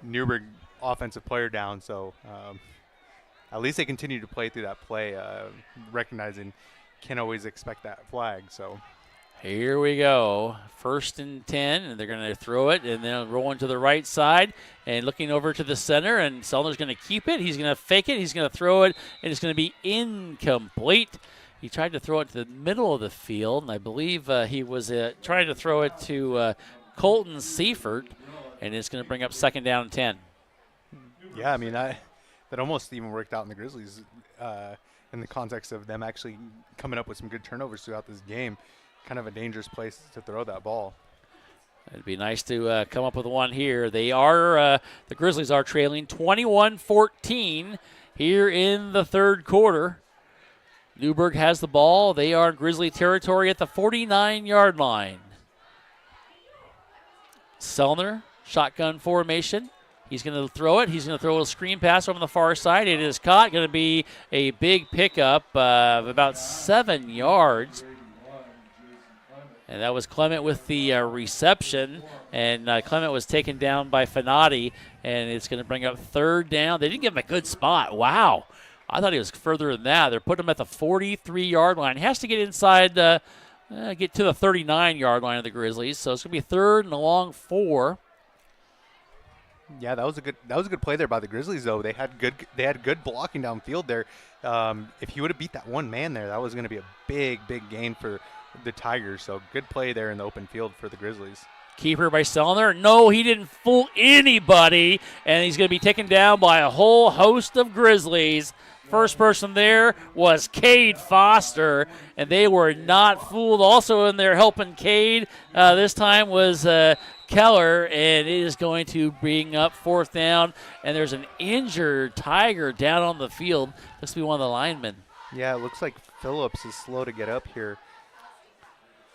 Newberg offensive player down, so at least they continue to play through that play, recognizing can't always expect that flag, so.
Here we go. 1st and 10, and they're going to throw it, and then rolling to the right side and looking over to the center, and Sellner's going to keep it. He's going to fake it. He's going to throw it, and it's going to be incomplete. He tried to throw it to the middle of the field, and I believe he was trying to throw it to Colton Seifert, and it's going to bring up 2nd down and 10.
Yeah, I mean, that almost even worked out in the Grizzlies in the context of them actually coming up with some good turnovers throughout this game. Kind of a dangerous place to throw that ball.
It'd be nice to come up with one here. They are the Grizzlies are trailing 21-14 here in the 3rd quarter. Newberg has the ball. They are in Grizzly territory at the 49-yard line. Sellner, shotgun formation. He's going to throw it. He's going to throw a screen pass over on the far side. It is caught. Going to be a big pickup of about 7 yards. And that was Clement with the reception, and Clement was taken down by Fanati, and it's going to bring up 3rd down. They didn't give him a good spot. Wow. I thought he was further than that. They're putting him at the 43-yard line. He has to get inside, get to the 39-yard line of the Grizzlies, so it's going to be 3rd and a long 4.
Yeah, that was a good play there by the Grizzlies, though. They had good blocking downfield there. If he would have beat that one man there, that was going to be a big gain for the Tigers. So good play there in the open field for the Grizzlies.
Keeper by Sellner. No, he didn't fool anybody, and he's going to be taken down by a whole host of Grizzlies. First person there was Cade Foster, and they were not fooled. Also in there helping Cade this time was Keller, and it is going to bring up 4th down, and there's an injured Tiger down on the field. Looks to be one of the linemen.
Yeah, it looks like Phillips is slow to get up here.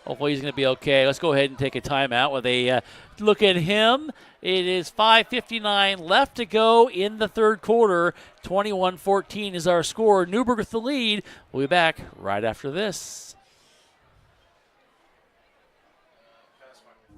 Hopefully he's going to be okay. Let's go ahead and take a timeout with a look at him. It is 5:59 left to go in the 3rd quarter. 21-14 is our score. Newberg with the lead. We'll be back right after this.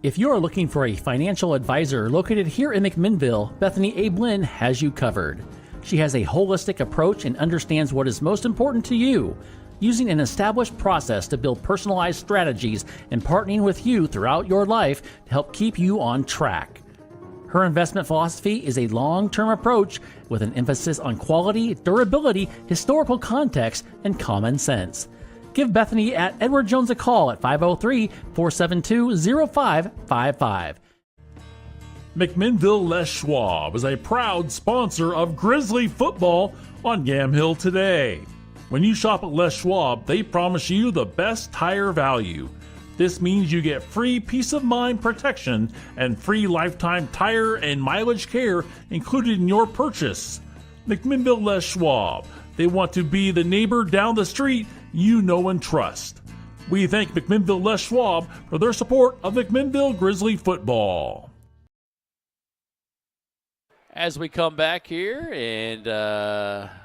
If you are looking for a financial advisor located here in McMinnville, Bethany A. Blinn has you covered. She has a holistic approach and understands what is most important to you, using an established process to build personalized strategies and partnering with you throughout your life to help keep you on track. Her investment philosophy is a long-term approach with an emphasis on quality, durability, historical context, and common sense. Give Bethany at Edward Jones a call at 503-472-0555.
McMinnville Les Schwab is a proud sponsor of Grizzly football on Yamhill today. When you shop at Les Schwab, they promise you the best tire value. This means you get free peace of mind protection and free lifetime tire and mileage care included in your purchase. McMinnville Les Schwab. They want to be the neighbor down the street you know and trust. We thank McMinnville Les Schwab for their support of McMinnville Grizzly football.
As we come back here, and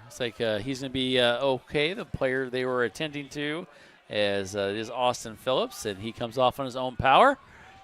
it's like he's going to be okay, the player they were attending to is Austin Phillips, and he comes off on his own power.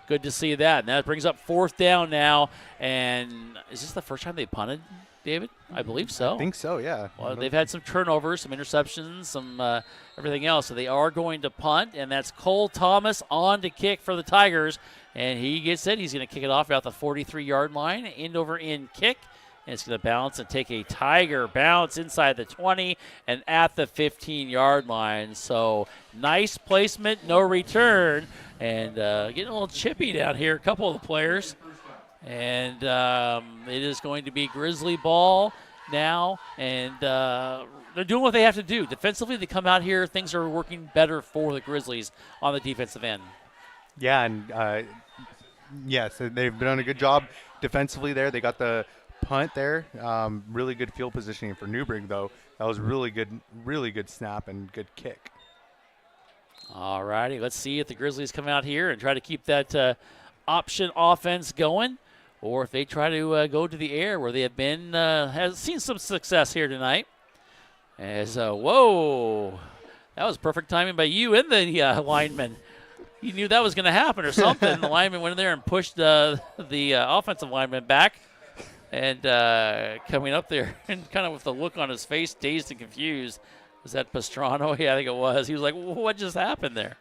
Good to see that. And that brings up 4th down now. And is this the first time they punted, David? I believe so.
I think so, yeah.
Well, they've had some turnovers, some interceptions, some everything else. So they are going to punt, and that's Cole Thomas on to kick for the Tigers. And he gets it. He's going to kick it off about the 43-yard line, end over end kick. And it's going to bounce and take a Tiger bounce inside the 20 and at the 15-yard line. So nice placement, no return. And getting a little chippy down here, a couple of the players. And it is going to be Grizzly ball now, and they're doing what they have to do. Defensively, they come out here, things are working better for the Grizzlies on the defensive end.
Yeah, and yes, they've done a good job defensively there. They got the punt there. Really good field positioning for Newberg, though. That was really good snap and good kick.
All righty, let's see if the Grizzlies come out here and try to keep that option offense going, or if they try to go to the air where they have been has seen some success here tonight. As whoa, that was perfect timing by you and the lineman. You knew that was going to happen or something. The lineman went in there and pushed the offensive lineman back, and coming up there and kind of with the look on his face, dazed and confused. Was that Pastrano? Yeah, I think it was. He was like, what just happened there?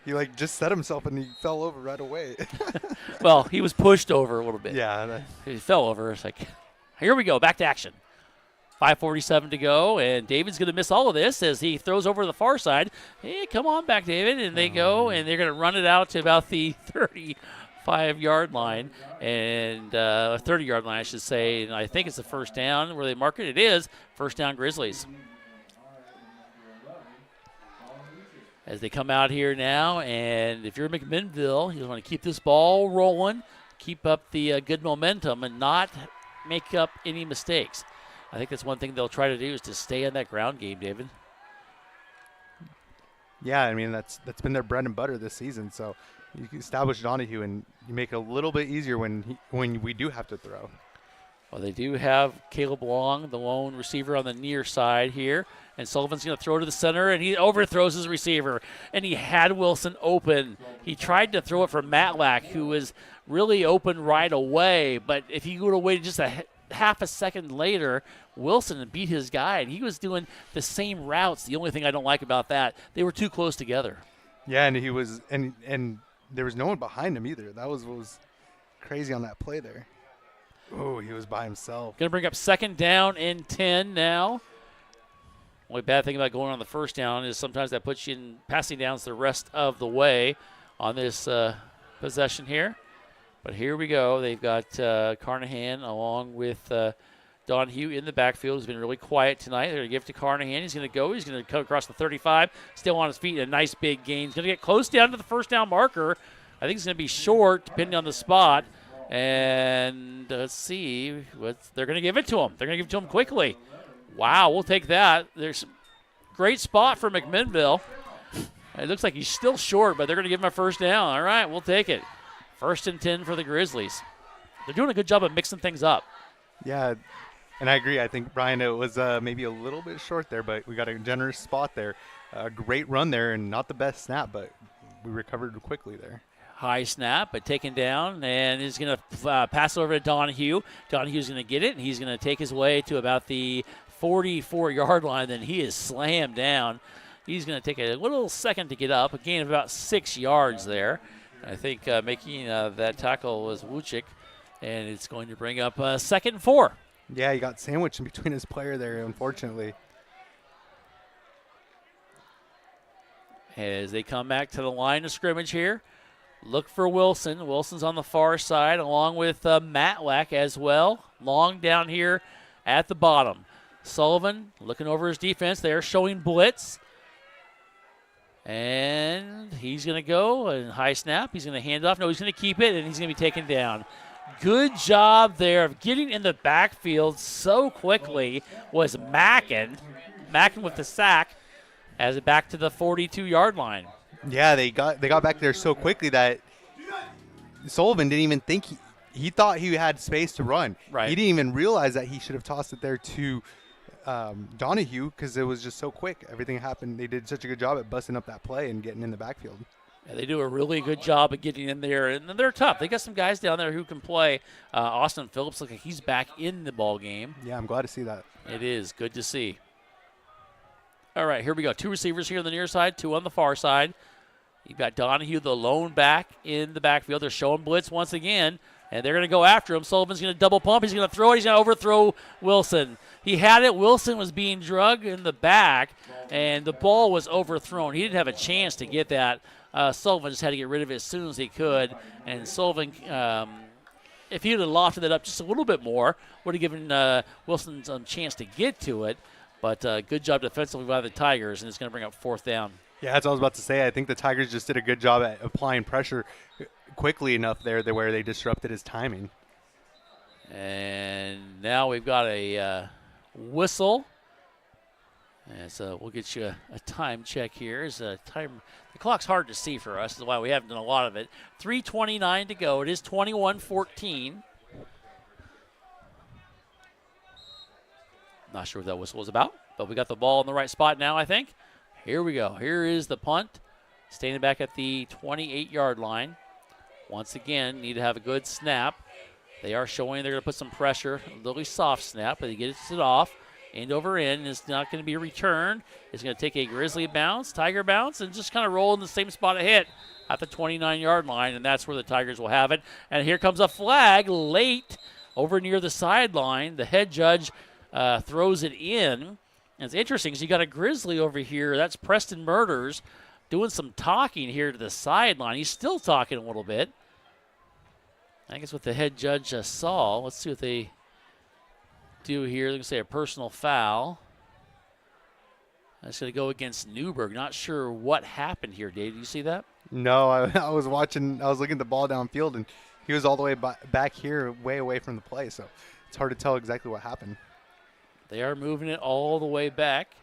He just set himself and he fell over right away.
Well, he was pushed over a little bit.
Yeah.
He fell over. It's like, here we go, back to action. 5:47 to go, and David's going to miss all of this as he throws over to the far side. Hey, come on back, David. And they go, and they're going to run it out to about the 35-yard line, and 30-yard line, I should say. And I think it's the first down where they mark it. It is first down Grizzlies. As they come out here now, and if you're McMinnville, you want to keep this ball rolling, keep up the good momentum, and not make up any mistakes. I think that's one thing they'll try to do is to stay in that ground game, David.
Yeah, I mean, that's been their bread and butter this season. So you can establish Donahue, and you make it a little bit easier when we do have to throw.
Well, they do have Caleb Long, the lone receiver, on the near side here. And Sullivan's going to throw to the center, and he overthrows his receiver. And he had Wilson open. He tried to throw it for Matlack, who was really open right away. But if he would have waited just a half a second later, Wilson beat his guy. And he was doing the same routes. The only thing I don't like about that, they were too close together.
Yeah, and he was and there was no one behind him either. That was what was crazy on that play there. Oh, he was by himself.
Going to bring up second down and 10 now. Only bad thing about going on the first down is sometimes that puts you in passing downs the rest of the way on this possession here. But here we go. They've got Carnahan along with Donahue in the backfield. He's been really quiet tonight. They're going to give it to Carnahan. He's going to go. He's going to come across the 35, still on his feet. A nice big gain. He's going to get close down to the first down marker. I think it's going to be short depending on the spot. And let's see. They're going to give it to him. They're going to give it to him quickly. Wow, we'll take that. There's a great spot for McMinnville. It looks like he's still short, but they're going to give him a first down. All right, we'll take it. First and 10 for the Grizzlies. They're doing a good job of mixing things up.
Yeah, and I agree. I think, Brian, it was maybe a little bit short there, but we got a generous spot there. A great run there, and not the best snap, but we recovered quickly there.
High snap, but taken down, and is going to pass over to Donahue. Donahue's going to get it, and he's going to take his way to about the 44-yard line. Then he is slammed down. He's going to take a little second to get up, a gain of about 6 yards there. I think making that tackle was Wuchik, and it's going to bring up second and 4.
Yeah, he got sandwiched in between his player there, unfortunately.
As they come back to the line of scrimmage here, look for Wilson. Wilson's on the far side along with Matlack as well. Long down here at the bottom. Sullivan looking over his defense. They're showing blitz. And he's going to go and high snap. He's going to hand off. No, he's going to keep it, and he's going to be taken down. Good job there of getting in the backfield so quickly was Mackin. Mackin with the sack as it back to the 42-yard line.
Yeah, they got back there so quickly that Sullivan didn't even think he thought he had space to run.
Right.
He didn't even realize that he should have tossed it there to Donahue because it was just so quick. Everything happened. They did such a good job at busting up that play and getting in the backfield.
Yeah, they do a really good job of getting in there, and they're tough. They got some guys down there who can play. Austin Phillips looks like he's back in the ball game.
Yeah, I'm glad to see that.
It is good to see. All right, here we go. 2 receivers here on the near side, 2 on the far side. You've got Donahue, the lone back in the backfield. They're showing blitz once again, and they're going to go after him. Sullivan's going to double pump. He's going to throw it. He's going to overthrow Wilson. He had it. Wilson was being drugged in the back, and the ball was overthrown. He didn't have a chance to get that. Sullivan just had to get rid of it as soon as he could, and Sullivan if he would have lofted it up just a little bit more, would have given Wilson some chance to get to it. But good job defensively by the Tigers, and it's going to bring up 4th down.
Yeah, that's what I was about to say. I think the Tigers just did a good job at applying pressure quickly enough there where they disrupted his timing.
And now we've got a whistle. And so we'll get you a time check here. The clock's hard to see for us. That's why we haven't done a lot of it. 3:29 to go. It is 21-14. Not sure what that whistle was about, but we got the ball in the right spot now, I think. Here we go. Here is the punt. Standing back at the 28-yard line. Once again, need to have a good snap. They are showing they're going to put some pressure. A little soft snap, but he gets it off. End over end. It's not going to be returned. It's going to take a Grizzly bounce, Tiger bounce, and just kind of roll in the same spot it hit at the 29-yard line, and that's where the Tigers will have it. And here comes a flag late over near the sideline. The head judge throws it in. And it's interesting because you got a Grizzly over here. That's Preston Murders doing some talking here to the sideline. He's still talking a little bit. I guess what the head judge saw. Let's see what they do here. They're going to say a personal foul. That's going to go against Newberg. Not sure what happened here, Dave. Did you see that?
No, I was watching. I was looking at the ball downfield, and he was all the way back here, way away from the play. So it's hard to tell exactly what happened.
They are moving it all the way back.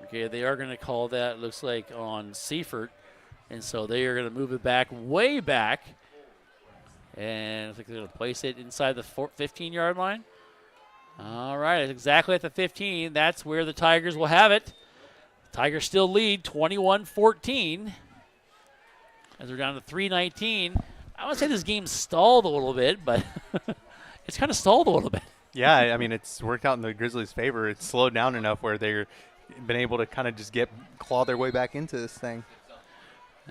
Okay, they are going to call that, looks like, on Seifert. And so they are going to move it back, way back. And I think they're going to place it inside the 15-yard line. All right, exactly at the 15. That's where the Tigers will have it. Tigers still lead 21-14. As we're down to 3:19. I would say this game stalled a little bit, but it's kind of stalled a little bit.
Yeah, I mean, it's worked out in the Grizzlies' favor. It's slowed down enough where they've been able to kind of just claw their way back into this thing.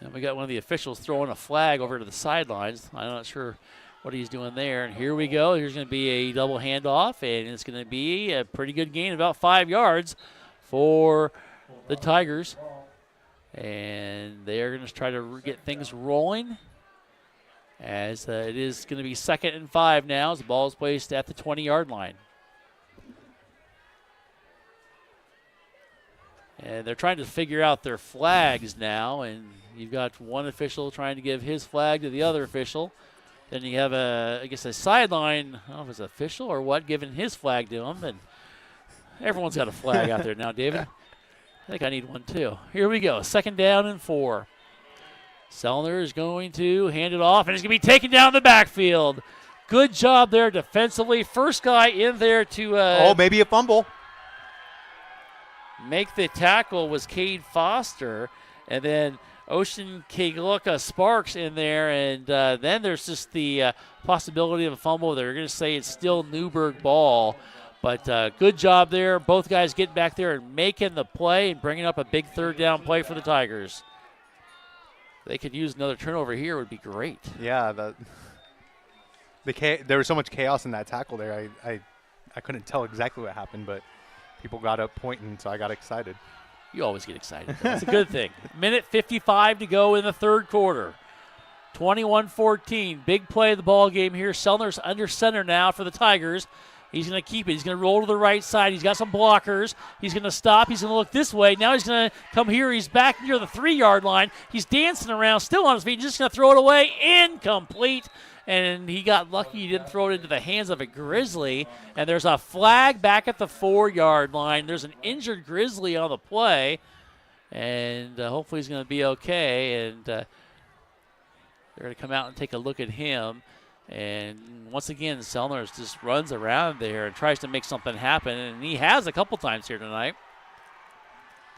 And we got one of the officials throwing a flag over to the sidelines. I'm not sure what he's doing there. And here we go. Here's going to be a double handoff, and it's going to be a pretty good gain, about 5 yards for the Tigers. And they are going to try to get things rolling as it is going to be 2nd and 5 now as the ball is placed at the 20-yard line. And they're trying to figure out their flags now, and you've got one official trying to give his flag to the other official. Then you have a sideline, I don't know if it's official or what, giving his flag to him. And everyone's got a flag out there now, David. I think I need one too. Here we go, 2nd down and 4. Sellner is going to hand it off, and it's going to be taken down the backfield. Good job there defensively. First guy in there to
maybe a fumble.
Make the tackle was Cade Foster, and then Ocean KLYC Sparks in there, and then there's just the possibility of a fumble. They're going to say it's still Newberg ball. But good job there. Both guys getting back there and making the play and bringing up a big 3rd down play for the Tigers. They could use another turnover here. It would be great.
Yeah, there was so much chaos in that tackle there. I couldn't tell exactly what happened, but people got up pointing, so I got excited.
You always get excited. That's a good thing. Minute 55 to go in the 3rd quarter. 21-14. Big play of the ball game here. Sellner's under center now for the Tigers. He's going to keep it. He's going to roll to the right side. He's got some blockers. He's going to stop. He's going to look this way. Now he's going to come here. He's back near the 3-yard line. He's dancing around, still on his feet. He's just going to throw it away. Incomplete. And he got lucky he didn't throw it into the hands of a Grizzly. And there's a flag back at the 4-yard line. There's an injured Grizzly on the play. And hopefully he's going to be okay. And they're going to come out and take a look at him. And once again, Sellner just runs around there and tries to make something happen. And he has a couple times here tonight.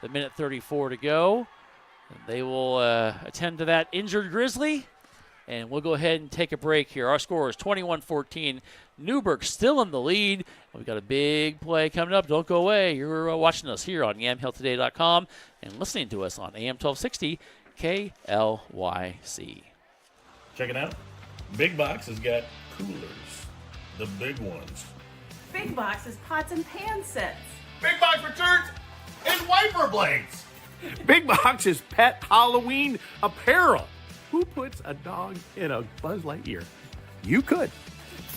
The minute 34 to go. And they will attend to that injured Grizzly. And we'll go ahead and take a break here. Our score is 21-14. Newberg still in the lead. We've got a big play coming up. Don't go away. You're watching us here on YamHillToday.com and listening to us on AM 1260 KLYC.
Check it out. Big Box has got coolers. The big ones.
Big Box is pots and pan sets.
Big Box returns and wiper blades.
Big Box is pet Halloween apparel. Who puts a dog in a Buzz Lightyear? You could.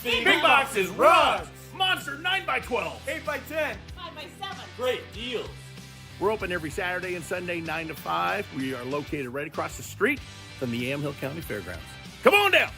Big Box is rugs.
Monster 9x12.
8x10.
5x7.
Great deals.
We're open every Saturday and Sunday, 9 to 5. We are located right across the street from the Yamhill County Fairgrounds. Come on down.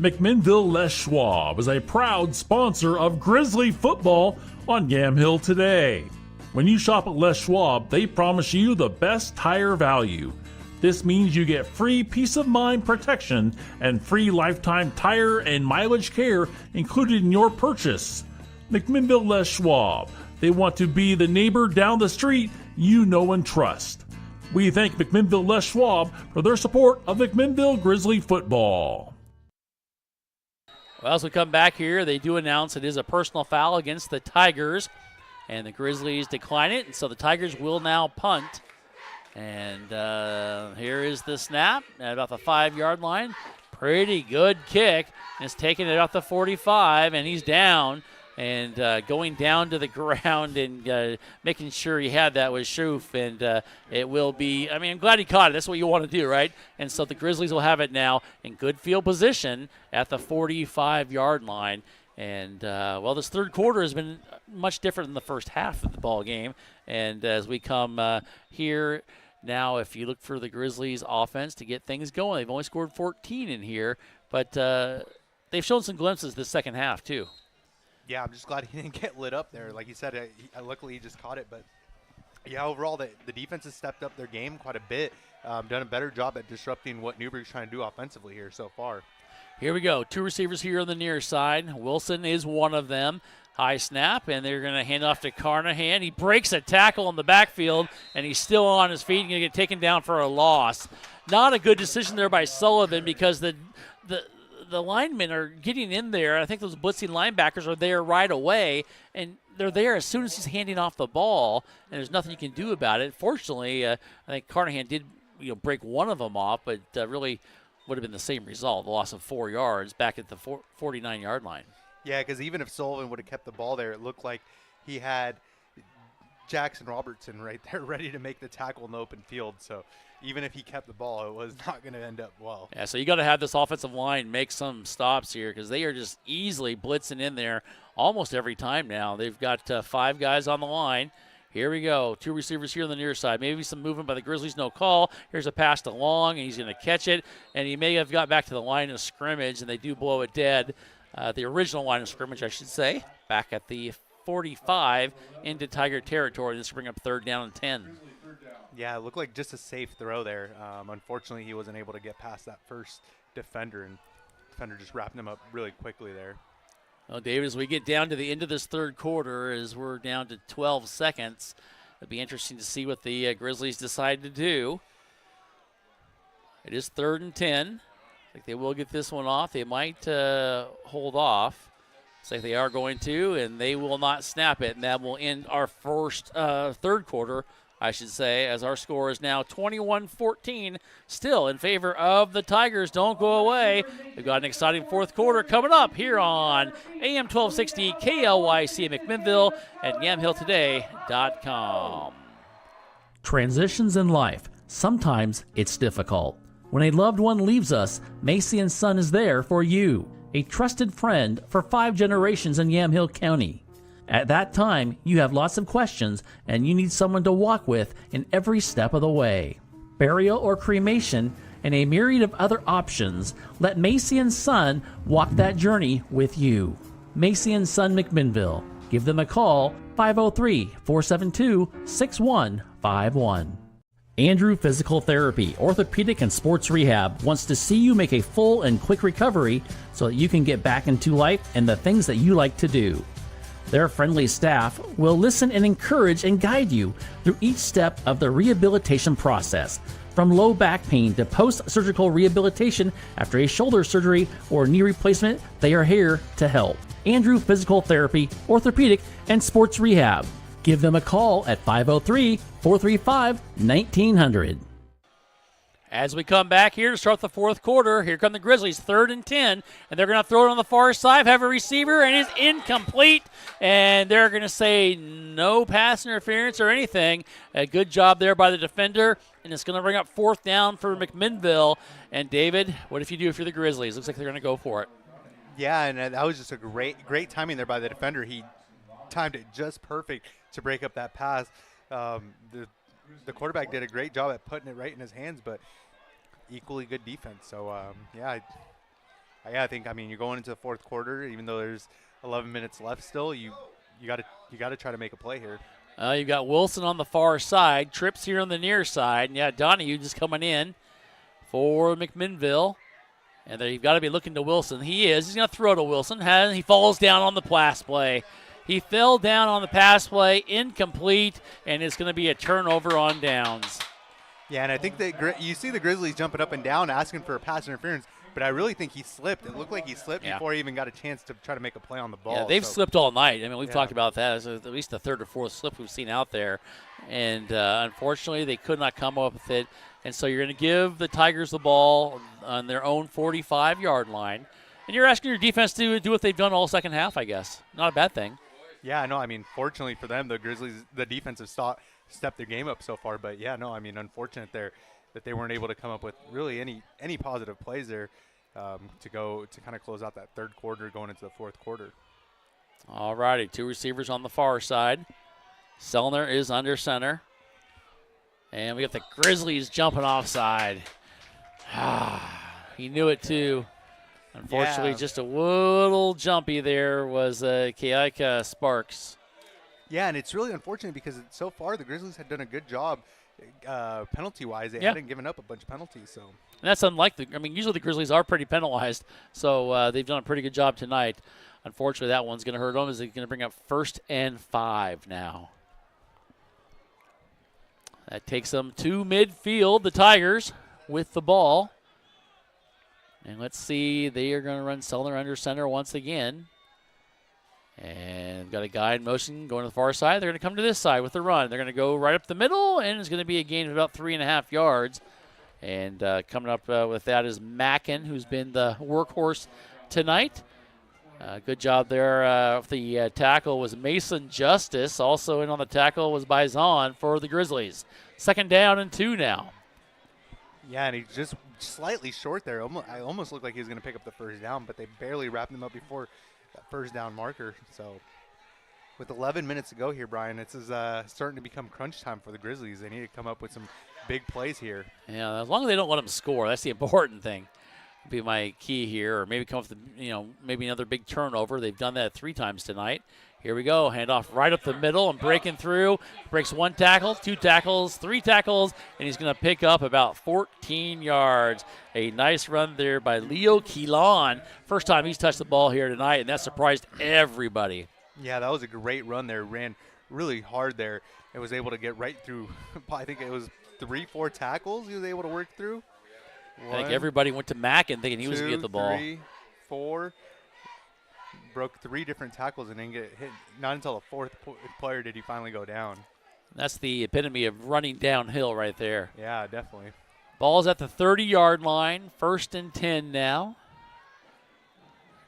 McMinnville Les Schwab is a proud sponsor of Grizzly football on Yamhill today. When you shop at Les Schwab, they promise you the best tire value. This means you get free peace of mind protection and free lifetime tire and mileage care included in your purchase. McMinnville Les Schwab. They want to be the neighbor down the street you know and trust. We thank McMinnville Les Schwab for their support of McMinnville Grizzly football.
Well, as we come back here, they do announce it is a personal foul against the Tigers, and the Grizzlies decline it, and so the Tigers will now punt. And here is the snap at about the 5-yard line. Pretty good kick. And it's taking it off the 45, and he's down. And going down to the ground and making sure he had that was Schoof. And it will be, I mean, I'm glad he caught it. That's what you want to do, right? And so the Grizzlies will have it now in good field position at the 45-yard line. And, well, this third quarter has been much different than the first half of the ball game. And as we come here now, if you look for the Grizzlies offense to get things going, they've only scored 14 in here. But they've shown some glimpses this second half, too.
Yeah, I'm just glad he didn't get lit up there. Like you said, luckily he just caught it. But, yeah, overall, the defense has stepped up their game quite a bit, done a better job at disrupting what Newberg's trying to do offensively here so far.
Here we go. 2 receivers here on the near side. Wilson is one of them. High snap, and they're going to hand off to Carnahan. He breaks a tackle in the backfield, and he's still on his feet and going to get taken down for a loss. Not a good decision there by Sullivan because the linemen are getting in there. I think those blitzing linebackers are there right away, and they're there as soon as he's handing off the ball, and there's nothing you can do about it. Fortunately, I think Carnahan did break one of them off, but really would have been the same result, the loss of 4 yards back at the 49-yard line.
Yeah, because even if Sullivan would have kept the ball there, it looked like he had Jackson Robertson right there ready to make the tackle in the open field. So even if he kept the ball, it was not going to end up well.
Yeah, so you got to have this offensive line make some stops here because they are just easily blitzing in there almost every time now. They've got 5 guys on the line. Here we go. 2 receivers here on the near side. Maybe some movement by the Grizzlies, no call. Here's a pass to Long, and he's going to catch it. And he may have got back to the line of scrimmage, and they do blow it dead. The original line of scrimmage, I should say, back at the 45 into Tiger territory. This will bring up 3rd down and 10.
Yeah, it looked like just a safe throw there. Unfortunately, he wasn't able to get past that first defender, and defender just wrapped him up really quickly there.
Well, David, as we get down to the end of this third quarter, as we're down to 12 seconds, it'll be interesting to see what the Grizzlies decide to do. It is 3rd and 10. I think they will get this one off. They might hold off. Looks like they are going to, and they will not snap it, and that will end our first third quarter, I should say, as our score is now 21-14, still in favor of the Tigers. Don't go away. We've got an exciting fourth quarter coming up here on AM 1260 KLYC in McMinnville and YamhillToday.com.
Transitions in life. Sometimes it's difficult. When a loved one leaves us, Macy & Son is there for you, a trusted friend for 5 generations in Yamhill County. At that time, you have lots of questions and you need someone to walk with in every step of the way. Burial or cremation and a myriad of other options, let Macy & Son walk that journey with you. Macy & Son McMinnville. Give them a call, 503-472-6151. Andrew Physical Therapy, Orthopedic and Sports Rehab wants to see you make a full and quick recovery so that you can get back into life and the things that you like to do. Their friendly staff will listen and encourage and guide you through each step of the rehabilitation process. From low back pain to post-surgical rehabilitation after a shoulder surgery or knee replacement, they are here to help. Andrew Physical Therapy, Orthopedic and Sports Rehab. Give them a call at 503-435-1900.
As we come back here to start the fourth quarter, here come the Grizzlies, 3rd and 10, and they're going to throw it on the far side, have a receiver, and it's incomplete, and they're going to say no pass interference or anything. A good job there by the defender, and it's going to bring up 4th down for McMinnville. And David, what if you do if you're the Grizzlies? Looks like they're going to go for it.
Yeah, and that was just a great timing there by the defender. He timed it just perfect to break up that pass. The quarterback did a great job at putting it right in his hands, but equally good defense. So, I think, you're going into the fourth quarter, even though there's 11 minutes left still, you got to try to make a play here.
You've got Wilson on the far side, Trips here on the near side, and Donahue just coming in for McMinnville. And you've got to be looking to Wilson. He's going to throw to Wilson. He falls down on the pass play. He fell down on the pass play, incomplete, and it's going to be a turnover on downs.
Yeah, and I think that you see the Grizzlies jumping up and down asking for a pass interference, but I really think he slipped. It looked like he slipped before he even got a chance to try to make a play on the ball.
Yeah, they've slipped all night. We've talked about that. It's at least the 3rd or 4th slip we've seen out there. And unfortunately, they could not come up with it. And so you're going to give the Tigers the ball on their own 45-yard line. And you're asking your defense to do what they've done all second half, I guess. Not a bad thing.
Yeah, no, fortunately for them, the Grizzlies, the defense has stepped their game up so far. But, unfortunate there that they weren't able to come up with really any positive plays there to kind of close out that third quarter going into the fourth quarter.
All righty, 2 receivers on the far side. Sellner is under center. And we got the Grizzlies jumping offside. He knew it too. Unfortunately, just a little jumpy there was KLYC Sparks.
Yeah, and it's really unfortunate because so far the Grizzlies had done a good job penalty-wise. They hadn't given up a bunch of penalties. So.
And that's unlike usually the Grizzlies are pretty penalized, so they've done a pretty good job tonight. Unfortunately, that one's going to hurt them as they're going to bring up 1st and 5 now. That takes them to midfield, the Tigers, with the ball. And let's see, they are going to run Sellner under center once again. And got a guy in motion going to the far side. They're going to come to this side with the run. They're going to go right up the middle, and it's going to be a gain of about 3.5 yards. And coming up with that is Mackin, who's been the workhorse tonight. Good job there. The tackle was Mason Justice. Also in on the tackle was Bison for the Grizzlies. 2nd down and 2 now.
Yeah, and he's just slightly short there. I almost looked like he was going to pick up the 1st down, but they barely wrapped him up before that 1st down marker. So with 11 minutes to go here, Brian, this is starting to become crunch time for the Grizzlies. They need to come up with some big plays here.
Yeah, as long as they don't let them score, that's the important thing. Be my key here, or maybe come up with maybe another big turnover. They've done that 3 times tonight. Here we go, handoff right up the middle and breaking through. Breaks 1 tackle, 2 tackles, 3 tackles, and he's going to pick up about 14 yards. A nice run there by Leo Quilon. First time he's touched the ball here tonight, and that surprised everybody.
Yeah, that was a great run there. Ran really hard there and was able to get right through. I think it was 3-4 tackles he was able to work through.
I think everybody went to Mackin thinking he was going to get the ball.
3, 4. Broke 3 different tackles and didn't get hit. Not until the 4th player did he finally go down.
That's the epitome of running downhill right there.
Yeah, definitely.
Ball's at the 30-yard line. 1st and 10 now.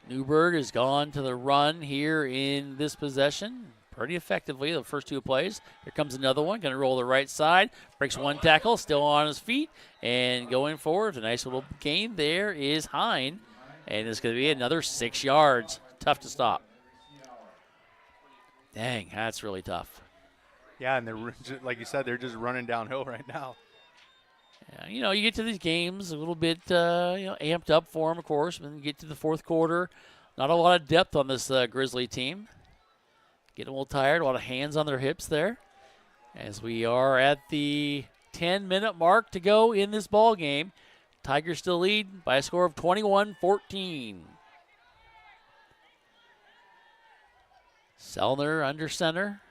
Newberg has gone to the run here in this possession pretty effectively, the first 2 plays. Here comes another one, going to roll the right side. Breaks 1 tackle, still on his feet. And going forward, a nice little gain there is Hine. And it's going to be another 6 yards. Tough to stop. Dang, that's really tough.
Yeah, and they're, like you said, they're just running downhill right now.
Yeah, you get to these games a little bit, amped up for them, of course. When you get to the fourth quarter, not a lot of depth on this Grizzly team. Getting a little tired, a lot of hands on their hips there. As we are at the 10-minute mark to go in this ball game. Tigers still lead by a score of 21-14. Sellner under center.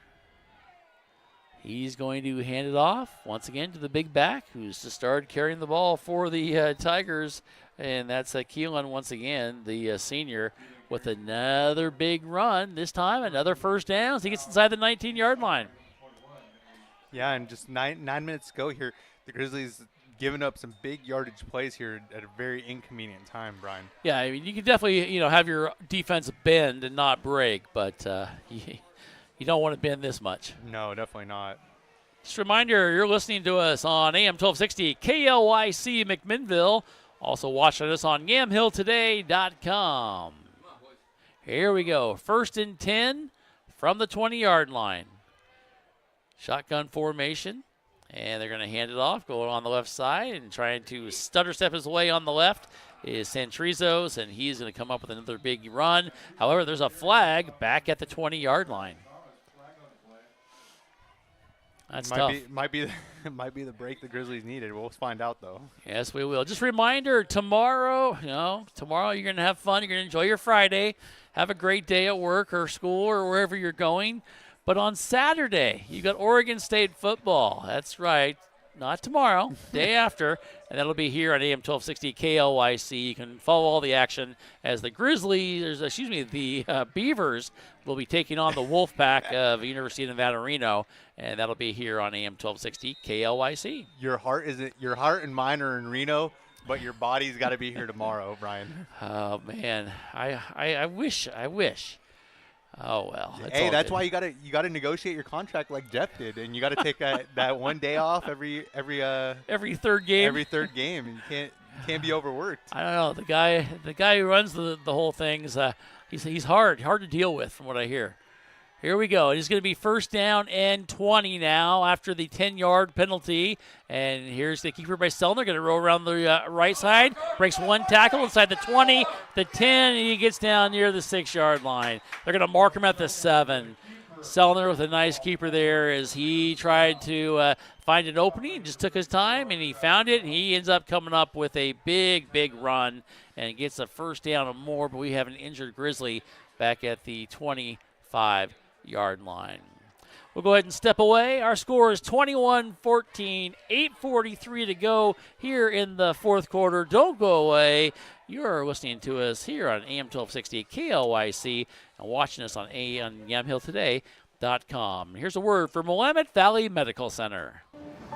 He's going to hand it off once again to the big back, who's just started carrying the ball for the Tigers. And that's Keelan once again, the senior, with another big run. This time, another 1st down as he gets inside the 19-yard line.
Yeah, and just nine minutes to go here. The Grizzlies giving up some big yardage plays here at a very inconvenient time, Brian.
Yeah, I mean, you can definitely, have your defense bend and not break, but you don't want to bend this much.
No, definitely not.
Just a reminder, you're listening to us on AM 1260 KLYC McMinnville. Also watching us on YamhillToday.com. Here we go. 1st and 10 from the 20-yard line. Shotgun formation. And they're going to hand it off, going on the left side, and trying to stutter step his way on the left is Santrizos, and he's going to come up with another big run. However, there's a flag back at the 20-yard line. That's tough.
Might be the break the Grizzlies needed. We'll find out, though.
Yes, we will. Just a reminder, tomorrow you're going to have fun. You're going to enjoy your Friday. Have a great day at work or school or wherever you're going. But on Saturday, you got Oregon State football. That's right. Not tomorrow, day after. And that'll be here on AM 1260 KLYC. You can follow all the action as the Beavers will be taking on the Wolfpack of University of Nevada, Reno. And that'll be here on AM 1260 KLYC.
Your heart and mine are in Reno, but your body's got to be here tomorrow, Brian.
Oh, man. I wish. Oh, well.
Hey, that's why you gotta negotiate your contract like Jeff did, and you gotta take that one day off every
third game.
Every third game, and you can't be overworked.
I don't know. The guy who runs the whole thing is he's hard to deal with, from what I hear. Here we go. It is going to be 1st down and 20 now after the 10-yard penalty. And here's the keeper by Sellner. Going to roll around the right side. Breaks one tackle inside the 20, the 10, and he gets down near the 6-yard line. They're going to mark him at the 7. Sellner with a nice keeper there as he tried to find an opening and just took his time, and he found it. And he ends up coming up with a big run and gets a 1st down or more, but we have an injured Grizzly back at the 25-yard line. We'll go ahead and step away. Our score is 21-14, 8:43 to go here in the 4th quarter. Don't go away. You're listening to us here on AM 1260 KLYC and watching us on YamhillToday.com. Here's a word from Willamette Valley Medical Center.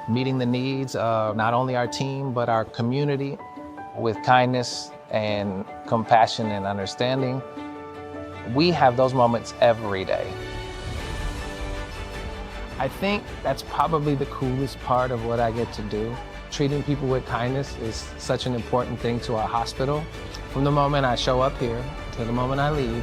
Meeting the needs of not only our team, but our community with kindness and compassion and understanding. We have those moments every day. I think that's probably the coolest part of what I get to do. Treating people with kindness is such an important thing to our hospital. From the moment I show up here to the moment I leave,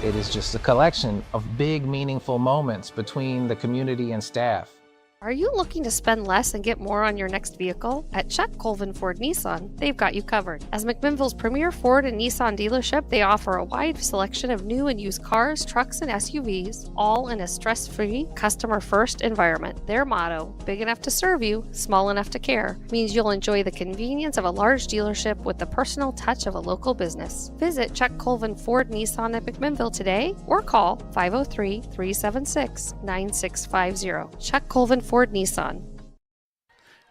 it is just a collection of big, meaningful moments between the community and staff.
Are you looking to spend less and get more on your next vehicle? At Chuck Colvin Ford Nissan, they've got you covered. As McMinnville's premier Ford and Nissan dealership, they offer a wide selection of new and used cars, trucks, and SUVs, all in a stress-free, customer-first environment. Their motto, big enough to serve you, small enough to care, means you'll enjoy the convenience of a large dealership with the personal touch of a local business. Visit Chuck Colvin Ford Nissan at McMinnville today or call 503-376-9650. Chuck Colvin Ford Nissan.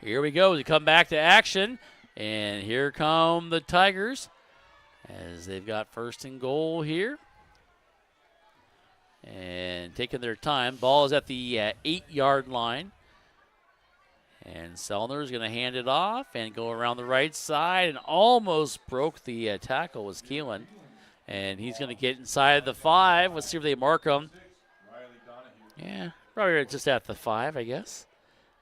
Here we go. We come back to action, and here come the Tigers as they've got 1st and goal here. And taking their time. Ball is at the 8-yard line. And Sellner is going to hand it off and go around the right side and almost broke the tackle was Keelan. And he's going to get inside the 5. Let's see if they mark him. Yeah, probably just at the 5, I guess.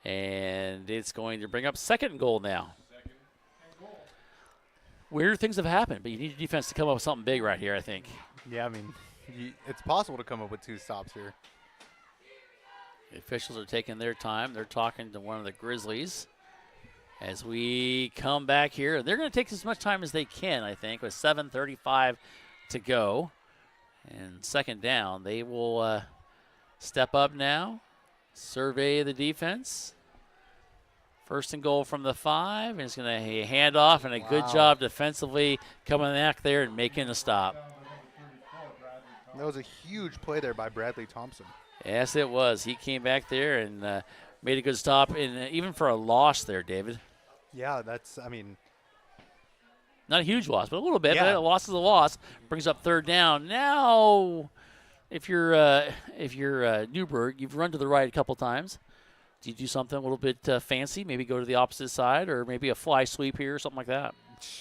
And it's going to bring up 2nd and goal now. Weird things have happened, but you need your defense to come up with something big right here, I think.
Yeah, I mean, it's possible to come up with 2 stops here.
The officials are taking their time. They're talking to one of the Grizzlies as we come back here. They're going to take as much time as they can, I think, with 7:35 to go. And 2nd down, they will step up now, survey the defense. 1st and goal from the 5, and it's going to hand off, and a good job defensively coming back there and making a stop.
That was a huge play there by Bradley Thompson.
Yes, it was. He came back there and made a good stop, and even for a loss there, David.
Yeah,
not a huge loss, but a little bit.
Yeah.
But a loss is a loss. Brings up 3rd down. Now, if you're Newberg, you've run to the right a couple times. Do you do something a little bit fancy? Maybe go to the opposite side, or maybe a fly sweep here or something like that?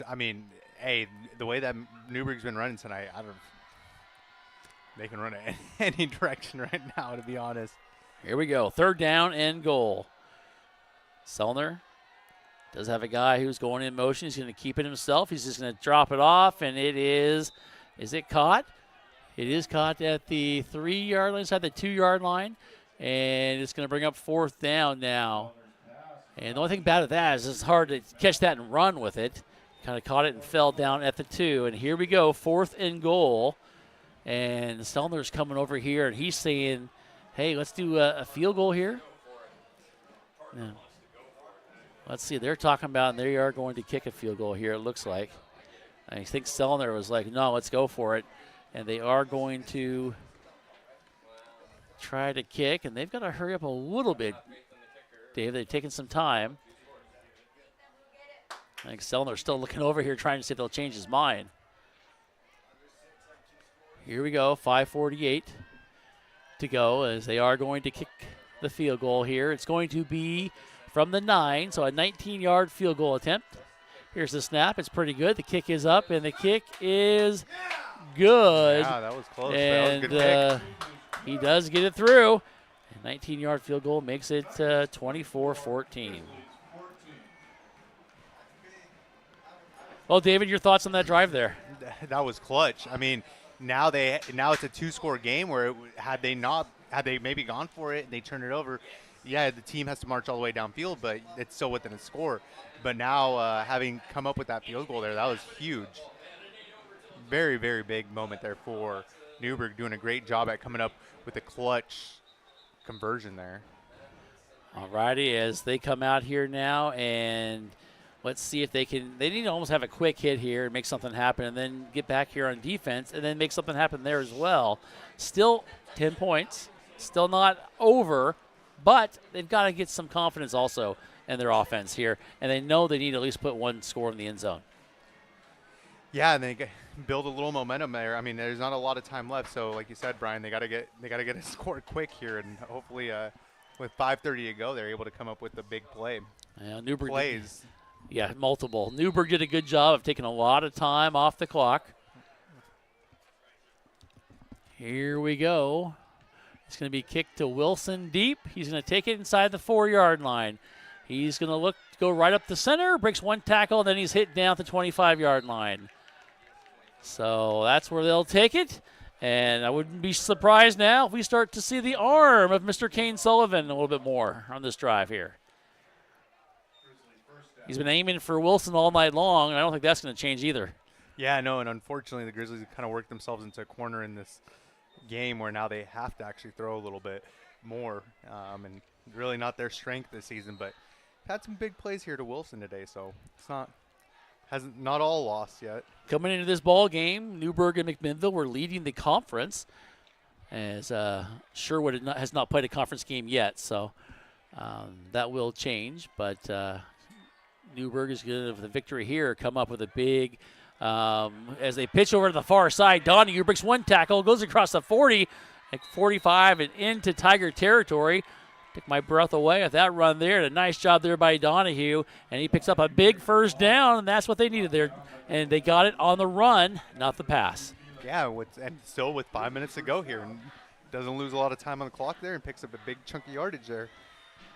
I mean, hey, the way that Newberg's been running tonight, they can run it any direction right now, to be honest.
Here we go. 3rd down and goal. Selner does have a guy who's going in motion. He's going to keep it himself. He's just going to drop it off, and it is it caught? It is caught at the 3-yard line, inside the 2-yard line, and it's going to bring up 4th down now. And the only thing about that is it's hard to catch that and run with it. Kind of caught it and fell down at the 2. And here we go, 4th and goal. And Selner's coming over here, and he's saying, hey, let's do a field goal here. Yeah. Let's see. They're talking about, and they are going to kick a field goal here, it looks like. I think Selner was like, no, let's go for it. And they are going to try to kick, and they've got to hurry up a little bit, Dave. They're taking some time. I think Selner's still looking over here trying to see if they'll change his mind. Here we go, 5:48 to go as they are going to kick the field goal here. It's going to be from the 9, so a 19-yard field goal attempt. Here's the snap. It's pretty good. The kick is up, and the kick is good.
Yeah, that was close.
And
that was a good pick.
He does get it through. A 19-yard field goal makes it 24-14. Well, David, your thoughts on that drive there?
That was clutch. I mean, now it's a 2-score game where had they maybe gone for it and they turned it over, yeah, the team has to march all the way downfield, but it's still within a score. But now having come up with that field goal there, that was huge. Very, very big moment there for Newberg, doing a great job at coming up with a clutch conversion there.
All righty, as they come out here now, and let's see if they need to almost have a quick hit here and make something happen, and then get back here on defense and then make something happen there as well. Still 10 points, still not over, but they've got to get some confidence also in their offense here, and they know they need to at least put one score in the end zone.
Yeah, and they build a little momentum there. I mean, there's not a lot of time left, so like you said, Brian, they got to get a score quick here, and hopefully with 5:30 to go, they're able to come up with a big play.
Yeah, Newberg
plays.
Yeah, multiple. Newberg did a good job of taking a lot of time off the clock. Here we go. It's going to be kicked to Wilson deep. He's going to take it inside the 4-yard line. He's going to go right up the center, breaks one tackle, and then he's hit down at the 25-yard line. So that's where they'll take it. And I wouldn't be surprised now if we start to see the arm of Mr. Kane Sullivan a little bit more on this drive here. He's been aiming for Wilson all night long, and I don't think that's going to change either.
Yeah, no, and unfortunately the Grizzlies have kind of worked themselves into a corner in this game where now they have to actually throw a little bit more, and really not their strength this season, but had some big plays here to Wilson today, so it's not all lost yet.
Coming into this ball game, Newberg and McMinnville were leading the conference, as Sherwood has not played a conference game yet, so that will change, but Newberg is going to, with the victory here, come up with a big, as they pitch over to the far side. Donahue breaks one tackle, goes across the 40, like 45, and into Tiger territory. Took my breath away at that run there. A nice job there by Donahue, and he picks up a big first down, and that's what they needed there. And they got it on the run, not the pass.
Yeah, and still with 5 minutes to go here, and doesn't lose a lot of time on the clock there, and picks up a big chunk of yardage there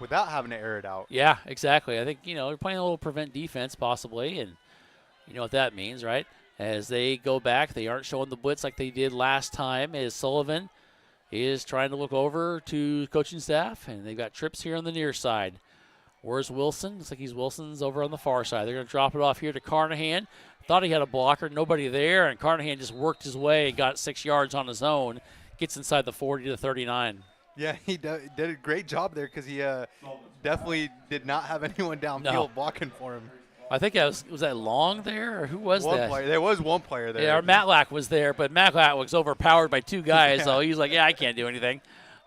without having to air it out.
Yeah, exactly. I think, they're playing a little prevent defense possibly, and you know what that means, right? As they go back, they aren't showing the blitz like they did last time, as Sullivan is trying to look over to coaching staff, and they've got trips here on the near side. Where's Wilson? Looks like Wilson's over on the far side. They're going to drop it off here to Carnahan. Thought he had a blocker, nobody there, and Carnahan just worked his way and got 6 yards on his own. Gets inside the 40 to 39.
Yeah, he did a great job there because he definitely did not have anyone downfield blocking for him.
I think was that Long there, or who was that?
There was one player there.
Yeah, Matlack was there, but Matlack was overpowered by 2 guys, so he's like, I can't do anything.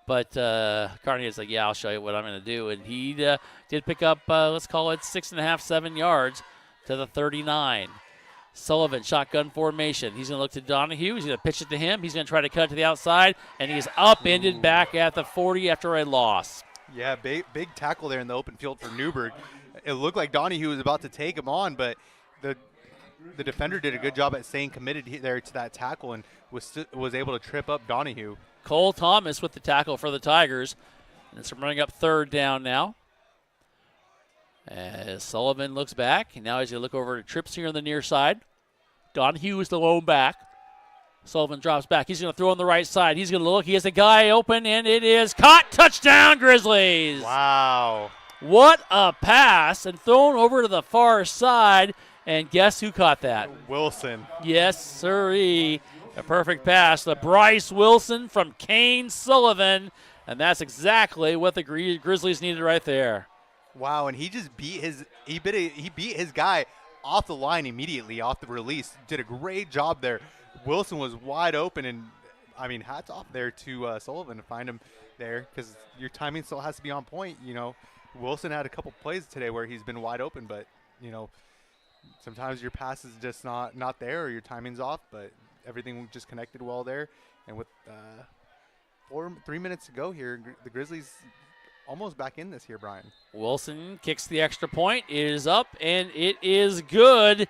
But Carnahan's like, I'll show you what I'm going to do. And he did pick up, let's call it 6.5, 7 yards to the 39. Sullivan, shotgun formation. He's going to look to Donahue. He's going to pitch it to him. He's going to try to cut it to the outside, and he's upended back at the 40 after a loss.
Yeah, big tackle there in the open field for Newberg. It looked like Donahue was about to take him on, but the defender did a good job at staying committed there to that tackle and was able to trip up Donahue.
Cole Thomas with the tackle for the Tigers. And it's running up third down now. As Sullivan looks back, and now he's going to look over to Trips here on the near side. Donahue is the lone back. Sullivan drops back. He's going to throw on the right side. He's going to look. He has a guy open, and it is caught. Touchdown, Grizzlies.
Wow.
What a pass, and thrown over to the far side. And guess who caught that?
Wilson.
Yes, sirree. A perfect pass to Bryce Wilson from Kane Sullivan. And that's exactly what the Grizzlies needed right there.
Wow, and he just beat his guy off the line immediately, off the release. Did a great job there. Wilson was wide open, and, I mean, hats off there to Sullivan to find him there because your timing still has to be on point. You know, Wilson had a couple plays today where he's been wide open, but, you know, sometimes your pass is just not there or your timing's off, but everything just connected well there. And with 3 minutes to go here, the Grizzlies almost back in this here, Brian.
Wilson kicks the extra point. It is up, and it is good.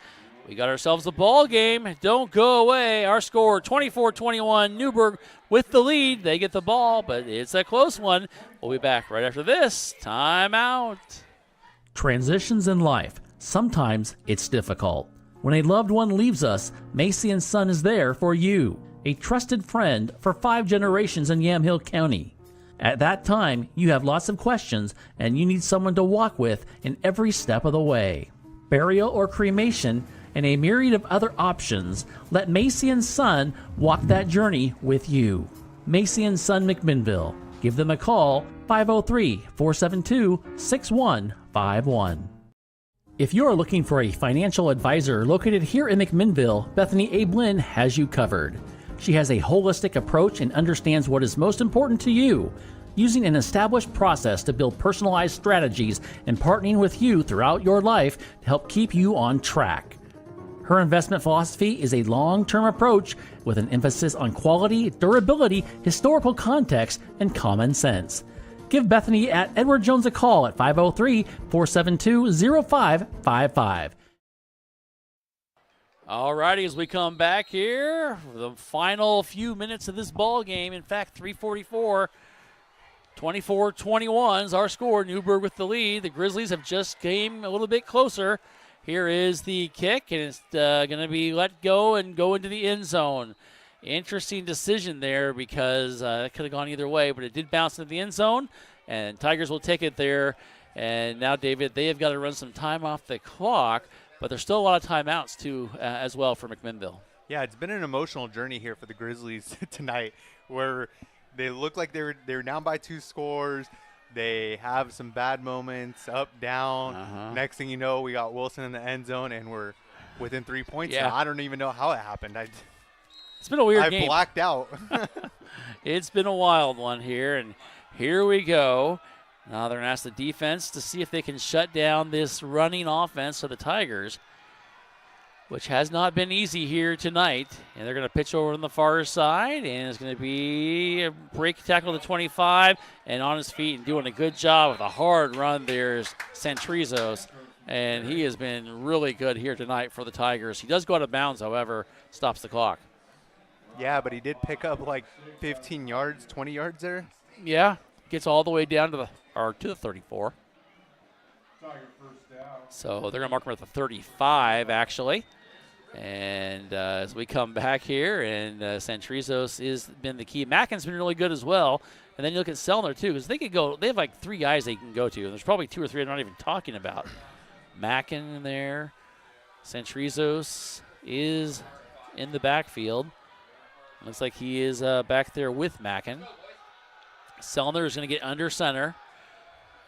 We got ourselves a ball game. Don't go away. Our score, 24-21. Newberg with the lead. They get the ball, but it's a close one. We'll be back right after this. Timeout.
Transitions in life. Sometimes it's difficult. When a loved one leaves us, Macy & Son is there for you, a trusted friend for 5 generations in Yamhill County. At that time, you have lots of questions and you need someone to walk with in every step of the way. Burial or cremation and a myriad of other options, let Macy & Son walk that journey with you. Macy & Son McMinnville. Give them a call, 503-472-6151. If you are looking for a financial advisor located here in McMinnville, Bethany A. Blinn has you covered. She has a holistic approach and understands what is most important to you, using an established process to build personalized strategies and partnering with you throughout your life to help keep you on track. Her investment philosophy is a long-term approach with an emphasis on quality, durability, historical context, and common sense. Give Bethany at Edward Jones a call at 503-472-0555.
All righty, as we come back here, the final few minutes of this ball game. In fact, 3:44, 24-21 is our score. Newberg with the lead. The Grizzlies have just came a little bit closer. Here is the kick, and it's going to be let go and go into the end zone. Interesting decision there because it could have gone either way, but it did bounce into the end zone, and Tigers will take it there. And now, David, they have got to run some time off the clock, but there's still a lot of timeouts, too, as well for McMinnville.
Yeah, it's been an emotional journey here for the Grizzlies tonight where they look like they're down by 2 scores. They have some bad moments, up, down. Next thing you know, we got Wilson in the end zone, and we're within 3 points.
Yeah.
Now. I don't even know how it happened.
It's been a weird game.
I blacked out.
It's been a wild one here, and here we go. Now they're going to ask the defense to see if they can shut down this running offense of the Tigers, which has not been easy here tonight. And they're going to pitch over on the far side, and it's going to be a break tackle to 25, and on his feet and doing a good job with a hard run there's Santrizos, and he has been really good here tonight for the Tigers. He does go out of bounds, however, stops the clock.
Yeah, but he did pick up like 15 yards, 20 yards there.
Yeah, gets all the way down to the 34. So they're going to mark him at the 35, actually. And as we come back here, and Santrizos has been the key. Mackin's been really good as well. And then you look at Selner, too, because they could go. They have like 3 guys they can go to, and there's probably 2 or 3 I'm not even talking about. Mackin in there. Santrizos is in the backfield. Looks like he is back there with Mackin. Selner is going to get under center.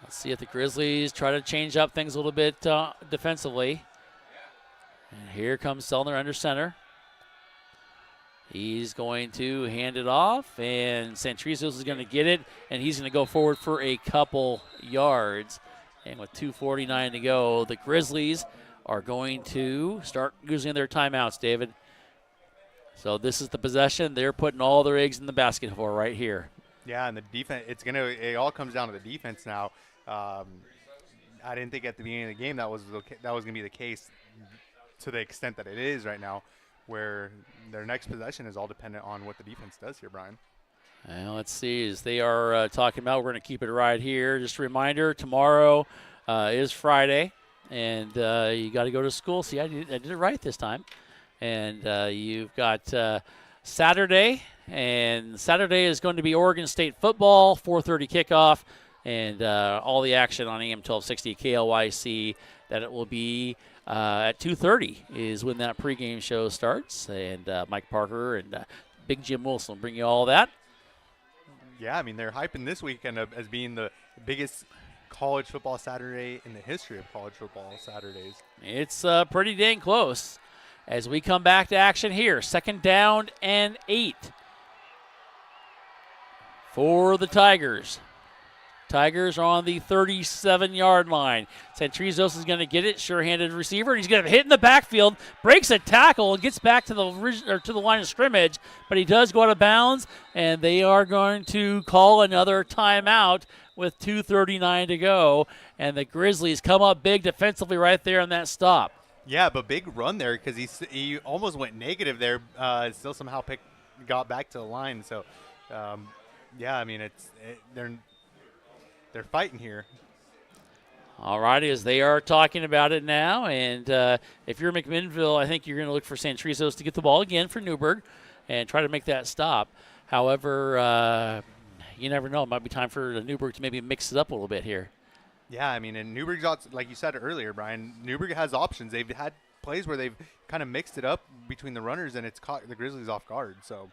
Let's see if the Grizzlies try to change up things a little bit defensively. And here comes Selner under center. He's going to hand it off, and Santrizos is going to get it, and he's going to go forward for a couple yards. And with 2:49 to go, the Grizzlies are going to start using their timeouts, David. So this is the possession they're putting all their eggs in the basket for right here.
Yeah, and the defense, it all comes down to the defense now. I didn't think at the beginning of the game that was going to be the case to the extent that it is right now, where their next possession is all dependent on what the defense does here, Brian.
Well, let's see. As they are talking about, we're going to keep it right here. Just a reminder, tomorrow is Friday, and you got to go to school. See, I did it right this time. And you've got Saturday, and Saturday is going to be Oregon State football, 4:30 kickoff, and all the action on AM 1260 KLYC. That it will be at 2:30 is when that pregame show starts, and Mike Parker and Big Jim Wilson will bring you all that.
Yeah, I mean, they're hyping this weekend as being the biggest college football Saturday in the history of college football Saturdays.
It's pretty dang close. As we come back to action here, 2nd down and 8 for the Tigers. Tigers are on the 37-yard line. Santrizos is going to get it, sure-handed receiver. He's going to hit in the backfield, breaks a tackle, and gets back to the line of scrimmage, but he does go out of bounds, and they are going to call another timeout with 2:39 to go, and the Grizzlies come up big defensively right there on that stop.
Yeah, but big run there because he almost went negative there. Still somehow got back to the line. So, yeah, I mean they're fighting here.
All righty, as they are talking about it now, and if you're McMinnville, I think you're going to look for Santrizos to get the ball again for Newberg and try to make that stop. However, you never know. It might be time for Newberg to maybe mix it up a little bit here.
Yeah, I mean, and Newberg's, like you said earlier, Brian, Newberg has options. They've had plays where they've kind of mixed it up between the runners, and it's caught the Grizzlies off guard. So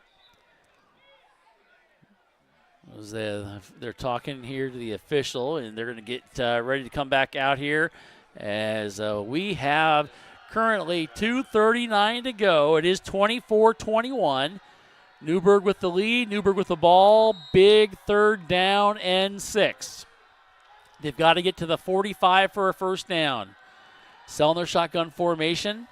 they're talking here to the official, and they're going to get ready to come back out here as we have currently 2:39 to go. It is 24-21. Newberg with the lead, Newberg with the ball, big 3rd down and 6. They've got to get to the 45 for a 1st down. Selling their shotgun formation.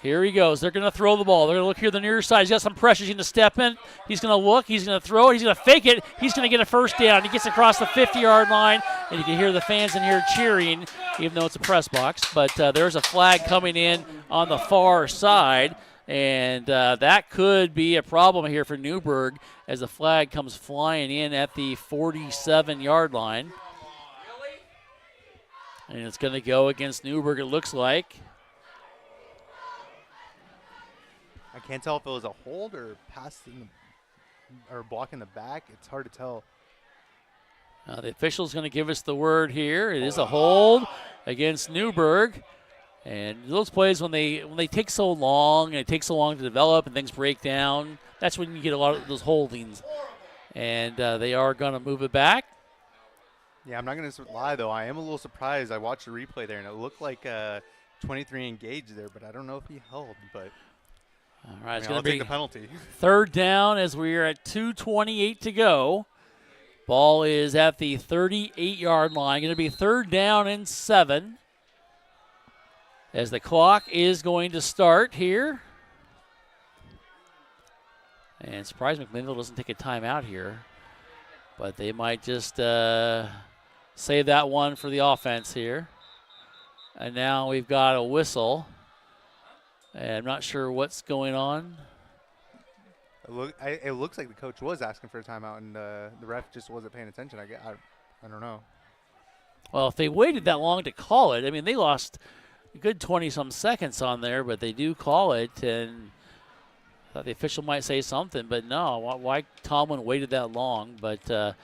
Here he goes. They're going to throw the ball. They're going to look here the near side. He's got some pressure. He's going to step in. He's going to look. He's going to throw it. He's going to fake it. He's going to get a 1st down. He gets across the 50-yard line, and you can hear the fans in here cheering, even though it's a press box. But there's a flag coming in on the far side, and that could be a problem here for Newberg as the flag comes flying in at the 47-yard line. And it's going to go against Newberg, it looks like.
I can't tell if it was a hold or pass or block in the back. It's hard to tell.
The official's going to give us the word here. It is a hold against Newberg. And those plays, when they take so long, and it takes so long to develop and things break down, that's when you get a lot of those holdings. And they are going to move it back.
Yeah, I'm not going to lie, though. I am a little surprised. I watched the replay there, and it looked like 23 engaged there, but I don't know if he held. But
all right, it's
going
to be
take the penalty.
3rd down as we are at 2:28 to go. Ball is at the 38-yard line. Going to be 3rd down and 7 as the clock is going to start here. And surprised McMinnville doesn't take a timeout here, but they might just save that one for the offense here. And now we've got a whistle. And I'm not sure what's going on.
It looks like the coach was asking for a timeout, and the ref just wasn't paying attention. I don't know.
Well, if they waited that long to call it, I mean, they lost a good 20-some seconds on there, but they do call it, and I thought the official might say something, but no. Why Tomlin waited that long? But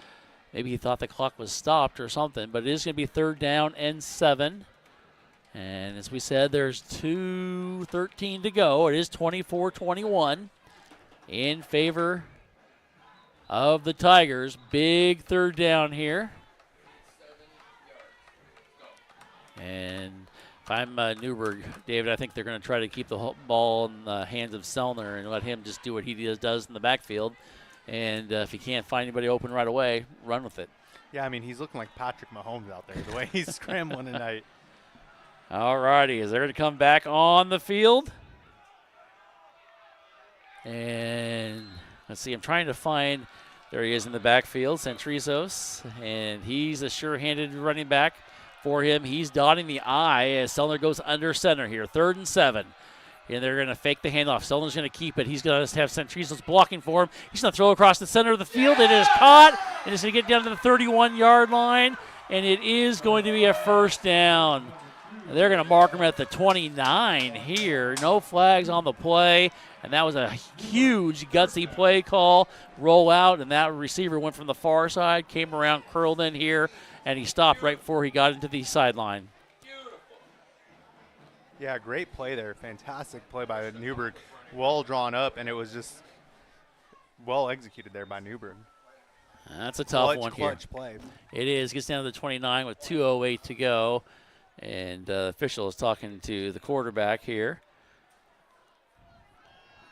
maybe he thought the clock was stopped or something. But it is going to be 3rd down and 7. And as we said, there's 2:13 to go. It is 24-21 in favor of the Tigers. Big 3rd down here. And if I'm Newberg, David, I think they're going to try to keep the ball in the hands of Selner and let him just do what he does in the backfield. And if he can't find anybody open right away, run with it.
Yeah, I mean, he's looking like Patrick Mahomes out there, the way he's scrambling tonight.
All righty, is they're going to come back on the field. And let's see, I'm trying to find There he is in the backfield, Centrizos, and he's a sure-handed running back for him. He's dotting the I as Sellner goes under center here, 3rd and 7. And they're going to fake the handoff. Sellner's going to keep it. He's going to have Centrizos blocking for him. He's going to throw across the center of the field. It is caught, and it's going to get down to the 31-yard line, and it is going to be a first down. And they're going to mark him at the 29 here. No flags on the play, and that was a huge, gutsy play call. Roll out, and that receiver went from the far side, came around, curled in here, and he stopped right before he got into the sideline.
Yeah, great play there. Fantastic play by Newberg. Well drawn up, and it was just well executed there by Newberg.
That's a tough one here.
Clutch play.
It is. Gets down to the 29 with 2:08 to go. And the official is talking to the quarterback here.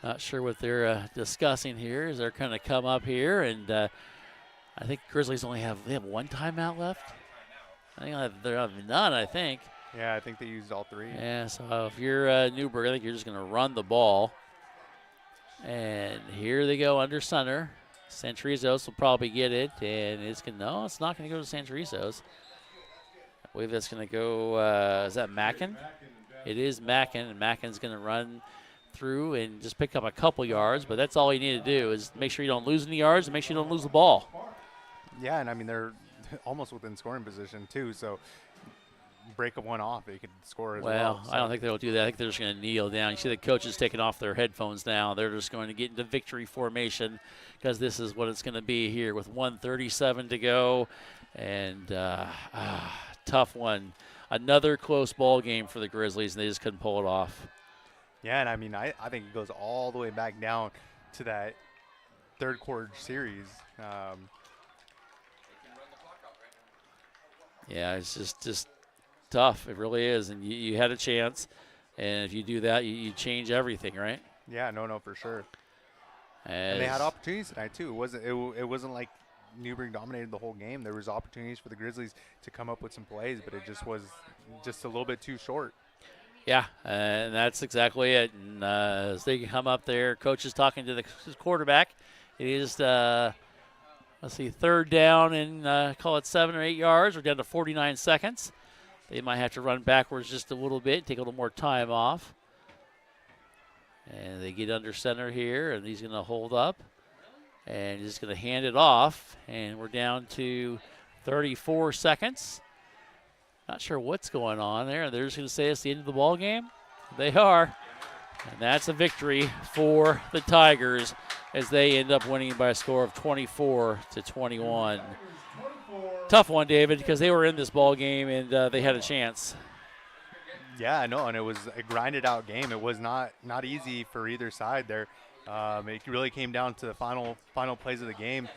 Not sure what they're discussing here as they're going to come up here. And I think Grizzlies only have one timeout left. I think they have none, I think.
Yeah, I think they used all 3.
Yeah, so if you're Newberg, I think you're just going to run the ball. And here they go under center. Centrizos will probably get it, and it's not going to go to Centrizos. I believe that's going to go, is that Mackin? It is Mackin, and Mackin's going to run through and just pick up a couple yards, but that's all you need to do is make sure you don't lose any yards and make sure you don't lose the ball.
Yeah, and I mean, they're almost within scoring position, too, so break one off, they could score as well.
Well, I don't think they'll do that. I think they're just going to kneel down. You see the coaches taking off their headphones now. They're just going to get into victory formation because this is what it's going to be here with 1:37 to go. And tough one. Another close ball game for the Grizzlies, and they just couldn't pull it off.
Yeah, and I mean, I think it goes all the way back down to that third quarter series.
Yeah, it's just tough. It really is, and you had a chance, and if you do that, you change everything, right?
Yeah, no, for sure. And they had opportunities tonight too. It wasn't like Newberg dominated the whole game. There was opportunities for the Grizzlies to come up with some plays, but it just was just a little bit too short.
Yeah, and that's exactly it. And as they come up there, coach is talking to the quarterback. It is, let's see, 3rd down and call it 7 or 8 yards. We're down to 49 seconds. They might have to run backwards just a little bit, take a little more time off. And they get under center here, and he's going to hold up. And he's going to hand it off. And we're down to 34 seconds. Not sure what's going on there. They're just going to say it's the end of the ball game. They are. And that's a victory for the Tigers as they end up winning by a score of 24-21. Tough one, David, because they were in this ball game and they had a chance.
Yeah, I know, and it was a grinded-out game. It was not easy for either side there. It really came down to the final plays of the game,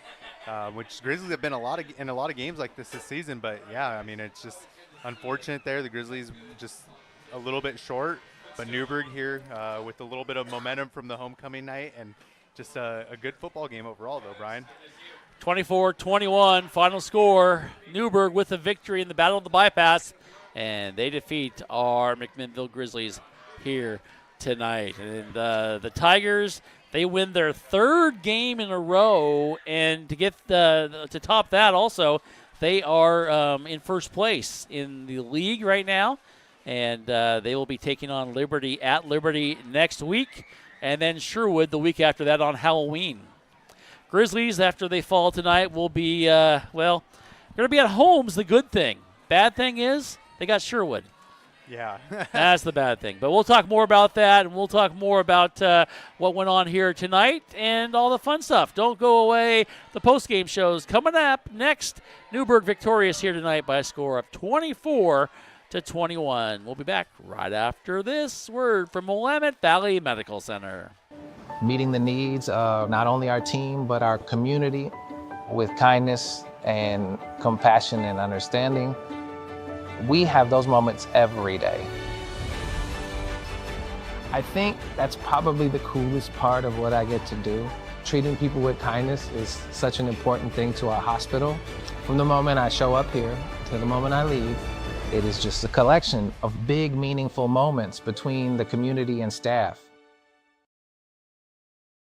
which Grizzlies have been in a lot of games like this season. But yeah, I mean, it's just unfortunate there. The Grizzlies just a little bit short, but Newberg here with a little bit of momentum from the homecoming night, and just a good football game overall, though, Brian.
24-21, final score. Newberg with the victory in the Battle of the Bypass, and they defeat our McMinnville Grizzlies here tonight. And the Tigers, they win their 3rd game in a row, and to get to top that also, they are in first place in the league right now, and they will be taking on Liberty at Liberty next week, and then Sherwood the week after that on Halloween. Grizzlies, after they fall tonight, will be, they're going to be at home's the good thing. Bad thing is they got Sherwood.
Yeah.
That's the bad thing. But we'll talk more about that, and we'll talk more about what went on here tonight and all the fun stuff. Don't go away. The post-game show's coming up next. Newberg victorious here tonight by a score of 24-21. We'll be back right after this word from Willamette Valley Medical Center.
Meeting the needs of not only our team, but our community with kindness and compassion and understanding. We have those moments every day. I think that's probably the coolest part of what I get to do. Treating people with kindness is such an important thing to our hospital. From the moment I show up here to the moment I leave, it is just a collection of big, meaningful moments between the community and staff.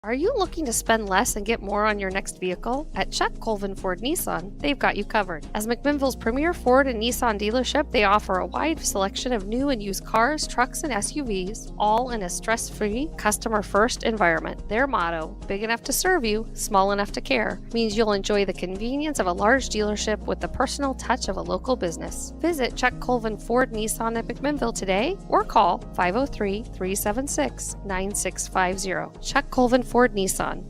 Are you looking to spend less and get more on your next vehicle? At Chuck Colvin Ford Nissan, they've got you covered. As McMinnville's premier Ford and Nissan dealership, they offer a wide selection of new and used cars, trucks, and SUVs, all in a stress-free, customer-first environment. Their motto, big enough to serve you, small enough to care, means you'll enjoy the convenience of a large dealership with the personal touch of a local business. Visit Chuck Colvin Ford Nissan at McMinnville today or call 503-376-9650. Chuck Colvin Ford Nissan.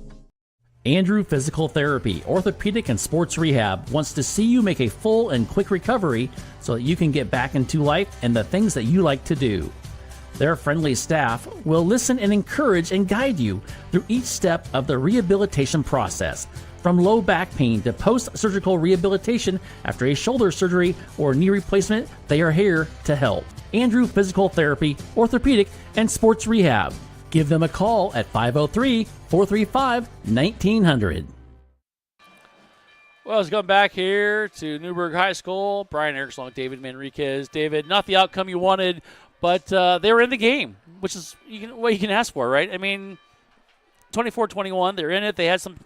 Andrew Physical Therapy, Orthopedic and Sports Rehab wants to see you make a full and quick recovery so that you can get back into life and the things that you like to do. Their friendly staff will listen and encourage and guide you through each step of the rehabilitation process. From low back pain to post-surgical rehabilitation after a shoulder surgery or knee replacement, they are here to help. Andrew Physical Therapy, Orthopedic and Sports Rehab. Give them a call at 503-435-1900.
Well, let's go back here to Newberg High School. Brian Erickson along with David Manriquez. David, not the outcome you wanted, but they were in the game, which is what you can ask for, right? I mean, 24-21, they're in it. They had some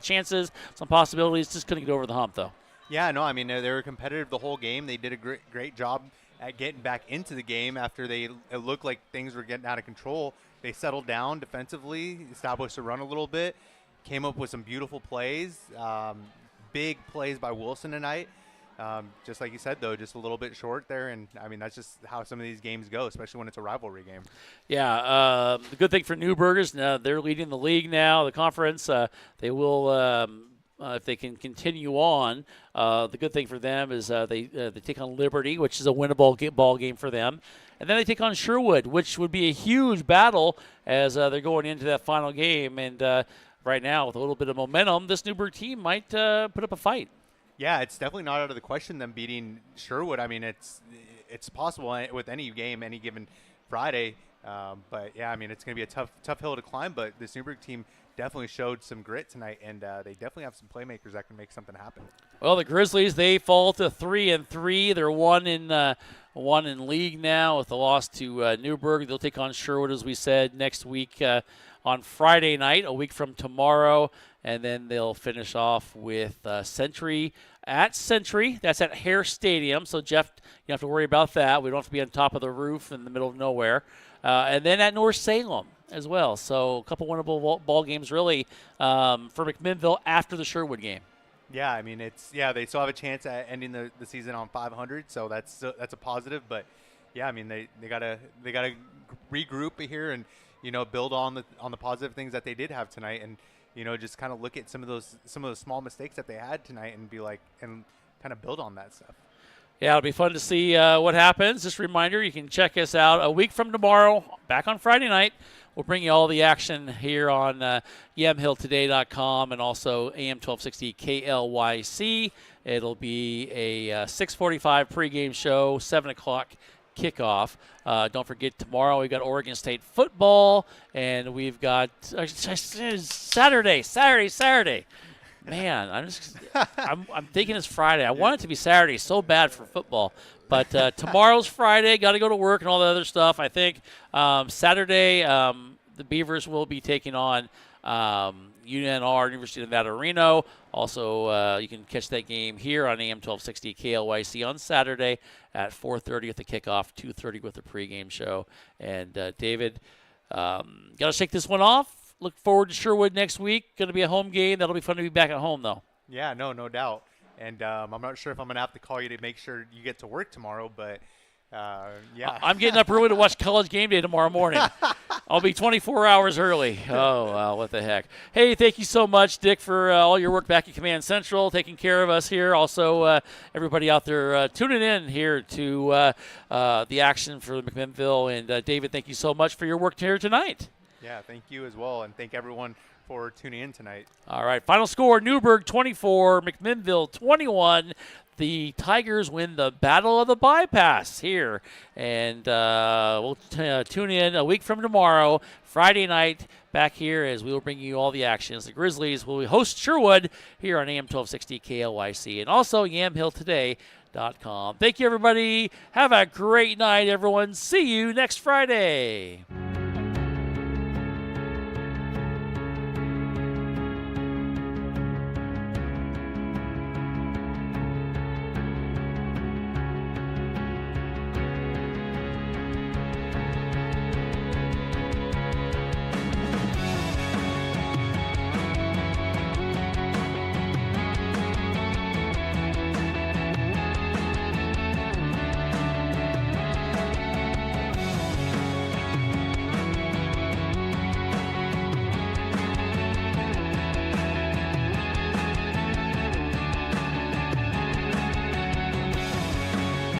chances, some possibilities, just couldn't get over the hump, though.
Yeah, no, I mean, they were competitive the whole game. They did a great job at getting back into the game after it looked like things were getting out of control. They settled down defensively, established a run a little bit, came up with some beautiful plays, big plays by Wilson tonight. Just like you said, though, just a little bit short there. And, I mean, that's just how some of these games go, especially when it's a rivalry game.
Yeah, the good thing for Newberg is they're leading the league now, the conference. They will, if they can continue on, the good thing for them is they take on Liberty, which is a winnable ball game for them. And then they take on Sherwood, which would be a huge battle as they're going into that final game. And right now, with a little bit of momentum, this Newberg team might put up a fight.
Yeah, it's definitely not out of the question them beating Sherwood. I mean, it's possible with any game, any given Friday. But, yeah, I mean, it's going to be a tough hill to climb. But this Newberg team definitely showed some grit tonight, and they definitely have some playmakers that can make something happen.
Well, the Grizzlies, they fall to 3-3. They're one in league now with the loss to Newberg. They'll take on Sherwood, as we said, next week on Friday night, a week from tomorrow. And then they'll finish off with Century at Century. That's at Hare Stadium. So, Jeff, you don't have to worry about that. We don't have to be on top of the roof in the middle of nowhere. And then at North Salem as well. So, a couple winnable ball games, really, for McMinnville after the Sherwood game.
Yeah, I mean, they still have a chance at ending the season on 500, so that's a positive. But yeah, I mean, they gotta regroup here and build on the positive things that they did have tonight, and just kind of look at some of those small mistakes that they had tonight and be like and kind of build on that stuff.
Yeah, it'll be fun to see what happens. Just a reminder, you can check us out a week from tomorrow, back on Friday night. We'll bring you all the action here on yamhilltoday.com and also AM 1260 KLYC. It'll be a 6:45 pregame show, 7 o'clock kickoff. Don't forget, tomorrow we've got Oregon State football, and we've got Saturday. Man, I'm thinking it's Friday. I want it to be Saturday so bad for football. But tomorrow's Friday. Got to go to work and all the other stuff. I think Saturday the Beavers will be taking on UNR, University of Nevada, Reno. Also, you can catch that game here on AM 1260 KLYC on Saturday at 4:30 at the kickoff, 2:30 with the pregame show. And David, got to shake this one off. Look forward to Sherwood next week. Going to be a home game. That'll be fun to be back at home, though.
Yeah, no doubt. And I'm not sure if I'm going to have to call you to make sure you get to work tomorrow, but yeah.
I'm getting up early to watch College Game Day tomorrow morning. I'll be 24 hours early. Oh, well, what the heck. Hey, thank you so much, Dick, for all your work back at Command Central, taking care of us here. Also, everybody out there tuning in here to the action for McMinnville. And, David, thank you so much for your work here tonight.
Yeah, thank you as well, and thank everyone for tuning in tonight.
All right, final score, Newberg 24, McMinnville 21. The Tigers win the Battle of the Bypass here, and we'll tune in a week from tomorrow, Friday night, back here as we will bring you all the actions. The Grizzlies will host Sherwood here on AM 1260 KLYC and also yamhilltoday.com. Thank you, everybody. Have a great night, everyone. See you next Friday.